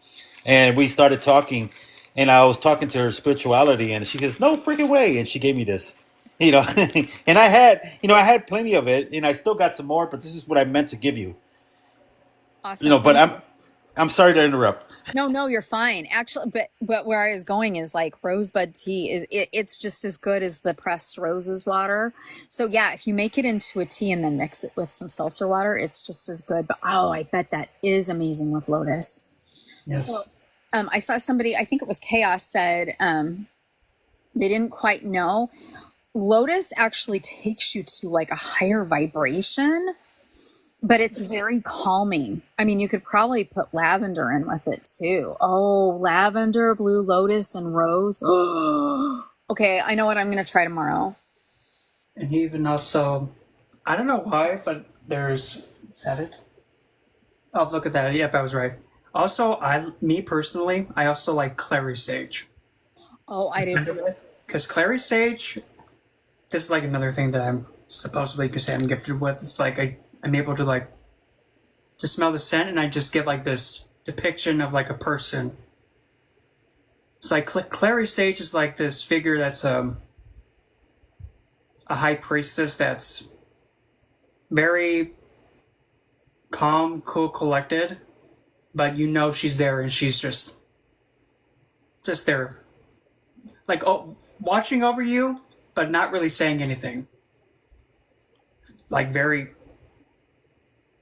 and we started talking, and I was talking to her spirituality, and she goes, "No freaking way!" And she gave me this, and I had plenty of it, and I still got some more, but this is what I meant to give you. Awesome. But I'm sorry to interrupt. No, you're fine. Actually, but where I was going is like rosebud tea it's just as good as the pressed roses water. So yeah, if you make it into a tea and then mix it with some seltzer water, it's just as good. But oh, I bet that is amazing with lotus. Yes. So I saw somebody, I think it was Chaos, said they didn't quite know. Lotus actually takes you to like a higher vibration, but it's very calming. I mean, you could probably put lavender in with it too. Oh, lavender, blue lotus, and rose. Okay, I know what I'm going to try tomorrow. And even also, I don't know why, but is that it? Oh, look at that. Yep, I was right. Also, me personally, I also like clary sage. Oh, I do. Because clary sage, this is like another thing that I'm supposedly, you could say I'm gifted with. It's like I'm able to like just smell the scent, and I just get like this depiction of like a person. It's like clary sage is like this figure that's a high priestess that's very calm, cool, collected, but you know she's there, and she's just there, like watching over you, but not really saying anything. Like very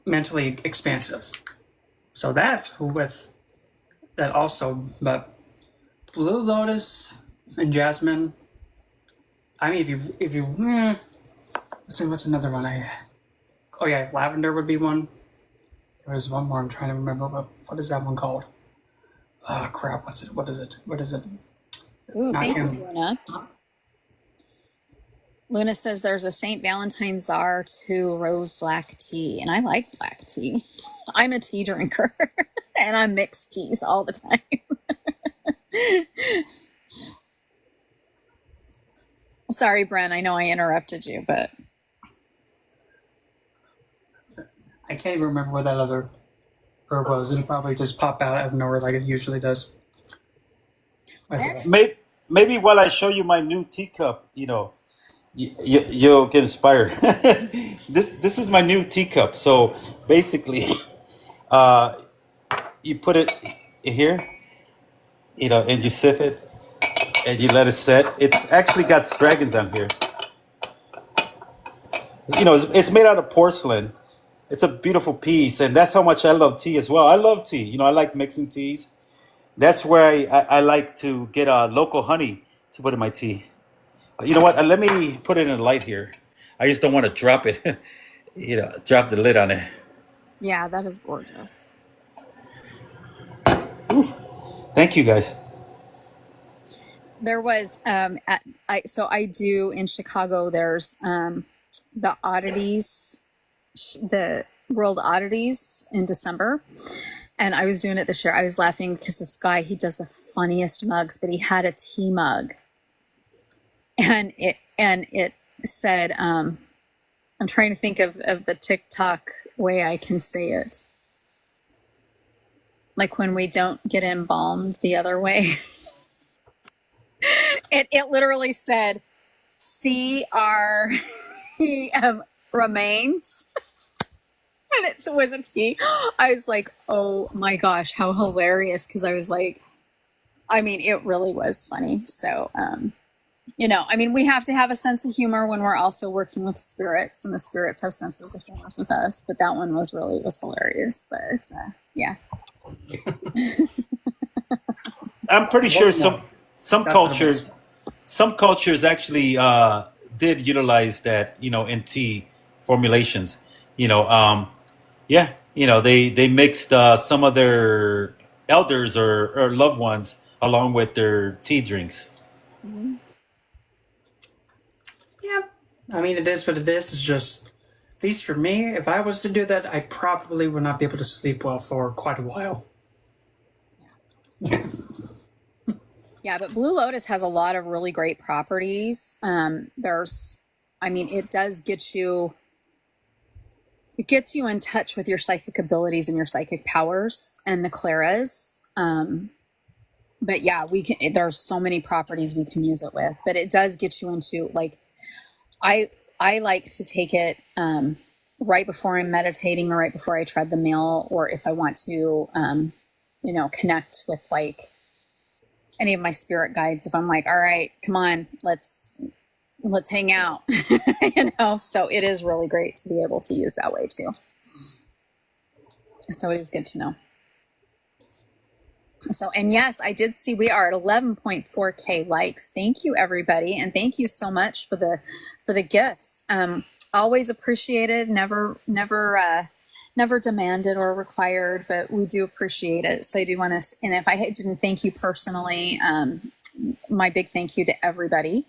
mentally expansive. So that also, but blue lotus and jasmine. I mean, if you what's another one? Oh yeah, lavender would be one. There's one more I'm trying to remember. What is that one called? Oh crap! What is it? Ooh, thank you, Luna. Luna says there's a St. Valentine's Czar to rose black tea, and I like black tea. I'm a tea drinker, and I mix teas all the time. Sorry, Bren, I know I interrupted you, but... I can't even remember what that other herb was. It'll probably just pop out of nowhere like it usually does. Maybe while I show you my new teacup, you'll get inspired. This is my new teacup. So basically, you put it here, and you sip it, and you let it set. It's actually got dragons on here. It's made out of porcelain. It's a beautiful piece, and that's how much I love tea as well. I love tea. I like mixing teas. That's where I like to get local honey to put in my tea. You know what? Let me put it in the light here. I just don't want to drop it. Drop the lid on it. Yeah, that is gorgeous. Ooh. Thank you, guys. There was so I do in Chicago. There's the oddities, the World Oddities in December. And I was doing it this year. I was laughing because this guy, he does the funniest mugs, but he had a tea mug. And it said, I'm trying to think of the TikTok way I can say it. Like when we don't get embalmed the other way. It literally said, see our remains. And it was a tea. I was like, oh my gosh, how hilarious. Because I was like, it really was funny. So, we have to have a sense of humor when we're also working with spirits, and the spirits have senses of humor with us. But that one was hilarious. But yeah. I'm pretty sure some cultures actually did utilize that, in tea formulations. They mixed some of their elders or loved ones along with their tea drinks. Mm-hmm. Yeah, it is what it is. It's just, at least for me, if I was to do that, I probably would not be able to sleep well for quite a while. Yeah, but Blue Lotus has a lot of really great properties. It does get you... It gets you in touch with your psychic abilities and your psychic powers and the claras. But yeah, there's so many properties we can use it with, but it does get you into I like to take it right before I'm meditating or right before I tread the mill, or if I want to connect with like any of my spirit guides. If I'm like, all right, come on, let's hang out, so it is really great to be able to use that way too. So it is good to know. So, and yes, I did see we are at 11.4K likes. Thank you, everybody. And thank you so much for the gifts. Always appreciated, never demanded or required, but we do appreciate it. So I do want to, and if I didn't thank you personally, my big thank you to everybody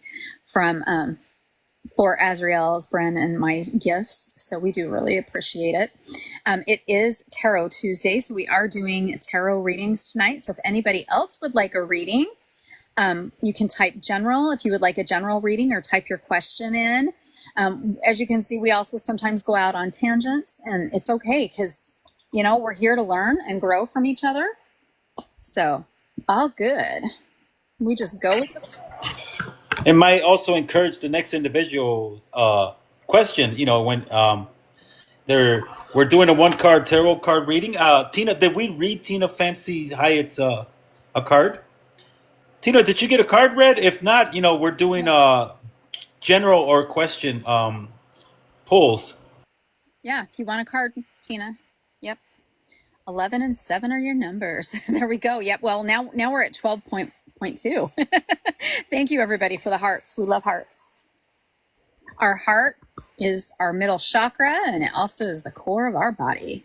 for Azrael's, Bren, and my gifts. So we do really appreciate it. It is Tarot Tuesday, so we are doing tarot readings tonight. So if anybody else would like a reading, you can type general if you would like a general reading, or type your question in. As you can see, we also sometimes go out on tangents, and it's okay because, we're here to learn and grow from each other. So all good. We just go with the It might also encourage the next individual question. When we're doing a one card tarot card reading. Tina, did we read Tina Fancy Hyatt's a card? Tina, did you get a card read? If not, we're doing general or question pulls. Yeah, if you want a card, Tina. Yep. 11 and 7 are your numbers. There we go. Yep. Well, now we're at 12.2. Thank you, everybody, for the hearts. We love hearts. Our heart is our middle chakra, and it also is the core of our body.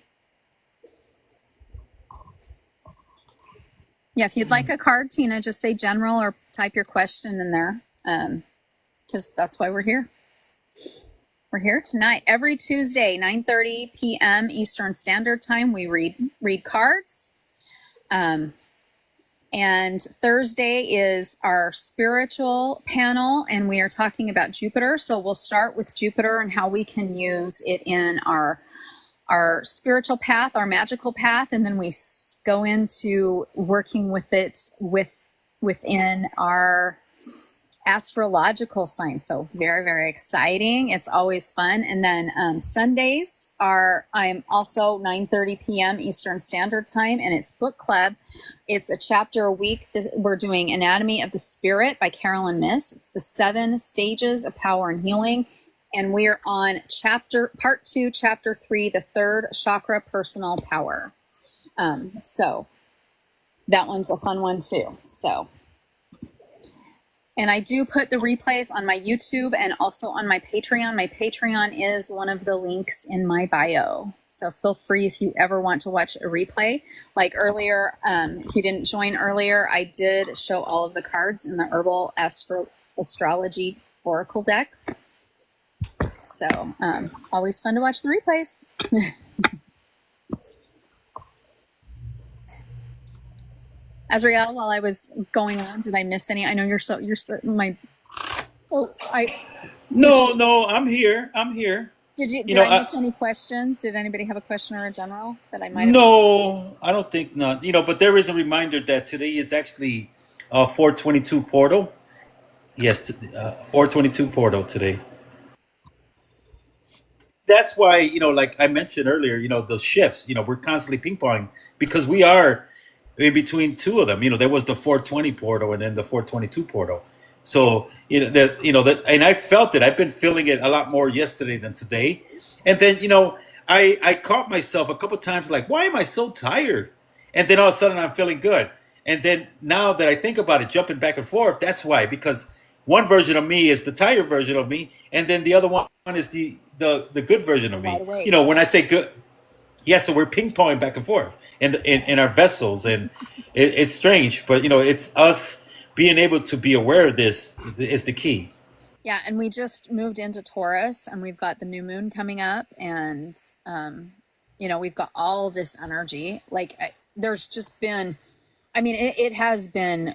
Yeah, if you'd like a card, Tina, just say general or type your question in there, because that's why we're here. We're here tonight, every Tuesday, 9:30 p.m. Eastern Standard Time. We read cards. And Thursday is our spiritual panel, and we are talking about Jupiter. So we'll start with Jupiter and how we can use it in our spiritual path, our magical path, and then we go into working with it within our astrological signs. So very, very exciting. It's always fun. And then Sundays I'm also 9:30 p.m. Eastern Standard Time, and it's book club. It's a chapter a week. We're doing Anatomy of the Spirit by Carolyn Miss. It's the 7 stages of power and healing. And we're on part 2, chapter 3, the 3rd chakra, personal power. So that one's a fun one too. So, and I do put the replays on my YouTube and also on my Patreon. My Patreon is one of the links in my bio. So feel free if you ever want to watch a replay. Like earlier, if you didn't join earlier, I did show all of the cards in the Herbal Astrology Oracle deck. So always fun to watch the replays. Azrael, while I was going on, did I miss any? I know you're my. Oh, No, I'm here. Did I miss any questions? Did anybody have a question or a general that I might have? No, I don't think none. But there is a reminder that today is actually 422 portal. Yes, 422 portal today. That's why, like I mentioned earlier, the shifts, we're constantly ping ponging because we are in between two of them. There was the 420 portal and then the 422 portal. So, and I felt it. I've been feeling it a lot more yesterday than today. And then, I caught myself a couple of times like, why am I so tired? And then all of a sudden I'm feeling good. And then now that I think about it, jumping back and forth, that's why, because one version of me is the tired version of me. And then the other one is the good version of me. When I say good, yeah, so we're ping ponging back and forth in our vessels, and it's strange, but it's us being able to be aware of this is the key. Yeah, and we just moved into Taurus, and we've got the new moon coming up, and we've got all this energy. Like there's just been, it has been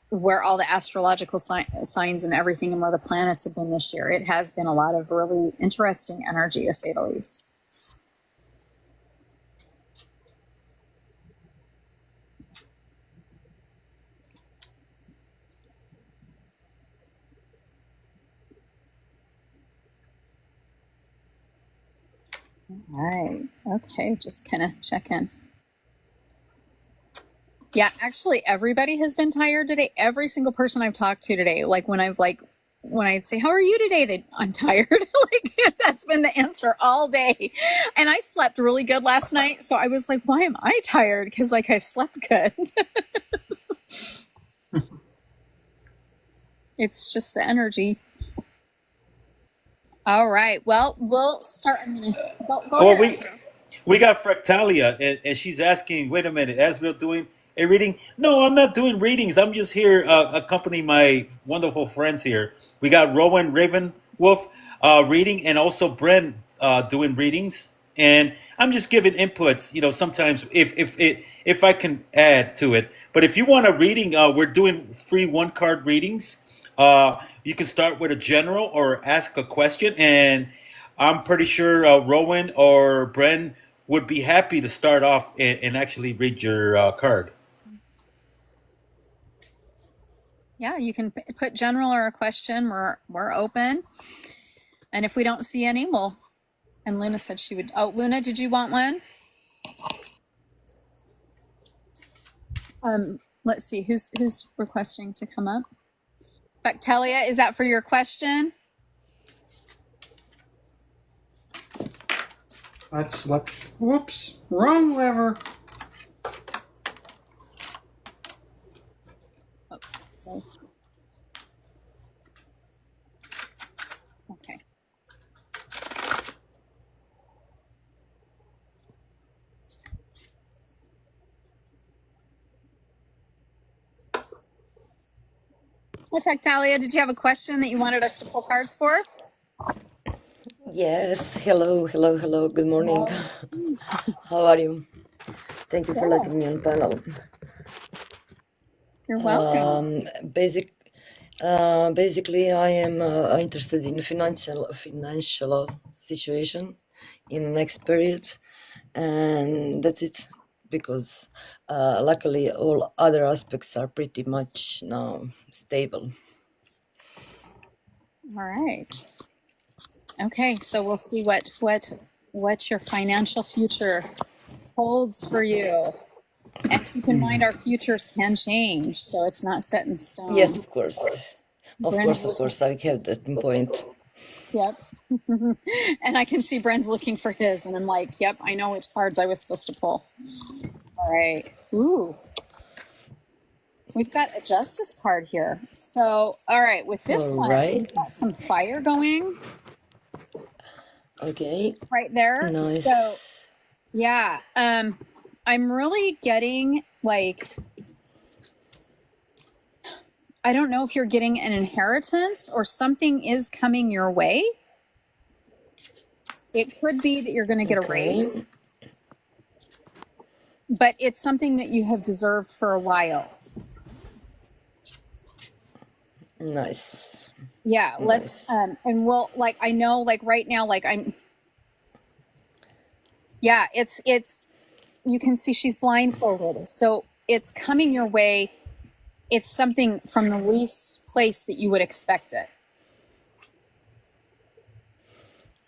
where all the astrological signs and everything and where the planets have been this year. It has been a lot of really interesting energy, to say the least. All right. Okay. Just kind of check in. Yeah, actually, everybody has been tired today. Every single person I've talked to today, when I'd say, "How are you today?" I'm tired. That's been the answer all day. And I slept really good last night, so I was like, "Why am I tired?" Because I slept good. It's just the energy. All right. Well, we'll start. I'm gonna go ahead. We got Fractalia, and she's asking, wait a minute, Asriel doing a reading? No, I'm not doing readings. I'm just here accompanying my wonderful friends here. We got Rowan Ravenwolf reading, and also Bren doing readings. And I'm just giving inputs, sometimes if I can add to it. But if you want a reading, we're doing free one-card readings. You can start with a general or ask a question, and I'm pretty sure Rowan or Bren would be happy to start off and actually read your card. Yeah, you can put general or a question. We're open, and if we don't see any, we'll. And Luna said she would. Oh, Luna, did you want one? Let's see who's requesting to come up. Bactelia, is that for your question? Whoops, wrong lever. Okay. In fact, Talia, did you have a question that you wanted us to pull cards for? Yes. Hello. Good morning. How are you? Thank you for letting me on panel. You're welcome. Basically, I am interested in financial situation in the next period, and that's it. Because luckily, all other aspects are pretty much now stable. All right. Okay, so we'll see what your financial future holds for you. And keep in mind, our futures can change, so it's not set in stone. Yes, of course. Of course, I have that in point. Yep. And I can see Bren's looking for his, and I'm like, yep, I know which cards I was supposed to pull. All right. Ooh. We've got a justice card here. So, all right, with this one, we've got some fire going. Okay. Right there. Nice. So, yeah, I'm really getting I don't know if you're getting an inheritance or something is coming your way. It could be that you're going to get a raise, but it's something that you have deserved for a while. Nice. Yeah, let's and we'll I know right now yeah, it's you can see she's blindfolded. So it's coming your way. It's something from the least place that you would expect it.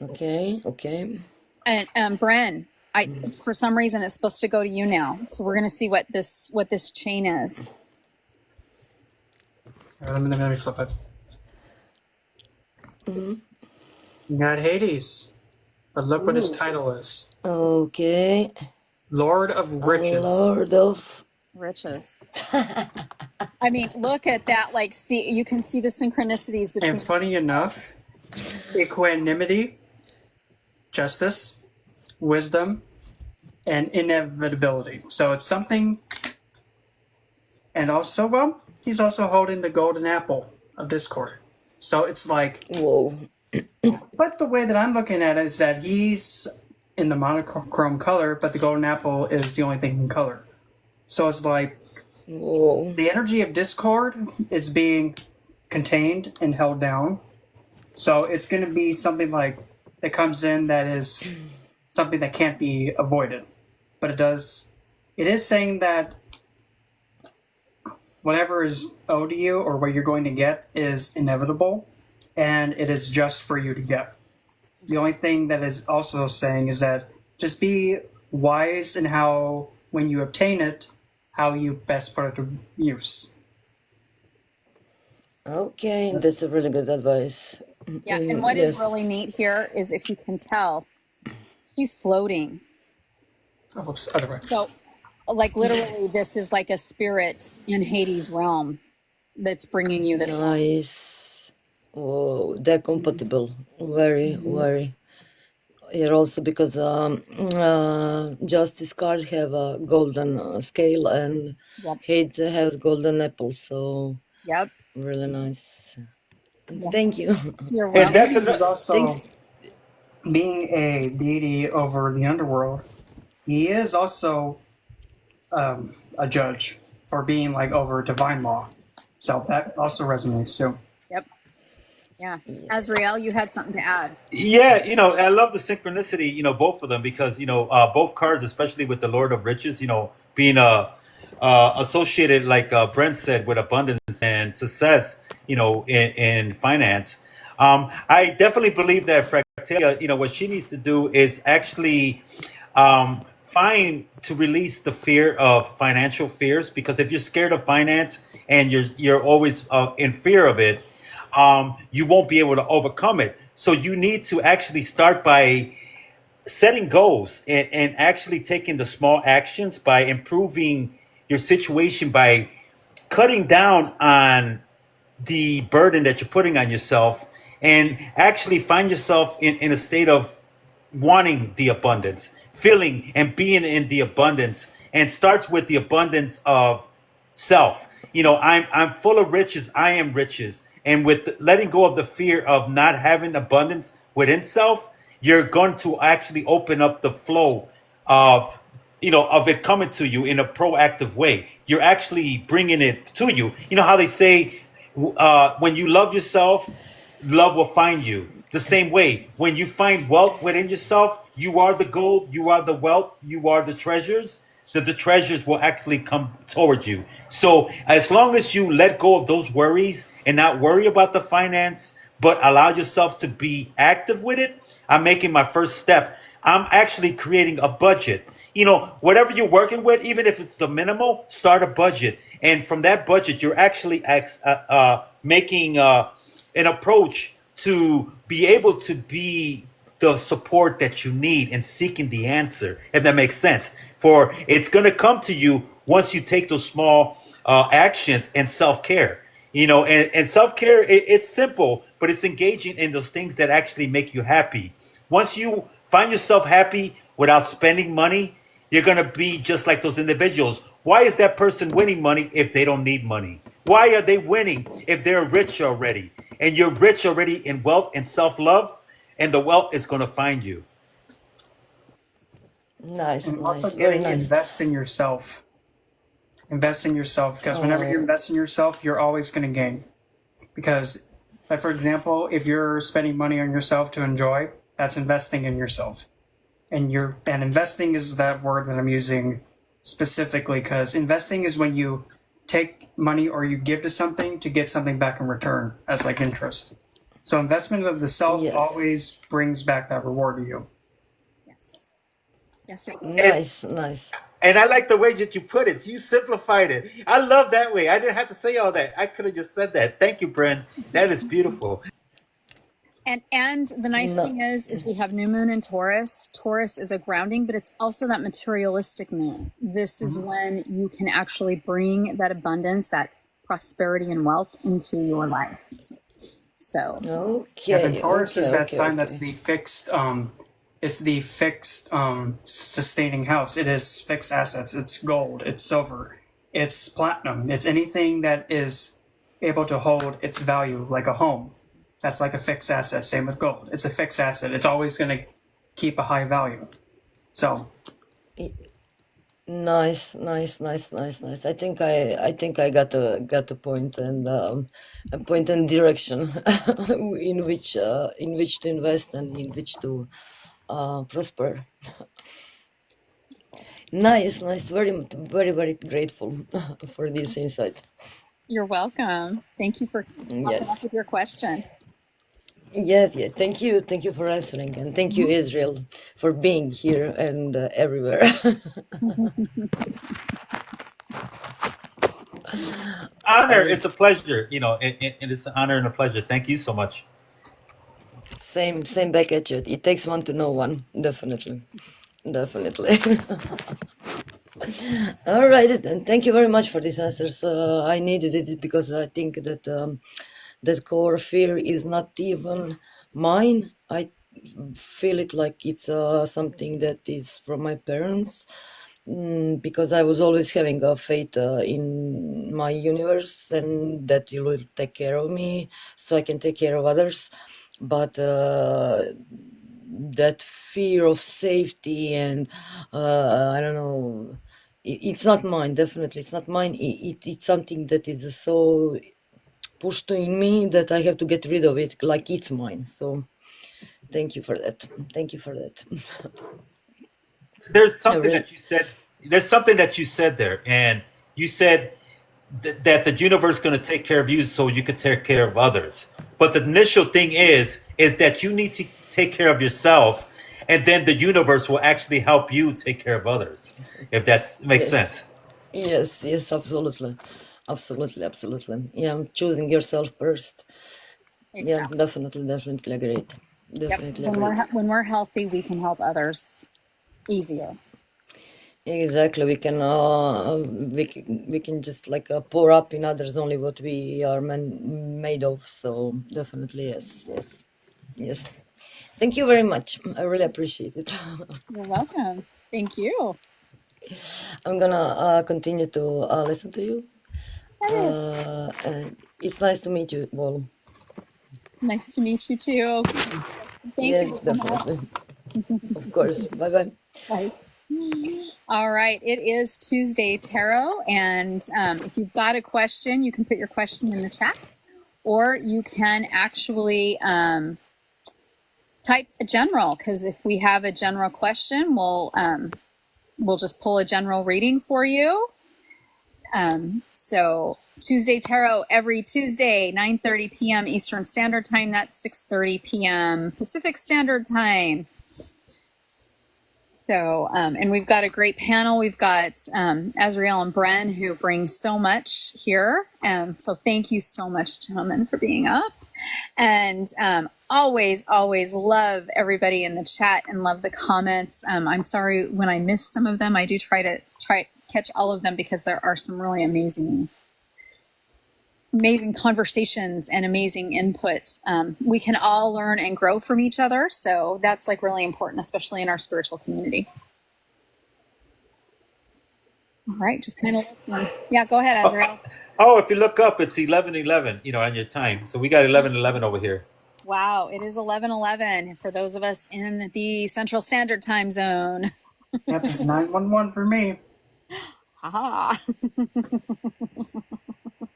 Okay. And Bren, for some reason it's supposed to go to you now. So we're gonna see what this chain is. Let me flip it. You got Hades, but look what his title is. Okay. Lord of Riches. Lord of Riches. I mean, look at that. See, you can see the synchronicities between. And funny enough, equanimity, justice, wisdom, and inevitability. So it's something. And also, he's also holding the golden apple of discord. So it's whoa. But the way that I'm looking at it is that he's in the monochrome color, but the golden apple is the only thing in color. So it's whoa. The energy of discord is being contained and held down. So it's going to be something that comes in that is something that can't be avoided. But it is saying that whatever is owed to you or what you're going to get is inevitable, and it is just for you to get. The only thing that is also saying is that just be wise in how, when you obtain it, how you best put it to use. Okay, that's a really good advice. Yeah, and what is Yes. really neat here is if you can tell, she's floating. Oh, whoops, other way. So, like literally, this is like a spirit in Hades' realm that's bringing you this. Nice. Oh, they're compatible. Very, very. Here also because Justice cards have a golden scale and Yep. Hades has golden apple, so Yep. really nice. Yep. Thank you. You're And welcome. that's Hades is another. also, being a deity over the underworld, he is also a judge for being like over divine law. So that also resonates too. Yep. Yeah. Azrael, you had something to add. Yeah, I love the synchronicity, both of them because, both cards, especially with the Lord of Riches, being associated, like Brent said, with abundance and success, in finance. I definitely believe that Fractalia, what she needs to do is actually find to release the fear of financial fears because if you're scared of finance and you're always in fear of it, you won't be able to overcome it. So you need to actually start by setting goals and actually taking the small actions by improving your situation by cutting down on the burden that you're putting on yourself and actually find yourself in a state of wanting the abundance, feeling and being in the abundance, and starts with the abundance of self. I'm full of riches. I am riches, and with letting go of the fear of not having abundance within self, you're going to actually open up the flow of of it coming to you in a proactive way. You're actually bringing it to you. You know how they say, when you love yourself, love will find you. The same way, when you find wealth within yourself, you are the gold, you are the wealth, you are the treasures. That the treasures will actually come towards you. So as long as you let go of those worries and not worry about the finance, but allow yourself to be active with it, I'm making my first step. I'm actually creating a budget. Whatever you're working with, even if it's the minimal, start a budget. And from that budget, you're actually making an approach to be able to be the support that you need and seeking the answer, if that makes sense. For it's going to come to you once you take those small actions and self care. And self care, it's simple, but it's engaging in those things that actually make you happy. Once you find yourself happy without spending money, you're going to be just like those individuals. Why is that person winning money if they don't need money? Why are they winning if they're rich already? And you're rich already in wealth and self love, and the wealth is going to find you. Nice, And also nice, very getting nice. invest in yourself. Invest in yourself because whenever you invest in yourself, you're always going to gain. Because, like for example, if you're spending money on yourself to enjoy, that's investing in yourself. And investing is that word that I'm using specifically because investing is when you take money or you give to something to get something back in return as like interest. So investment of the self Yes. always brings back that reward to you. Yes. Yes. It Nice, nice. And I like the way that you put it. You simplified it. I love that way. I didn't have to say all that. I could have just said that. Thank you, Bren. That is beautiful. And the nice No. thing is we have new moon in Taurus. Taurus is a grounding, but it's also that materialistic moon. This is when you can actually bring that abundance, that prosperity and wealth into your life. So Okay. And Taurus is that sign that's okay. the fixed it's the fixed sustaining house. It is fixed assets. It's gold, it's silver, it's platinum, it's anything that is able to hold its value like a home. That's like a fixed asset. Same with gold. It's a fixed asset. It's always going to keep a high value. So Nice, nice, nice, nice, nice. I think I got a point and a point and direction in which to invest and in which to prosper. Nice, nice. Very, very, very grateful for this insight. you're welcome. Thank you for popping up Yes. with your question. Yes, yeah. Thank you for answering, and thank you, Israel, for being here and everywhere. honor. Very It's a pleasure. And it's an honor and a pleasure. Thank you so much. Same back at you. It takes one to know one, definitely. Definitely. All right, and thank you very much for these answers. I needed it because I think that that core fear is not even mine. I feel it like it's something that is from my parents, because I was always having a faith in my universe and that it will take care of me so I can take care of others. But that fear of safety and I don't know, it's not mine. Definitely, it's not mine. It's something that is so pushed in me that I have to get rid of it, like it's mine. So thank you for that. Thank you for that. There's I something really, that you said. There's something that you said there, and you said that the universe is going to take care of you so you can take care of others. But the initial thing is that you need to take care of yourself, and then the universe will actually help you take care of others. If that makes yes, sense. yes, absolutely, absolutely. Yeah, choosing yourself first. Yeah, Exactly. definitely agreed. Yep. Definitely When we're agreed. when we're healthy, we can help others easier. Exactly. We can just like pour up in others only what we are made of. So definitely yes. Thank you very much. I really appreciate it. You're welcome. Thank you. I'm gonna continue to listen to you. Yes. And it's nice to meet you all. Nice to meet you too. Thank you Yes, for coming out. definitely. Of course. Bye bye. Bye. All right. It is Tuesday Tarot. And if you've got a question, you can put your question in the chat, or you can actually type a general, because if we have a general question, we'll just pull a general reading for you. So Tuesday Tarot every Tuesday, 9:30 p.m. Eastern Standard Time. That's 6:30 p.m. Pacific Standard Time. So, and we've got a great panel. We've got Azrael and Bren, who bring so much here. So thank you so much, gentlemen, for being up. And always love everybody in the chat and love the comments. I'm sorry when I miss some of them. I do try to catch all of them, because there are some really amazing conversations and amazing inputs. We can all learn and grow from each other. So that's like really important, especially in our spiritual community. All right, just kind of looking. Yeah, go ahead, Azrael. Oh, if you look up, it's 11:11. On your time. So we got 11:11 over here. Wow, it is 11:11 for those of us in the Central Standard Time Zone. Yep, it's 911 for me. Haha.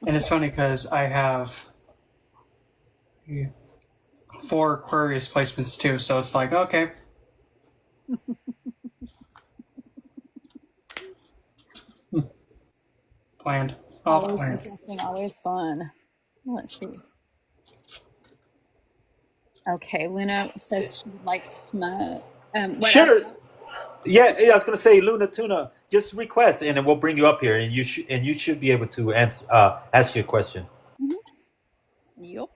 And it's funny because I have 4 Aquarius placements too, so it's like, okay. Planned. All Always planned. interesting, always fun. Let's see. Okay, Luna says she would like to come up. What Sure. else? Yeah, I was gonna say, Luna Tuna, just request, and then we'll bring you up here, and you should be able to answer ask your question. Yep.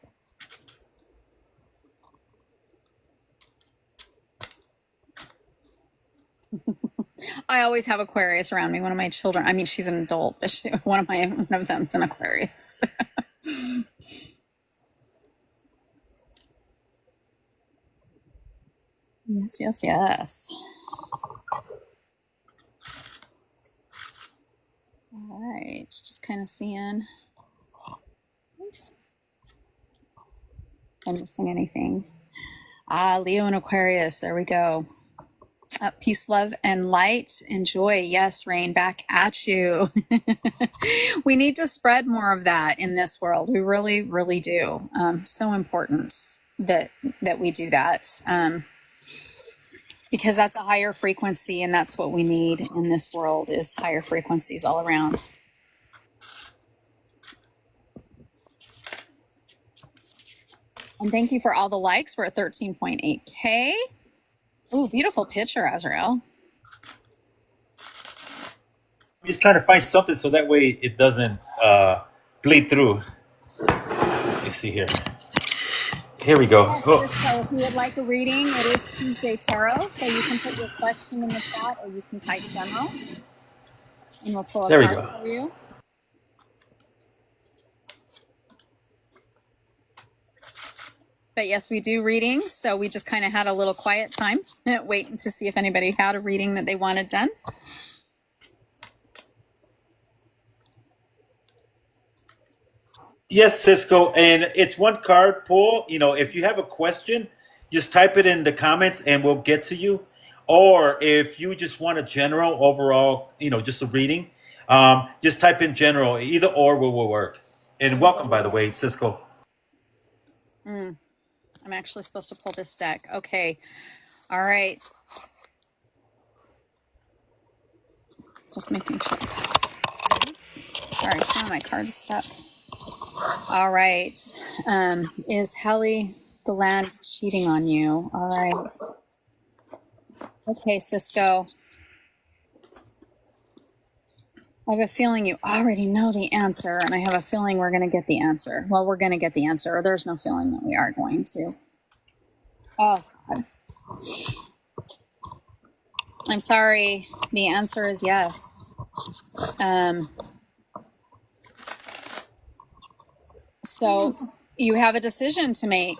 I always have Aquarius around me. One of my children, I mean, she's an adult, but one of them's an Aquarius. Yes. All right, just kind of seeing. Oops. Am I missing anything? Leo and Aquarius. There we go. Peace, love, and light, and joy. Yes, Rain, back at you. We need to spread more of that in this world. We really, really do. So important that we do that, because that's a higher frequency, and that's what we need in this world, is higher frequencies all around. And thank you for all the likes. We're at 13.8K. Ooh, beautiful picture, Azrael. I'm just trying to find something so that way it doesn't bleed through. Let me see here. Here we go. Yes, Oh, Cisco, if you would like a reading, it is Tuesday Tarot, so you can put your question in the chat or you can type general, and we'll pull a there we card go. for you. But yes, we do readings, so we just kind of had a little quiet time, waiting to see if anybody had a reading that they wanted done. Yes, Cisco, and it's one card pull. If you have a question, just type it in the comments and we'll get to you. Or if you just want a general overall, just a reading, just type in general. Either or will work. And welcome, by the way, Cisco. I'm actually supposed to pull this deck. Okay. All right. Just making sure. Sorry, some of my cards stuck. All right. Is Helly the land cheating on you? All right. Okay, Cisco. I have a feeling you already know the answer, and I have a feeling we're going to get the answer. Well, we're going to get the answer, or there's no feeling that we are going to. Oh, God. I'm sorry. The answer is yes. So you have a decision to make.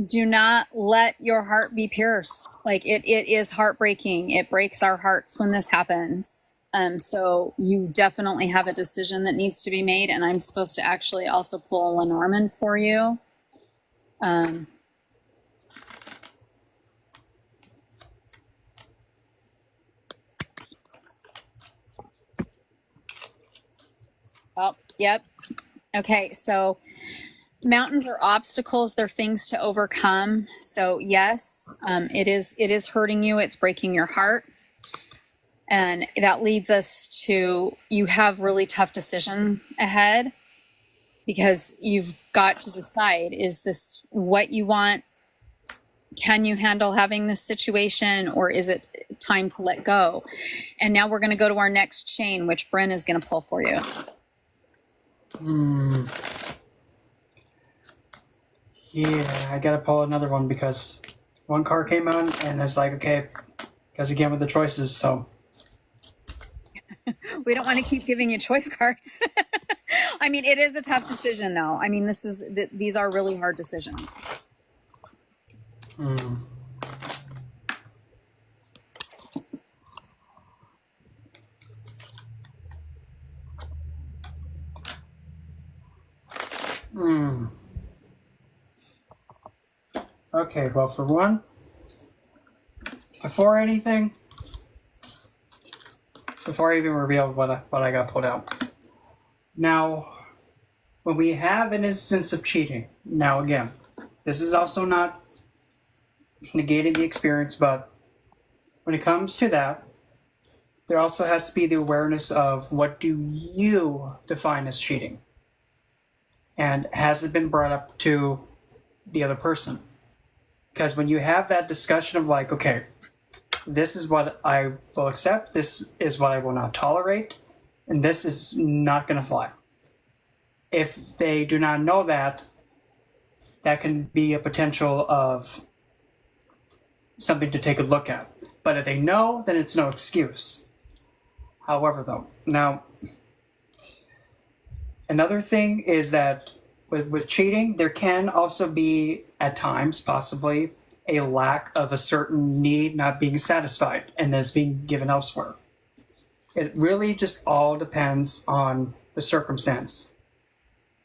Do not let your heart be pierced. Like it is heartbreaking. It breaks our hearts when this happens. So you definitely have a decision that needs to be made. And I'm supposed to actually also pull a Lenormand for you. Oh, yep. Okay, so mountains are obstacles, they're things to overcome. So yes, it is hurting you, it's breaking your heart. And that leads us to, you have really tough decision ahead, because you've got to decide, is this what you want? Can you handle having this situation, or is it time to let go? And now we're going to go to our next chain, which Bryn is going to pull for you. Yeah, I gotta pull another one because one card came out and it's like, okay, because again with the choices, so. We don't want to keep giving you choice cards. I mean, it is a tough decision, though. I mean, these are really hard decisions. Okay, well, for one, before I even reveal what I got pulled out. Now, when we have an instance of cheating, now again, this is also not negating the experience, but when it comes to that, there also has to be the awareness of what do you define as cheating? And has it been brought up to the other person? Because when you have that discussion of like, okay, this is what I will accept, this is what I will not tolerate, and this is not going to fly. If they do not know that, that can be a potential of something to take a look at. But if they know, then it's no excuse. However, though, now, another thing is that with cheating, there can also be, at times, possibly, a lack of a certain need not being satisfied and is being given elsewhere. It really just all depends on the circumstance.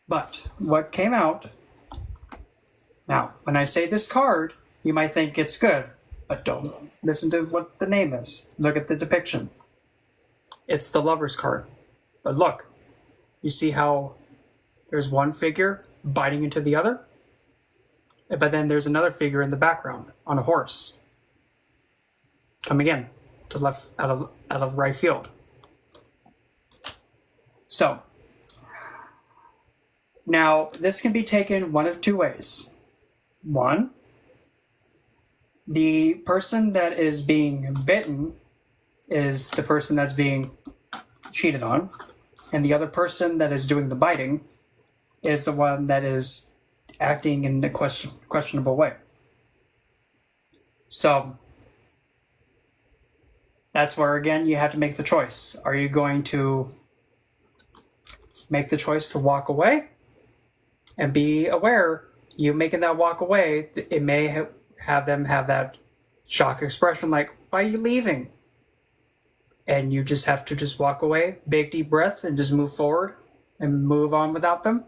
But what came out, now, when I say this card, you might think it's good, but don't listen to what the name is. Look at the depiction. It's the Lover's card. But look, you see how there's one figure biting into the other? But then there's another figure in the background on a horse. Coming in to left out of right field. So, now this can be taken one of two ways. One, the person that is being bitten is the person that's being cheated on. and the other person that is doing the biting is the one that is acting in a questionable way. So that's where, again, you have to make the choice. Are you going to make the choice to walk away? And be aware, you making that walk away, it may have them have that shock expression like, why are you leaving? And you just have to just walk away, big deep breath, and just move forward and move on without them.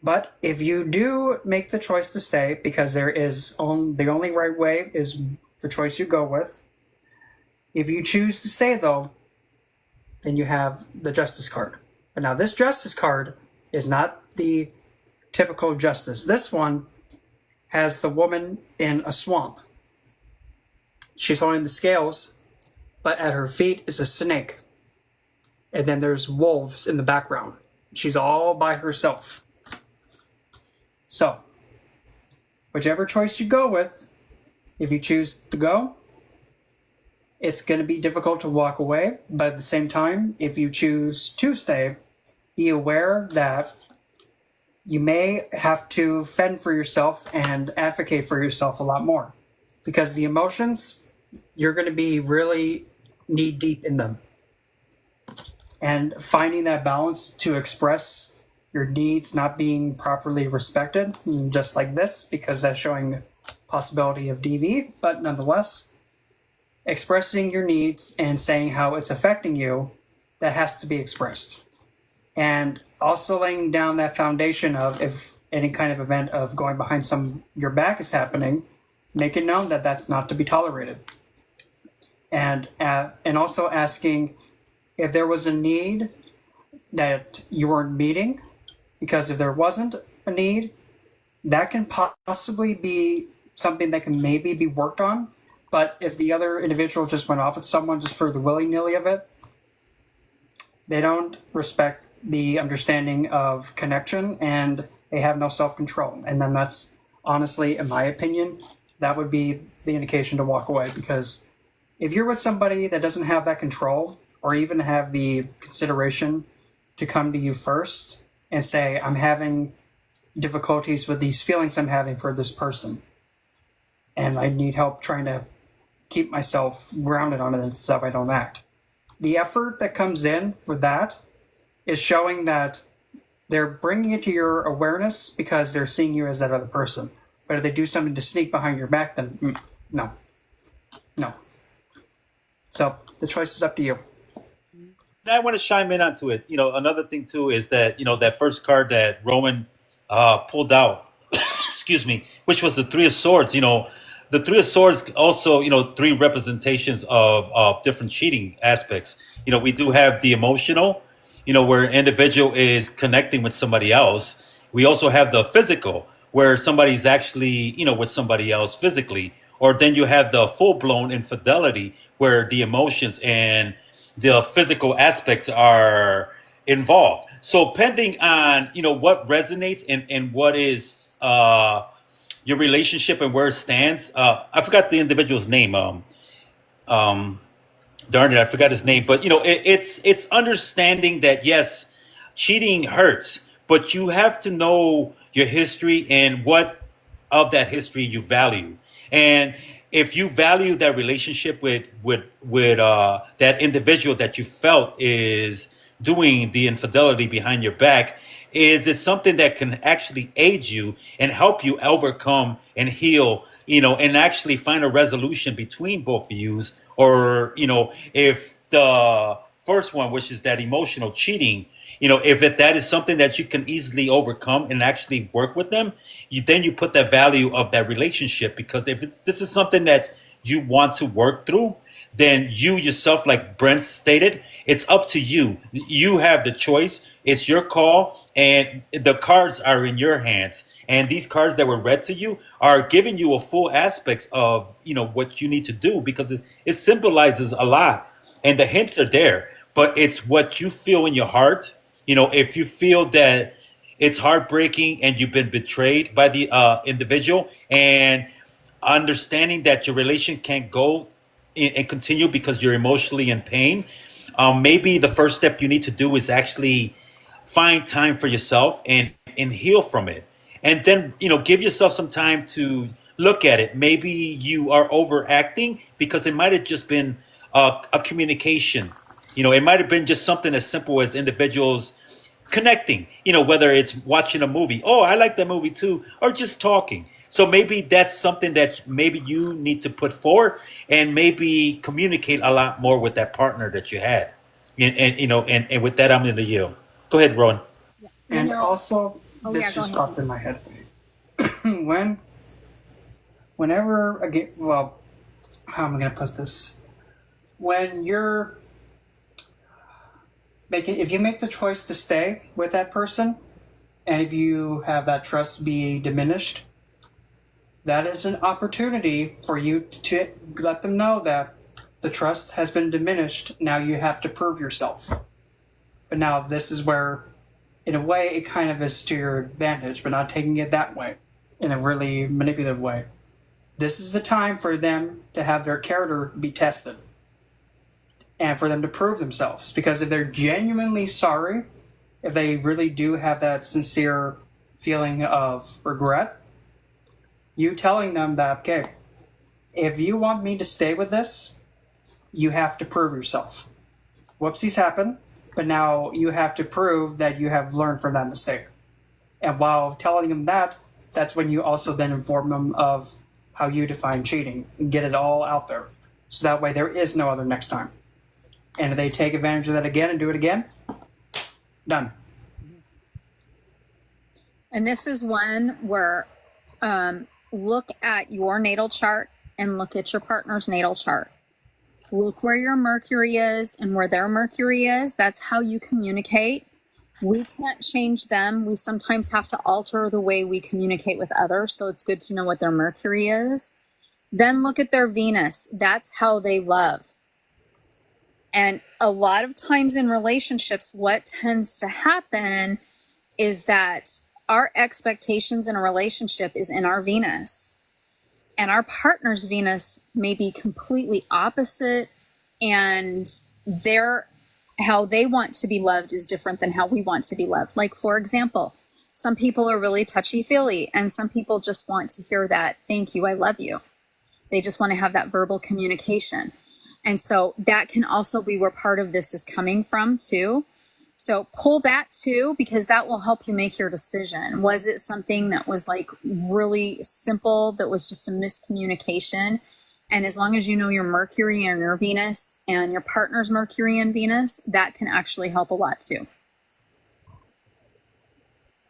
But if you do make the choice to stay, because the only right way is the choice you go with. If you choose to stay, though, then you have the Justice card. But now this Justice card is not the typical Justice. This one has the woman in a swamp. She's holding the scales, but at her feet is a snake. And then there's wolves in the background. She's all by herself. So, whichever choice you go with, if you choose to go, it's going to be difficult to walk away. But at the same time, if you choose to stay, be aware that you may have to fend for yourself and advocate for yourself a lot more. Because the emotions, you're going to be really knee deep in them. And finding that balance to express your needs not being properly respected, just like this, because that's showing possibility of DV, but nonetheless, expressing your needs and saying how it's affecting you, that has to be expressed. And also laying down that foundation of, if any kind of event of going behind your back is happening, make it known that that's not to be tolerated. And also asking if there was a need that you weren't meeting, because if there wasn't a need, that can possibly be something that can maybe be worked on. But if the other individual just went off with someone just for the willy-nilly of it, they don't respect the understanding of connection, and they have no self-control. And then that's, honestly, in my opinion, that would be the indication to walk away. Because if you're with somebody that doesn't have that control, or even have the consideration to come to you first and say, I'm having difficulties with these feelings I'm having for this person, and I need help trying to keep myself grounded on it and stuff, I don't act. The effort that comes in for that is showing that they're bringing it to your awareness because they're seeing you as that other person. But if they do something to sneak behind your back, then no. So the choice is up to you. I want to chime in onto it. Another thing too is that that first card that Rowan pulled out, excuse me, which was the Three of Swords. The Three of Swords also, three representations of different cheating aspects. We do have the emotional, where an individual is connecting with somebody else. We also have the physical, where somebody's actually, with somebody else physically. Or then you have the full-blown infidelity, where the emotions and the physical aspects are involved. So pending on, what resonates and what is your relationship and where it stands. I forgot the individual's name. Darn it, I forgot his name. But it's understanding that yes, cheating hurts, but you have to know your history and what of that history you value. And if you value that relationship with that individual that you felt is doing the infidelity behind your back, is it something that can actually aid you and help you overcome and heal, and actually find a resolution between both of you? Or, if the first one, which is that emotional cheating, if that is something that you can easily overcome and actually work with them, then you put that value of that relationship. Because if this is something that you want to work through, then you yourself, like Brent stated, it's up to you. You have the choice. It's your call, and the cards are in your hands. And these cards that were read to you are giving you a full aspects of, what you need to do, because it symbolizes a lot, and the hints are there. But it's what you feel in your heart. If you feel that it's heartbreaking and you've been betrayed by the individual, and understanding that your relation can't go and continue because you're emotionally in pain, maybe the first step you need to do is actually find time for yourself and heal from it, and then give yourself some time to look at it. Maybe you are overacting because it might have just been a communication. It might have been just something as simple as individuals connecting, whether it's watching a movie. Oh, I like that movie too, or just talking. So maybe that's something that maybe you need to put forth and maybe communicate a lot more with that partner that you had. And with that, I'm going to yield. Go ahead, Rowan. And also, this go just ahead. popped in my head. Whenever again, well, how am I going to put this? When you're if you make the choice to stay with that person, and if you have that trust be diminished, that is an opportunity for you to let them know that the trust has been diminished. Now you have to prove yourself. But now this is where, in a way, it kind of is to your advantage, but not taking it that way, in a really manipulative way. This is a time for them to have their character be tested and for them to prove themselves. Because if they're genuinely sorry, if they really do have that sincere feeling of regret, you telling them that, okay, if you want me to stay with this, you have to prove yourself. Whoopsies happen, but now you have to prove that you have learned from that mistake. And while telling them that, that's when you also then inform them of how you define cheating and get it all out there. So that way there is no other next time. And if they take advantage of that again and do it again, done. And this is one where look at your natal chart and look at your partner's natal chart. Look where your Mercury is and where their Mercury is. That's how you communicate. We can't change them. We sometimes have to alter the way we communicate with others. So it's good to know what their Mercury is. Then look at their Venus. That's how they love. And a lot of times in relationships, what tends to happen is that our expectations in a relationship is in our Venus. And our partner's Venus may be completely opposite, and how they want to be loved is different than how we want to be loved. Like, for example, some people are really touchy-feely, and some people just want to hear that, thank you, I love you. They just want to have that verbal communication. And so that can also be where part of this is coming from too. So pull that too, because that will help you make your decision. Was it something that was like really simple, that was just a miscommunication? And as long as you know your Mercury and your Venus and your partner's Mercury and Venus, that can actually help a lot too.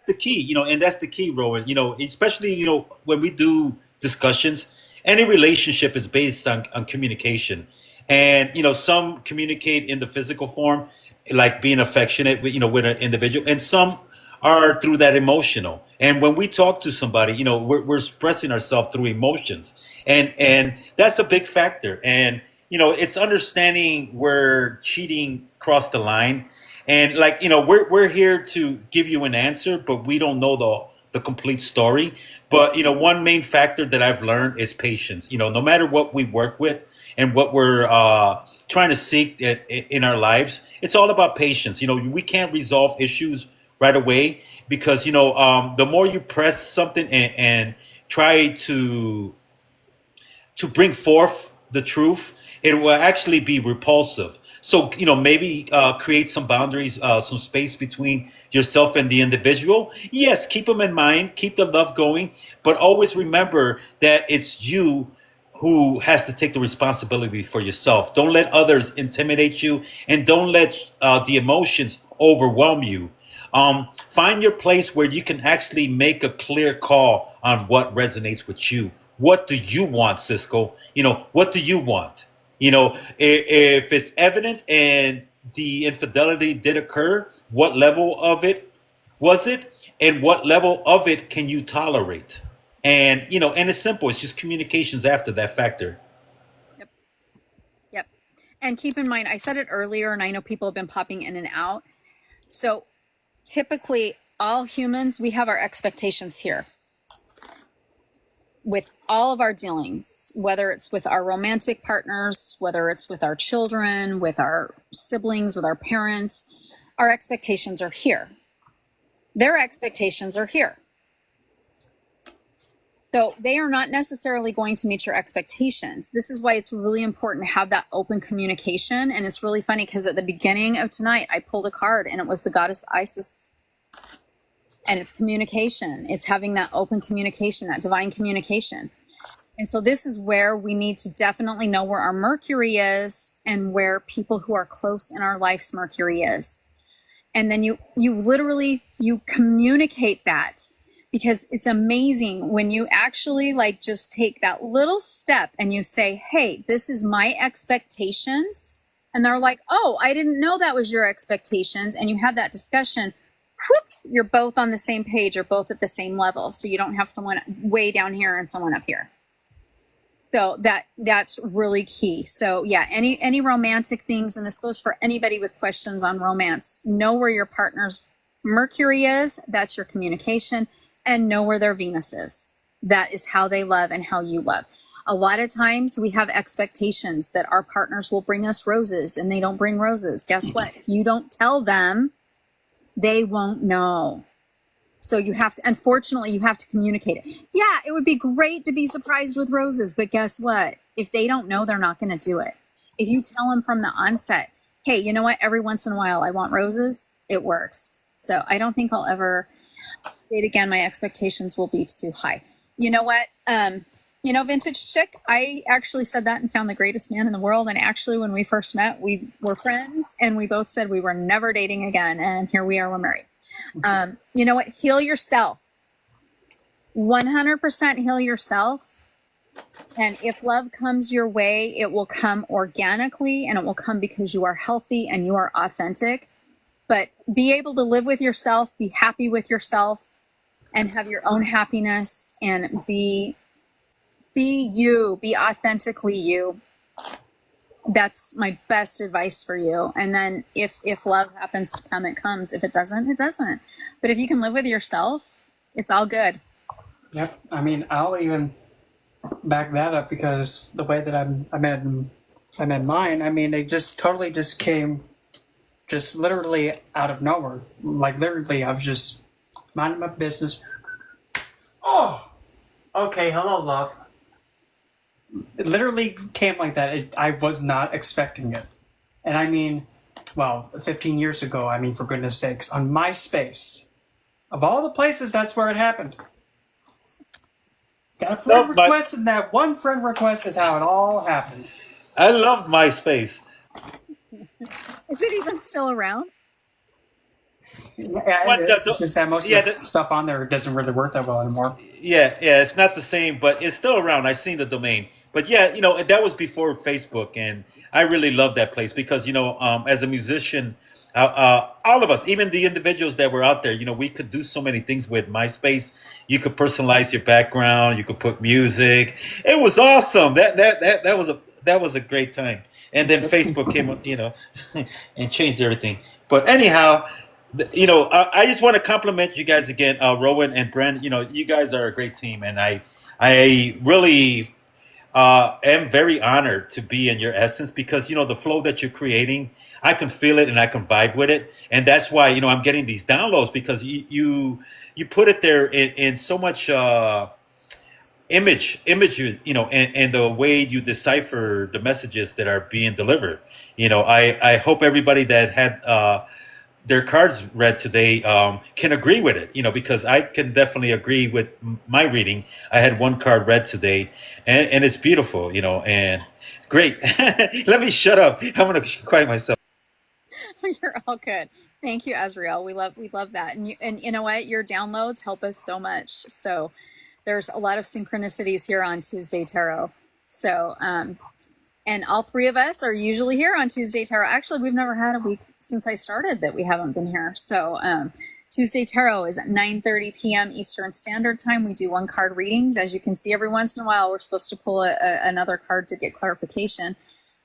The key, and that's the key, Rowan, especially, when we do discussions, any relationship is based on communication. And, some communicate in the physical form, like being affectionate with, with an individual, and some are through that emotional. And when we talk to somebody, we're expressing ourselves through emotions, and that's a big factor. And it's understanding where cheating crossed the line, and like we're here to give you an answer, but we don't know the complete story. But one main factor that I've learned is patience. No matter what we work with and what we're trying to seek in our lives, it's all about patience. We can't resolve issues right away because the more you press something and try to bring forth the truth, it will actually be repulsive. So maybe create some boundaries, some space between yourself and the individual. Yes, keep them in mind, keep the love going, but always remember that it's you who has to take the responsibility for yourself. Don't let others intimidate you, and don't let the emotions overwhelm you. Find your place where you can actually make a clear call on what resonates with you. What do you want, Cisco? What do you want? If it's evident and the infidelity did occur, what level of it was it? And what level of it can you tolerate? And, and it's simple. It's just communications after that factor. Yep. And keep in mind, I said it earlier, and I know people have been popping in and out. So typically all humans, we have our expectations here. with all of our dealings, whether it's with our romantic partners, whether it's with our children, with our siblings, with our parents, our expectations are here. Their expectations are here. So they are not necessarily going to meet your expectations. This is why it's really important to have that open communication. And it's really funny because at the beginning of tonight, I pulled a card and it was the goddess Isis. And it's communication. It's having that open communication, that divine communication. And so this is where we need to definitely know where our Mercury is and where people who are close in our life's Mercury is. And then you literally, you communicate that, because it's amazing when you actually like just take that little step and you say, hey, this is my expectations. And they're like, oh, I didn't know that was your expectations. And you have that discussion. Whoop, you're both on the same page or both at the same level. So you don't have someone way down here and someone up here. So that's really key. So yeah, any romantic things, and this goes for anybody with questions on romance, know where your partner's Mercury is, that's your communication, and know where their Venus is. That is how they love and how you love. A lot of times we have expectations that our partners will bring us roses and they don't bring roses. Guess what? If you don't tell them, they won't know. So you have to, unfortunately, you have to communicate it. Yeah, it would be great to be surprised with roses, but guess what? If they don't know, they're not going to do it. If you tell them from the onset, hey, you know what? Every once in a while, I want roses. It works. So I don't think I'll ever date again. My expectations will be too high. You know what? Vintage chick, I actually said that and found the greatest man in the world. And actually, when we first met, we were friends and we both said we were never dating again. And here we are, we're married. You know what? Heal yourself. 100% heal yourself. And if love comes your way, it will come organically and it will come because you are healthy and you are authentic. But be able to live with yourself, be happy with yourself, and have your own happiness, and be you, be authentically you. That's my best advice for you. And then if love happens to come, it comes. If it doesn't, it doesn't. But if you can live with yourself, it's all good. Yep. I mean, I'll even back that up, because the way that I met mine, I mean, they just totally just came just literally out of nowhere. Like literally, I was just minding my business. Oh, okay. Hello, love. It literally came like that. I was not expecting it. And I mean, well, 15 years ago, I mean, for goodness sakes, on MySpace, of all the places, that's where it happened. Got a friend request, and that one friend request is how it all happened. I love MySpace. Is it even still around? Yeah, it is. It's just that most of the stuff on there doesn't really work that well anymore. Yeah, it's not the same, but it's still around. I've seen the domain. But yeah, that was before Facebook, and I really love that place because, as a musician, all of us, even the individuals that were out there, we could do so many things with MySpace. You could personalize your background. You could put music. It was awesome. That was a great time. And then Facebook came, and changed everything. But anyhow, I just want to compliment you guys again, Rowan and Bren. You guys are a great team, and I really am very honored to be in your essence because the flow that you're creating, I can feel it and I can vibe with it, and that's why I'm getting these downloads because you put it there in so much images, and the way you decipher the messages that are being delivered. I hope everybody that had their cards read today can agree with it, because I can definitely agree with my reading. I had one card read today, and it's beautiful, and it's great. Let me shut up. I'm going to quiet myself. You're all good. Thank you, Azrael. We love that. And you know what? Your downloads help us so much. So there's a lot of synchronicities here on Tuesday Tarot. So, and all three of us are usually here on Tuesday Tarot. Actually, we've never had a week since I started that we haven't been here. So Tuesday Tarot is at 9:30 p.m. Eastern Standard Time. We do one card readings. As you can see, every once in a while, we're supposed to pull another card to get clarification.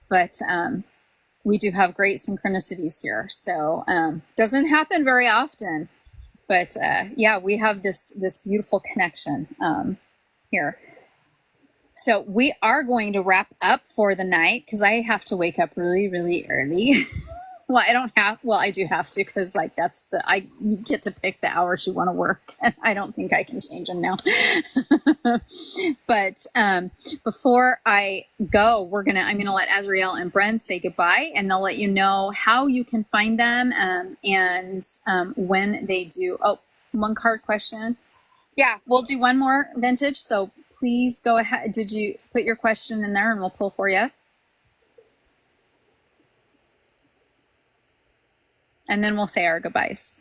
But we do have great synchronicities here. So doesn't happen very often. But yeah, we have this beautiful connection here. So we are going to wrap up for the night because I have to wake up really, really early. Well, I do have to because like you get to pick the hours you want to work, and I don't think I can change them now. But before I go, I'm gonna let Azrael and Bren say goodbye, and they'll let you know how you can find them and when they do. Oh, one card question. Yeah, we'll do one more vintage. So please go ahead. Did you put your question in there, and we'll pull for you? And then we'll say our goodbyes.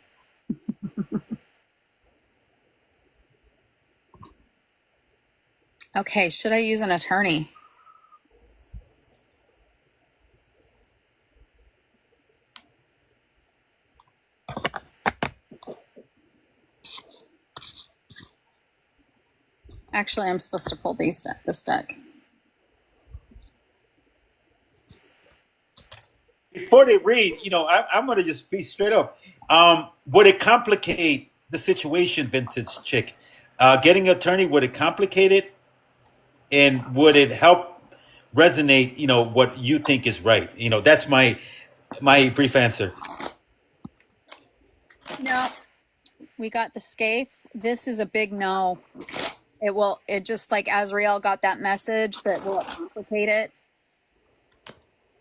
Okay, should I use an attorney? Actually, I'm supposed to pull this deck. Before they read, I'm going to just be straight up. Would it complicate the situation, vintage chick? Getting an attorney, would it complicate it? And would it help resonate, what you think is right? That's my brief answer. No, we got the Scaife. This is a big no. It just like Azrael got that message that will it complicate it.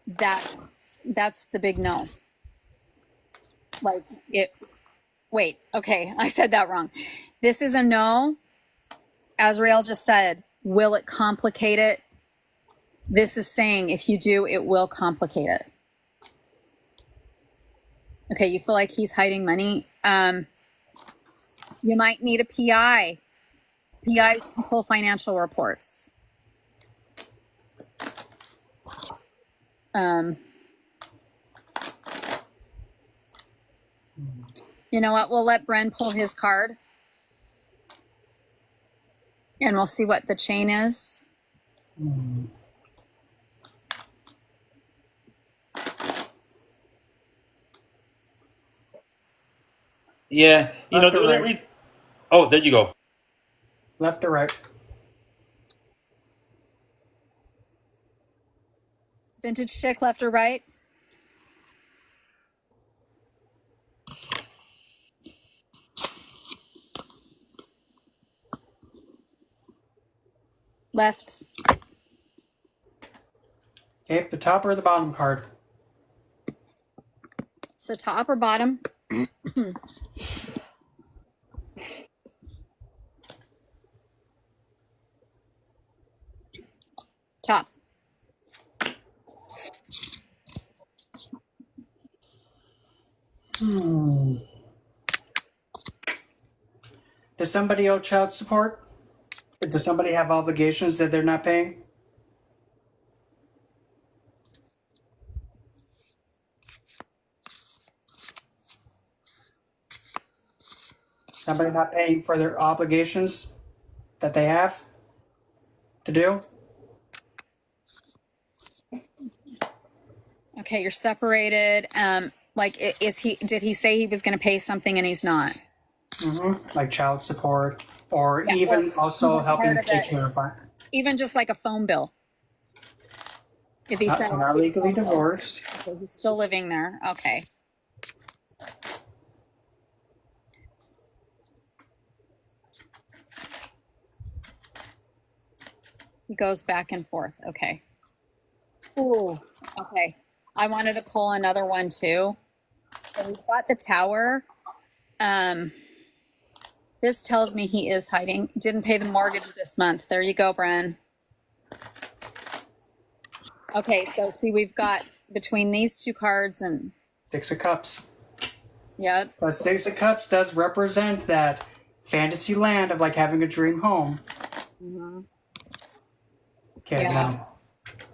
That's the big no. Wait, okay, I said that wrong. This is a no. Azrael just said, will it complicate it? This is saying if you do, it will complicate it. Okay, you feel like he's hiding money? You might need a PI. PIs can pull financial reports. You know what? We'll let Bren pull his card. And we'll see what the chain is. Yeah. The only reason. Oh, there you go. Left or right? Vintage chick, left or right? Left. Okay, the top or the bottom card? So top or bottom? Top. Does somebody owe child support? Does somebody have obligations that they're not paying? Somebody not paying for their obligations that they have to do? Okay, you're separated. Did he say he was going to pay something and he's not? Like child support, or even also helping take care of it. Even just like a phone bill. If he said Not legally divorced. Okay, he's still living there. Okay. He goes back and forth. Okay. Ooh. Okay. I wanted to pull another one too. So we've got the Tower. This tells me he is hiding. Didn't pay the mortgage this month. There you go, Bren. Okay, so see, we've got between these two cards and... Six of Cups. Yep. The Six of Cups does represent that fantasy land of like having a dream home. Okay, now.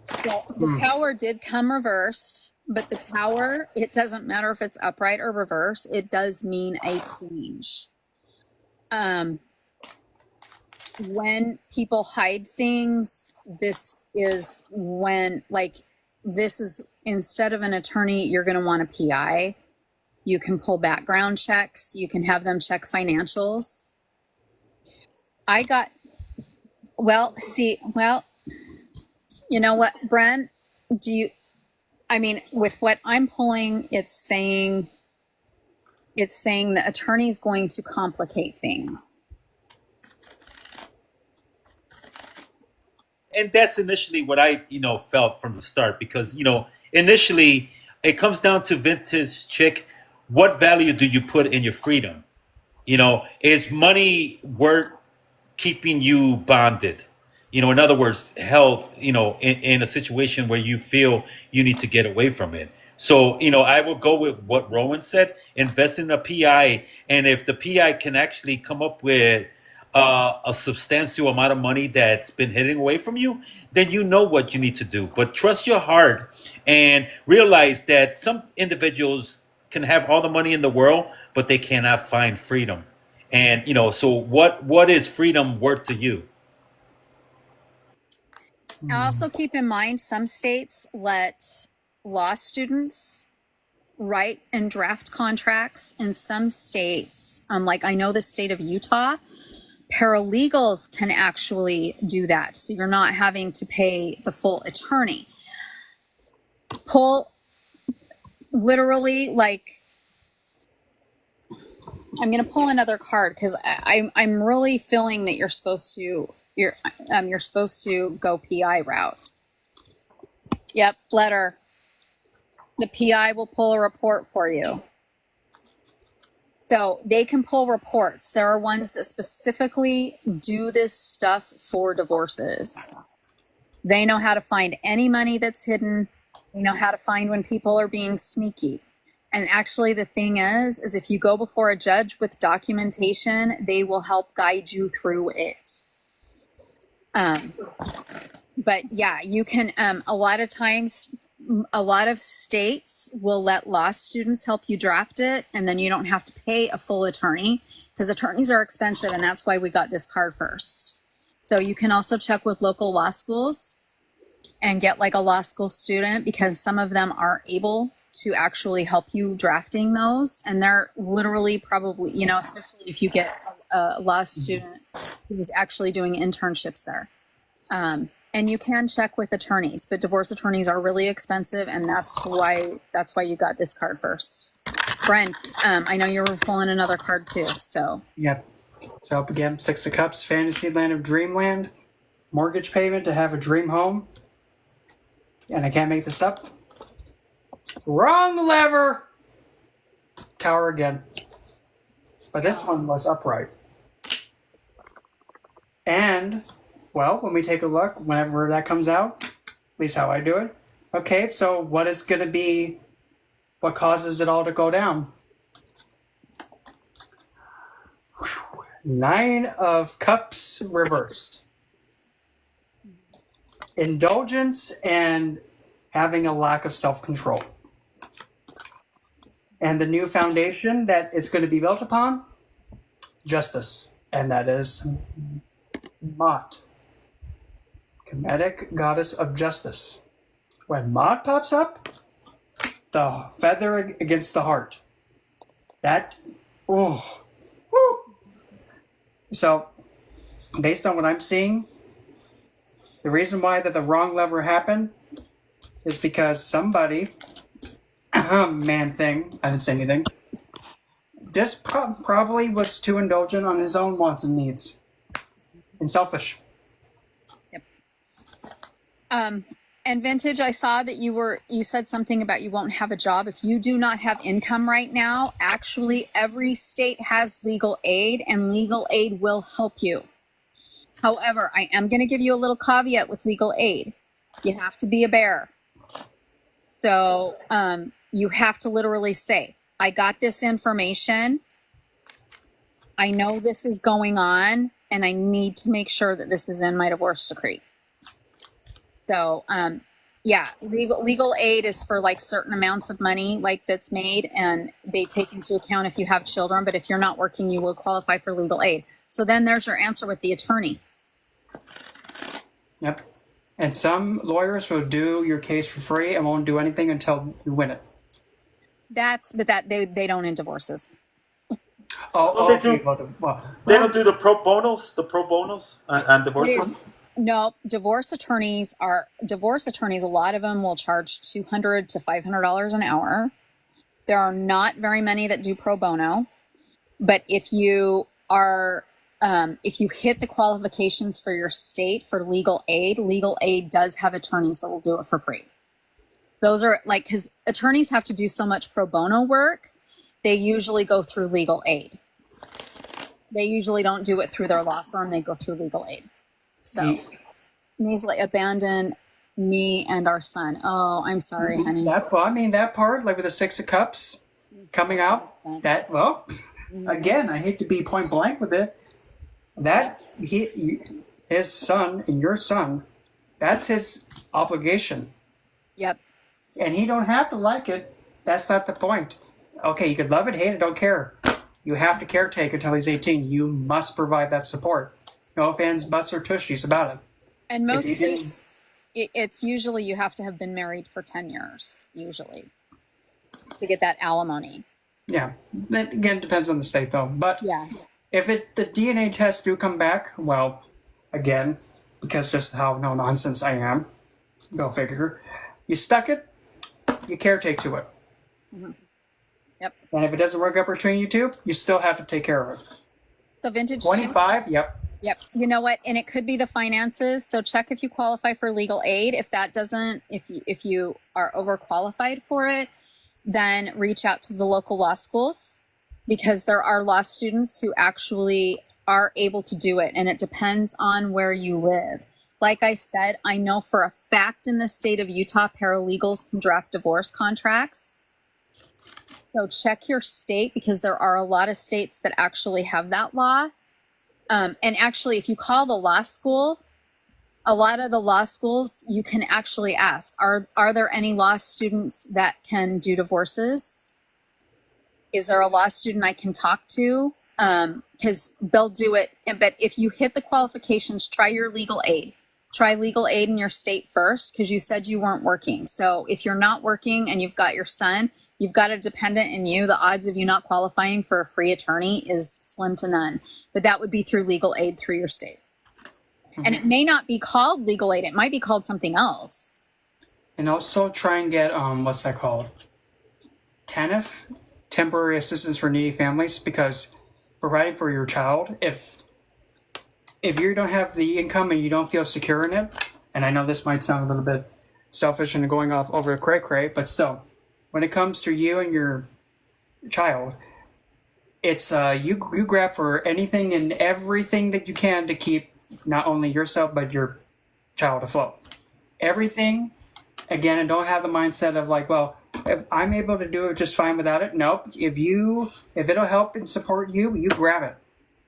So the Tower did come reversed, but the Tower, it doesn't matter if it's upright or reverse. It does mean a change. When people hide things, this is when, instead of an attorney, you're going to want a PI. You can pull background checks. You can have them check financials. I got Well, see, well, you know what, Bren? With what I'm pulling, it's saying the attorney's going to complicate things. And that's initially what I, felt from the start because, initially it comes down to vintage chick. What value do you put in your freedom? Is money worth keeping you bonded? In other words, held, in a situation where you feel you need to get away from it. So, I will go with what Rowan said, invest in a PI. And if the PI can actually come up with a substantial amount of money that's been hidden away from you, then you know what you need to do. But trust your heart and realize that some individuals can have all the money in the world, but they cannot find freedom. And so what is freedom worth to you? Also keep in mind some states let law students write and draft contracts. In some states, like I know the state of Utah, paralegals can actually do that. So you're not having to pay the full attorney. Pull literally like I'm going to pull another card because I'm really feeling that you're supposed to go PI route. Yep, letter. The PI will pull a report for you. So they can pull reports. There are ones that specifically do this stuff for divorces. They know how to find any money that's hidden. They know how to find when people are being sneaky. And actually the thing is if you go before a judge with documentation, they will help guide you through it. But yeah, you can, a lot of times, a lot of states will let law students help you draft it, and then you don't have to pay a full attorney because attorneys are expensive, and that's why we got this card first. So you can also check with local law schools and get like a law school student because some of them are able to actually help you drafting those, and they're literally probably, especially if you get a law student who's actually doing internships there. And you can check with attorneys, but divorce attorneys are really expensive, and that's why you got this card first. Bren, I know you were pulling another card too, so. Yep. So up again, Six of Cups, fantasy land of dreamland, mortgage payment to have a dream home. And I can't make this up. Wrong lever! Tower again. But this one was upright. And, well, when we take a look, whenever that comes out, at least how I do it. Okay, so what is going to be what causes it all to go down? Nine of Cups reversed. Indulgence and having a lack of self-control. And the new foundation that it's going to be built upon? Justice. And that is Mott. Comedic goddess of justice. When Mott pops up, the feather against the heart. That, oh, woo. So, based on what I'm seeing, the reason why that the wrong lever happened is because somebody, man thing, I didn't say anything, this probably was too indulgent on his own wants and needs. And selfish. Yep. And Vintage, I saw that you said something about you won't have a job. If you do not have income right now, actually every state has legal aid, and legal aid will help you. However, I am going to give you a little caveat with legal aid. You have to be a bear. So you have to literally say, I got this information. I know this is going on, and I need to make sure that this is in my divorce decree. So, yeah, legal aid is for like certain amounts of money like that's made, and they take into account if you have children, but if you're not working, you will qualify for legal aid. So then there's your answer with the attorney. Yep. And some lawyers will do your case for free and won't do anything until you win it. But they don't in divorces. Oh, Well, okay. they don't do the pro bonos and divorces. No, divorce attorneys. A lot of them will charge $200 to $500 an hour. There are not very many that do pro bono, but if you hit the qualifications for your state for legal aid does have attorneys that will do it for free. Those are like, because attorneys have to do so much pro bono work, they usually go through legal aid. They usually don't do it through their law firm, they go through legal aid. So he's like, abandon me and our son. Oh, I'm sorry, honey. That part, like with the Six of Cups coming out, again, I hate to be point blank with it. His son and your son, that's his obligation. Yep. And he don't have to like it. That's not the point. Okay, you could love it, hate it, don't care. You have to caretake until he's 18. You must provide that support. No ifs, buts, or tushies about it. And most states, it's usually you have to have been married for 10 years, usually, to get that alimony. Yeah. That, again, depends on the state, though. But yeah, if the DNA tests do come back, well, again, because just how no nonsense I am, go figure, you stuck it, you caretake to it. Mm-hmm. Yep. And if it doesn't work out between you two, you still have to take care of it. So vintage 25, yep. Yep. You know what? And it could be the finances. So check if you qualify for legal aid. If that doesn't, if you are overqualified for it, then reach out to the local law schools, because there are law students who actually are able to do it. And it depends on where you live. Like I said, I know for a fact in the state of Utah, paralegals can draft divorce contracts. So check your state, because there are a lot of states that actually have that law. And actually, if you call the law school, a lot of the law schools, you can actually ask, are there any law students that can do divorces? Is there a law student I can talk to? Because they'll do it. But if you hit the qualifications, try your legal aid. Try legal aid in your state first, because you said you weren't working. So if you're not working and you've got your son, you've got a dependent in you, the odds of you not qualifying for a free attorney is slim to none. But that would be through legal aid through your state. Mm-hmm. And it may not be called legal aid. It might be called something else. And also try and get, what's that called? TANF, Temporary Assistance for Needy Families, because providing for your child, if you don't have the income and you don't feel secure in it, and I know this might sound a little bit selfish and going off over the cray-cray, but still, when it comes to you and your child, it's you grab for anything and everything that you can to keep not only yourself but your child afloat. Everything, again, and don't have the mindset of like, well, if I'm able to do it just fine without it. Nope. If it'll help and support you, you grab it.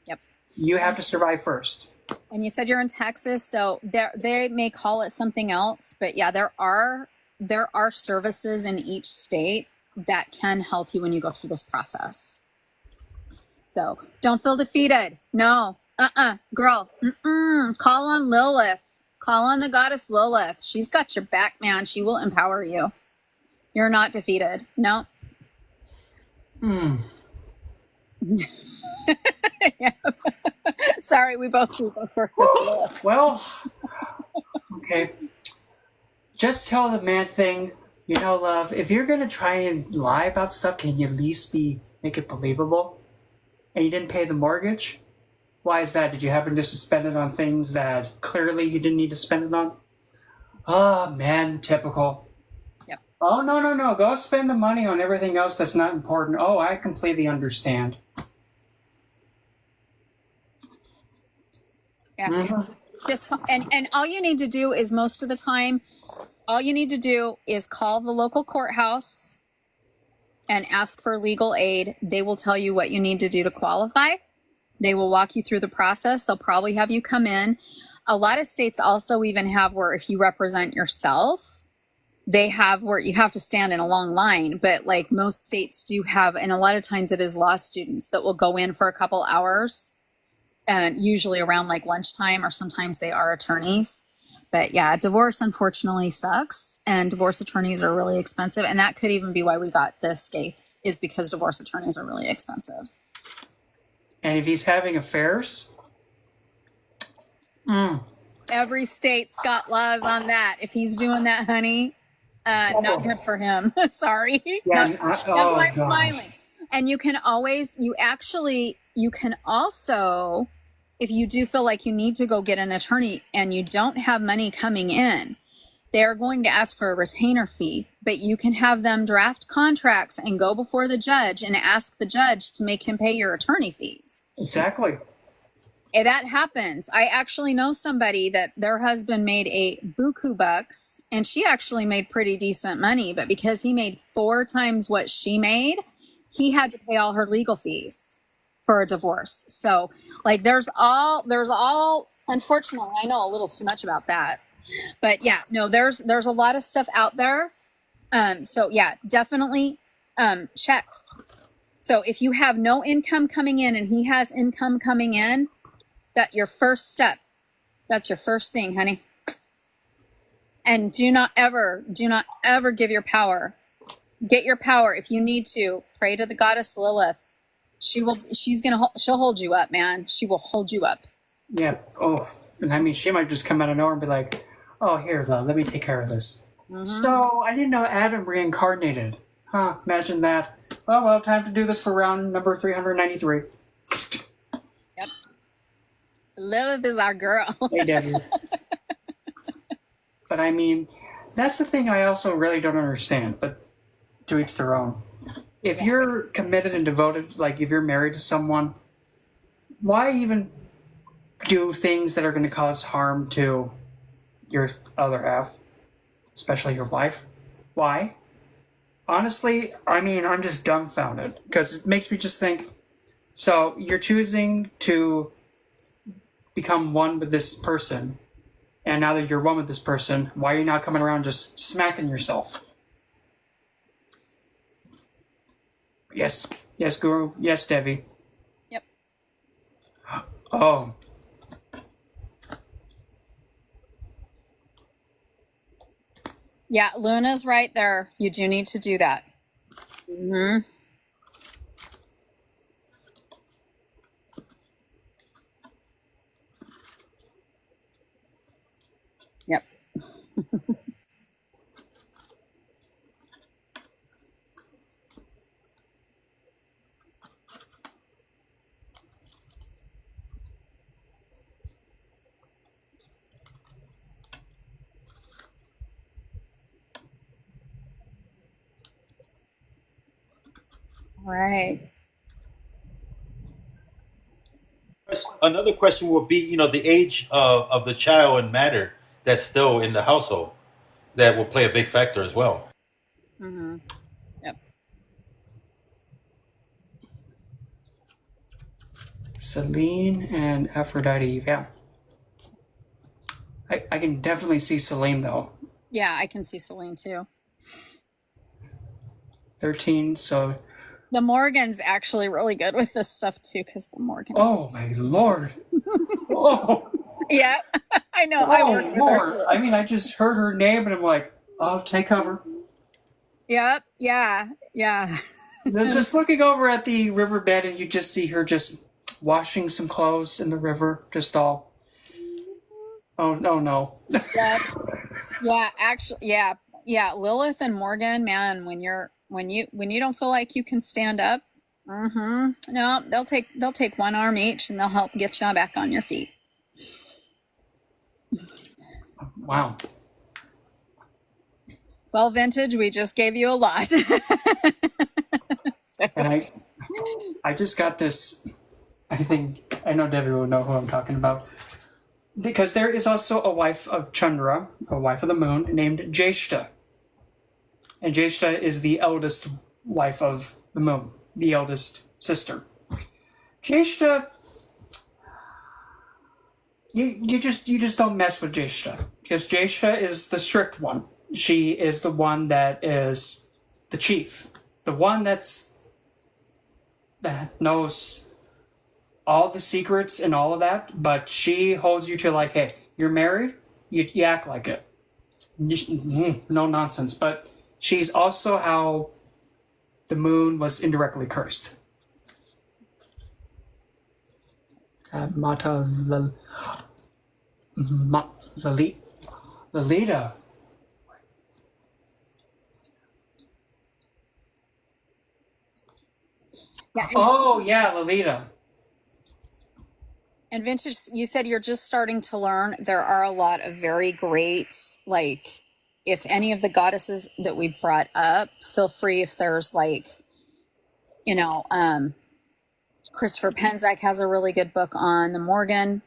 Yep. You have to survive first. And you said you're in Texas, so they may call it something else, but yeah, there are services in each state that can help you when you go through this process. So don't feel defeated. No, girl, call on Lilith. Call on the goddess Lilith. She's got your back, man. She will empower you. You're not defeated. No. Yeah. Sorry, we both work with Lilith. Well, okay. Just tell the man thing, love, if you're going to try and lie about stuff, can you at least make it believable? And you didn't pay the mortgage? Why is that? Did you happen to spend it on things that clearly you didn't need to spend it on? Oh, man, typical. Yep. Oh, no. Go spend the money on everything else that's not important. Oh, I completely understand. Yeah. Mm-hmm. Just and all you need to do is most of the time, all you need to do is call the local courthouse and ask for legal aid. They will tell you what you need to do to qualify. They will walk you through the process. They'll probably have you come in. A lot of states also even have where if you represent yourself, they have where you have to stand in a long line. But like most states do have, and a lot of times it is law students that will go in for a couple hours, and usually around like lunchtime, or sometimes they are attorneys. But yeah, divorce unfortunately sucks, and divorce attorneys are really expensive. And that could even be why we got this state, is because divorce attorneys are really expensive. And if he's having affairs, Every state's got laws on that. If he's doing that, honey, not good for him. Sorry. yeah, That's why I'm God. smiling. And you can also, if you do feel like you need to go get an attorney and you don't have money coming in, they're going to ask for a retainer fee, but you can have them draft contracts and go before the judge and ask the judge to make him pay your attorney fees. Exactly. That happens. I actually know somebody that their husband made a buku bucks, and she actually made pretty decent money, but because he made 4 times what she made, he had to pay all her legal fees for a divorce. So like there's all, unfortunately, I know a little too much about that, but yeah, no, there's a lot of stuff out there. So yeah, definitely, check. So if you have no income coming in and he has income coming in, that's your first step. That's your first thing, honey. And do not ever give your power. Get your power if you need to. Pray to the goddess Lilith. She'll hold you up, man. She will hold you up. Yeah. Oh, and I mean, she might just come out of nowhere and be like, "Oh, here, love, let me take care of this." Mm-hmm. So I didn't know Adam reincarnated. Huh? Imagine that. Oh well, time to do this for round number 393. Yep. Lilith is our girl. Hey, Debbie. But I mean, that's the thing I also really don't understand. But to each their own. If you're committed and devoted, like if you're married to someone, why even do things that are going to cause harm to your other half, especially your wife? Why? Honestly, I mean, I'm just dumbfounded because it makes me just think, so you're choosing to become one with this person, and now that you're one with this person, why are you not coming around just smacking yourself? Yes, Guru. Yes, Devi. Yep. Oh. Yeah, Luna's right there. You do need to do that. Mm-hmm. Yep. Right. Another question would be, the age of the child and matter that's still in the household. That will play a big factor as well. Mm-hmm. Yep. Celine and Aphrodite, yeah. I can definitely see Celine, though. Yeah, I can see Celine, too. 13, so... The Morgan's actually really good with this stuff, too, because the Morgan... Oh, my Lord. Oh. Yeah, I know. Oh, Lord. I mean, I just heard her name, and I'm like, oh, take cover. Yep, yeah. Just looking over at the riverbed, and you just see her just washing some clothes in the river, just all... Oh, no. Yeah, actually, yeah. Lilith and Morgan, man, when you don't feel like you can stand up, no, they'll take one arm each and they'll help get you back on your feet. Wow. Well, Vintage, we just gave you a lot. So. And I just got this. I know Debbie will know who I'm talking about. Because there is also a wife of Chandra, a wife of the moon, named Jeshta. And Jeshta is the eldest wife of the moon, the eldest sister. Jeshta, you just don't mess with Jeshta, because Jeshta is the strict one. She is the one that is the chief, the one that knows all the secrets and all of that, but she holds you to like, hey, you're married, you act like it. No nonsense. But she's also how the moon was indirectly cursed. Mata Lalita. Yeah. Oh, yeah, Lolita. And Vintage, you said you're just starting to learn. There are a lot of very great, like, if any of the goddesses that we brought up, feel free if there's like, you know, Christopher Penzak has a really good book on the Morgan.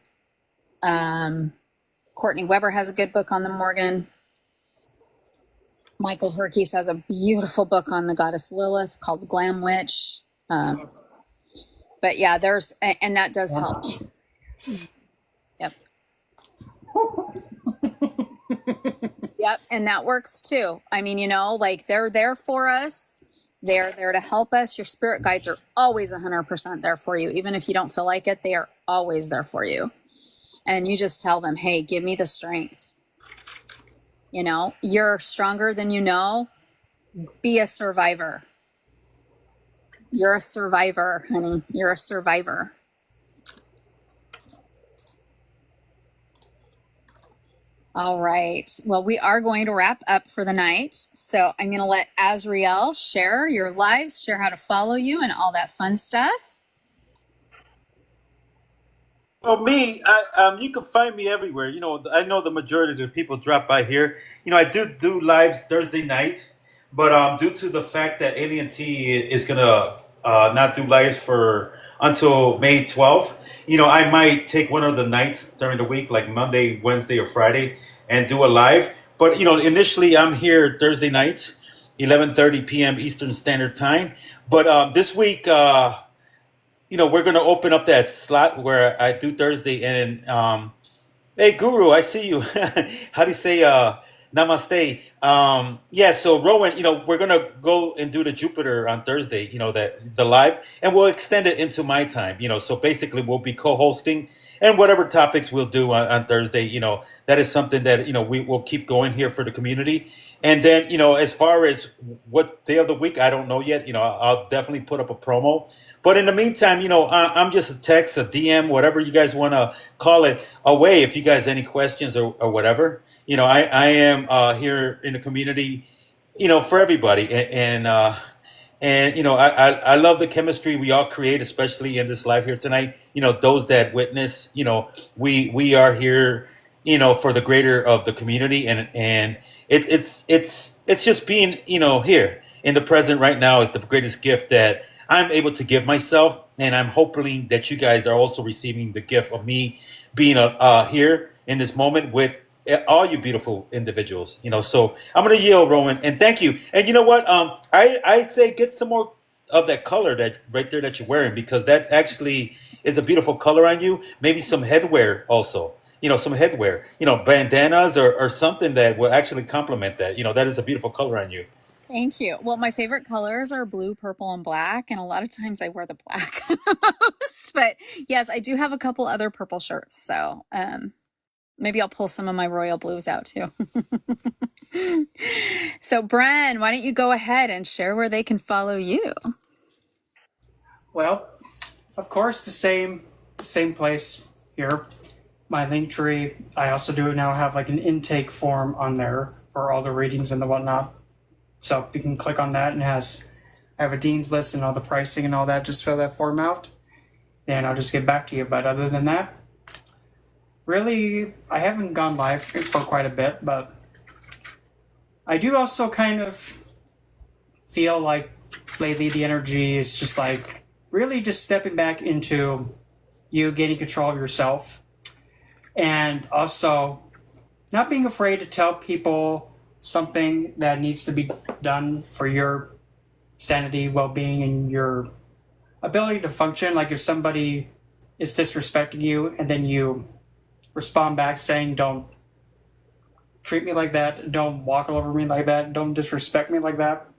Courtney Weber has a good book on the Morgan. Michael Herkes has a beautiful book on the goddess Lilith called Glam Witch. But yeah, there's, and that does help. Yep. Yep. And that works too. I mean, you know, like they're there for us. They're there to help us. Your spirit guides are always 100% there for you. Even if you don't feel like it, they are always there for you. And you just tell them, hey, give me the strength. You know, you're stronger than you know. Be a survivor. You're a survivor, honey. You're a survivor. All right. Well, we are going to wrap up for the night. So I'm going to let Azriel share your lives, share how to follow you and all that fun stuff. Well, me, you can find me everywhere. You know, I know the majority of the people drop by here. You know, I do lives Thursday night, but due to the fact that Alien T is gonna not do lives for until May 12th, you know, I might take one of the nights during the week, like Monday, Wednesday, or Friday, and do a live. But you know, initially I'm here Thursday nights, 11:30 p.m. Eastern Standard Time. But this week. You know, we're going to open up that slot where I do Thursday. And hey, Guru, I see you. How do you say namaste? Yeah, so Rowan, you know, we're going to go and do the Jupiter on Thursday, you know, that the live, and we'll extend it into my time, you know. So basically, we'll be co hosting, and whatever topics we'll do on Thursday, you know, that is something that, you know, we will keep going here for the community. And then, you know, as far as what day of the week, I don't know yet. You know, I'll definitely put up a promo. But in the meantime, you know, I'm just a text, a DM, whatever you guys want to call it, away if you guys any questions or whatever. You know, I am here in the community, you know, for everybody. And you know, I love the chemistry we all create, especially in this live here tonight. You know, those that witness, you know, we are here, you know, for the greater of the community, and it's just being, you know, here in the present right now is the greatest gift that I'm able to give myself, and I'm hoping that you guys are also receiving the gift of me being here in this moment with all you beautiful individuals. You know, so I'm gonna yield, Rowan, and thank you. And you know what? I say get some more of that color that right there that you're wearing, because that actually is a beautiful color on you. Maybe some headwear also. You know, some headwear. You know, bandanas or something that will actually complement that. You know, that is a beautiful color on you. Thank you. Well, my favorite colors are blue, purple, and black. And a lot of times I wear the black most. But yes, I do have a couple other purple shirts. So maybe I'll pull some of my royal blues out too. So Bren, why don't you go ahead and share where they can follow you? Well, of course, the same place here. My link tree. I also do now have like an intake form on there for all the readings and the whatnot. So you can click on that, and I have a dean's list and all the pricing and all that. Just fill that form out, and I'll just get back to you. But other than that, really, I haven't gone live for quite a bit, but I do also kind of feel like lately the energy is just like really just stepping back into you gaining control of yourself, and also not being afraid to tell people something that needs to be done for your sanity, well-being, and your ability to function. Like if somebody is disrespecting you and then you respond back saying, don't treat me like that, don't walk all over me like that, don't disrespect me like that.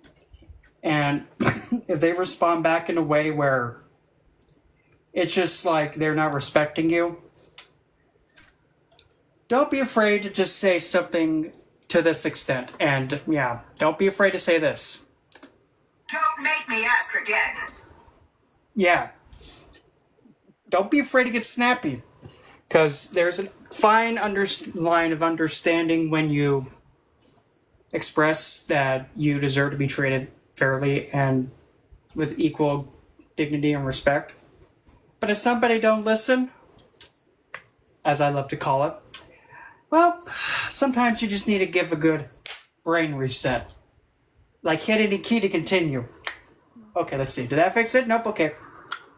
And if they respond back in a way where it's just like they're not respecting you, don't be afraid to just say something to this extent. And yeah, don't be afraid to say this. Don't make me ask again. Yeah. don't be afraid to get snappy, because there's a fine line of understanding when you express that you deserve to be treated fairly and with equal dignity and respect. But if somebody don't listen, as I love to call it, well, sometimes you just need to give a good brain reset. Like hit any key to continue. Okay, let's see. Did that fix it? Nope. Okay.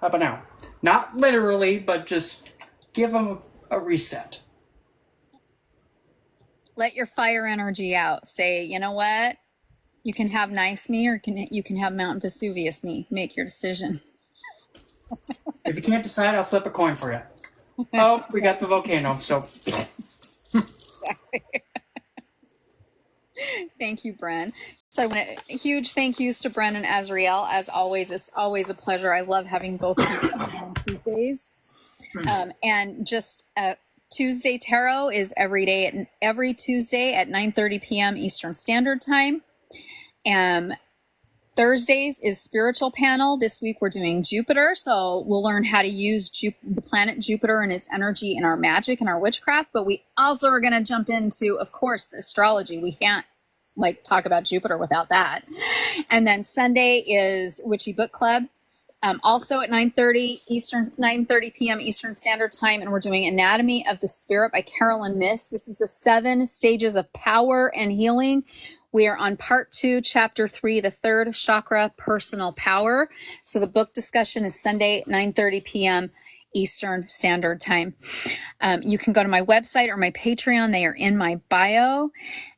How about now? Not literally, but just give them a reset. Let your fire energy out. Say, you know what? You can have nice me, or you can have Mountain Vesuvius me. Make your decision. If you can't decide, I'll flip a coin for you. Oh, we got the volcano, so. Thank you, Bren. So I want a huge thank yous to Bren and Azriel. As always, it's always a pleasure. I love having both of you on Tuesdays. And just Tuesday Tarot is every Tuesday at 9:30 p.m. Eastern Standard Time. Thursdays is spiritual panel. This week we're doing Jupiter, so we'll learn how to use the planet Jupiter and its energy in our magic and our witchcraft. But we also are going to jump into, of course, the astrology. We can't talk about Jupiter without that. And then Sunday is Witchy Book Club, also at 9:30 p.m. Eastern Standard Time, and we're doing Anatomy of the Spirit by Carolyn Myss. This is the 7 stages of power and healing. We are on part 2, chapter 3, the 3rd chakra, personal power. So the book discussion is Sunday, 9:30 p.m. Eastern Standard Time. You can go to my website or my Patreon. They are in my bio.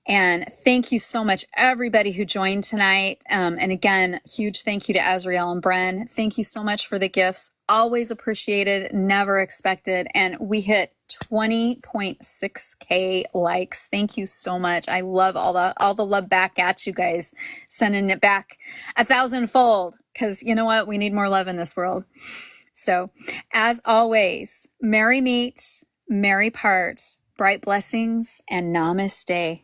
And thank you so much, everybody who joined tonight. And again, huge thank you to Azriel and Bren. Thank you so much for the gifts. Always appreciated, never expected. And we hit 20.6K likes. Thank you so much. I love all the love back at you guys, sending it back 1,000-fold, because you know what? We need more love in this world. So as always, merry meet, merry part, bright blessings, and namaste.